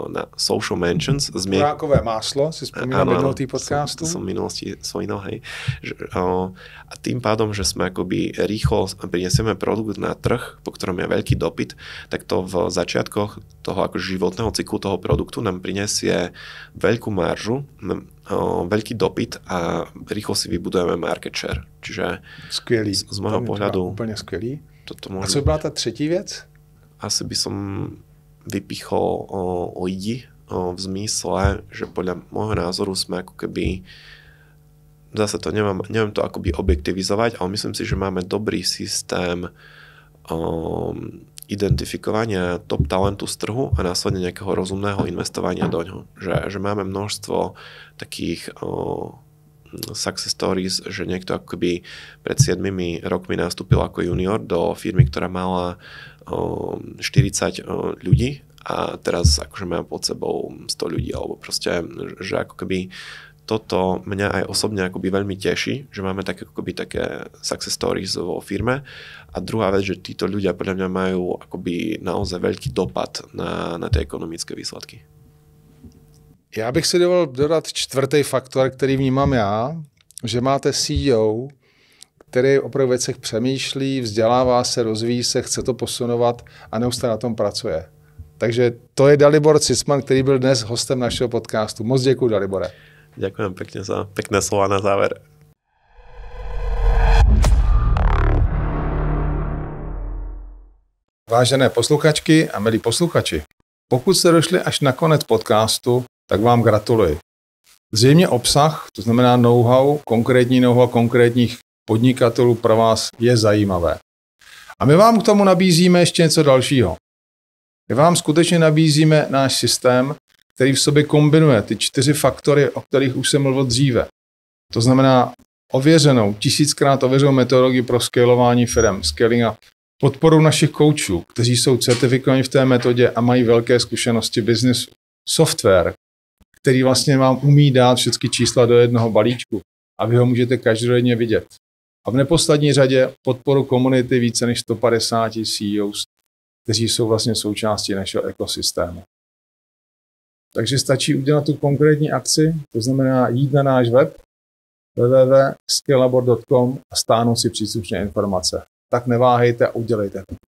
na social mentions. Kurákové máslo, si spomínam minulý podcastu. Som v minulosti spomínal, hej. A tým pádom, že sme akoby rýchlo prinesieme produkt na trh, po ktorom je veľký dopyt, tak to v začiatkoch toho ako životného cyklu toho produktu nám prinesie veľkú maržu, veľký dopyt a rýchlo si vybudujeme market share. Čiže skvělý. Z môjho pohľadu úplne skvělý. A co byla ta třetí věc? Asi by som vypichol lidi v zmysle, že podľa môjho názoru sme ako keby, zase to neviem to akoby objektivizovať, ale myslím si, že máme dobrý systém identifikovania top talentu z trhu a následne nejakého rozumného investovania do ňoho. Že máme množstvo takých success stories, že niekto akoby pred 7 rokmi nastúpil ako junior do firmy, ktorá mala 40 ľudí a teraz akože má pod sebou 100 ľudí, alebo proste, že ako keby toto mňa aj osobne akoby veľmi teší, že máme také success stories vo firme. A druhá vec, že títo ľudia podľa mňa majú akoby naozaj veľký dopad na tie ekonomické výsledky. Já bych si dovolil dodat 4. faktor, který vnímám já, že máte CEO, který opravdu věcech přemýšlí, vzdělává se, rozvíjí se, chce to posunovat a neustále na tom pracuje. Takže to je Dalibor Cicman, který byl dnes hostem našeho podcastu. Moc děkuji, Dalibore. Ďakujem pekne za pekné slova na záver. Vážené posluchačky a milí posluchači, pokud jste došli až na konec podcastu, tak vám gratuluji. Zřejmě obsah, to znamená know-how, konkrétní know-how konkrétních podnikatelů pro vás je zajímavé. A my vám k tomu nabízíme ještě něco dalšího. My vám skutečně nabízíme náš systém, který v sobě kombinuje ty 4 faktory, o kterých už jsem mluvil dříve. To znamená ověřenou, 1000krát ověřenou metodologii pro scalování firem, scalinga, podporu našich koučů, kteří jsou certifikovaní v té metodě a mají velké zkušenosti v biznesu. Software, který vlastně vám umí dát všechny čísla do jednoho balíčku a vy ho můžete každodenně vidět. A v neposlední řadě podporu komunity více než 150 CEOs, kteří jsou vlastně součástí našeho ekosystému. Takže stačí udělat tu konkrétní akci, to znamená jít na náš web www.scalabor.com a stáhnout si příslušné informace. tak neváhejte a udělejte to.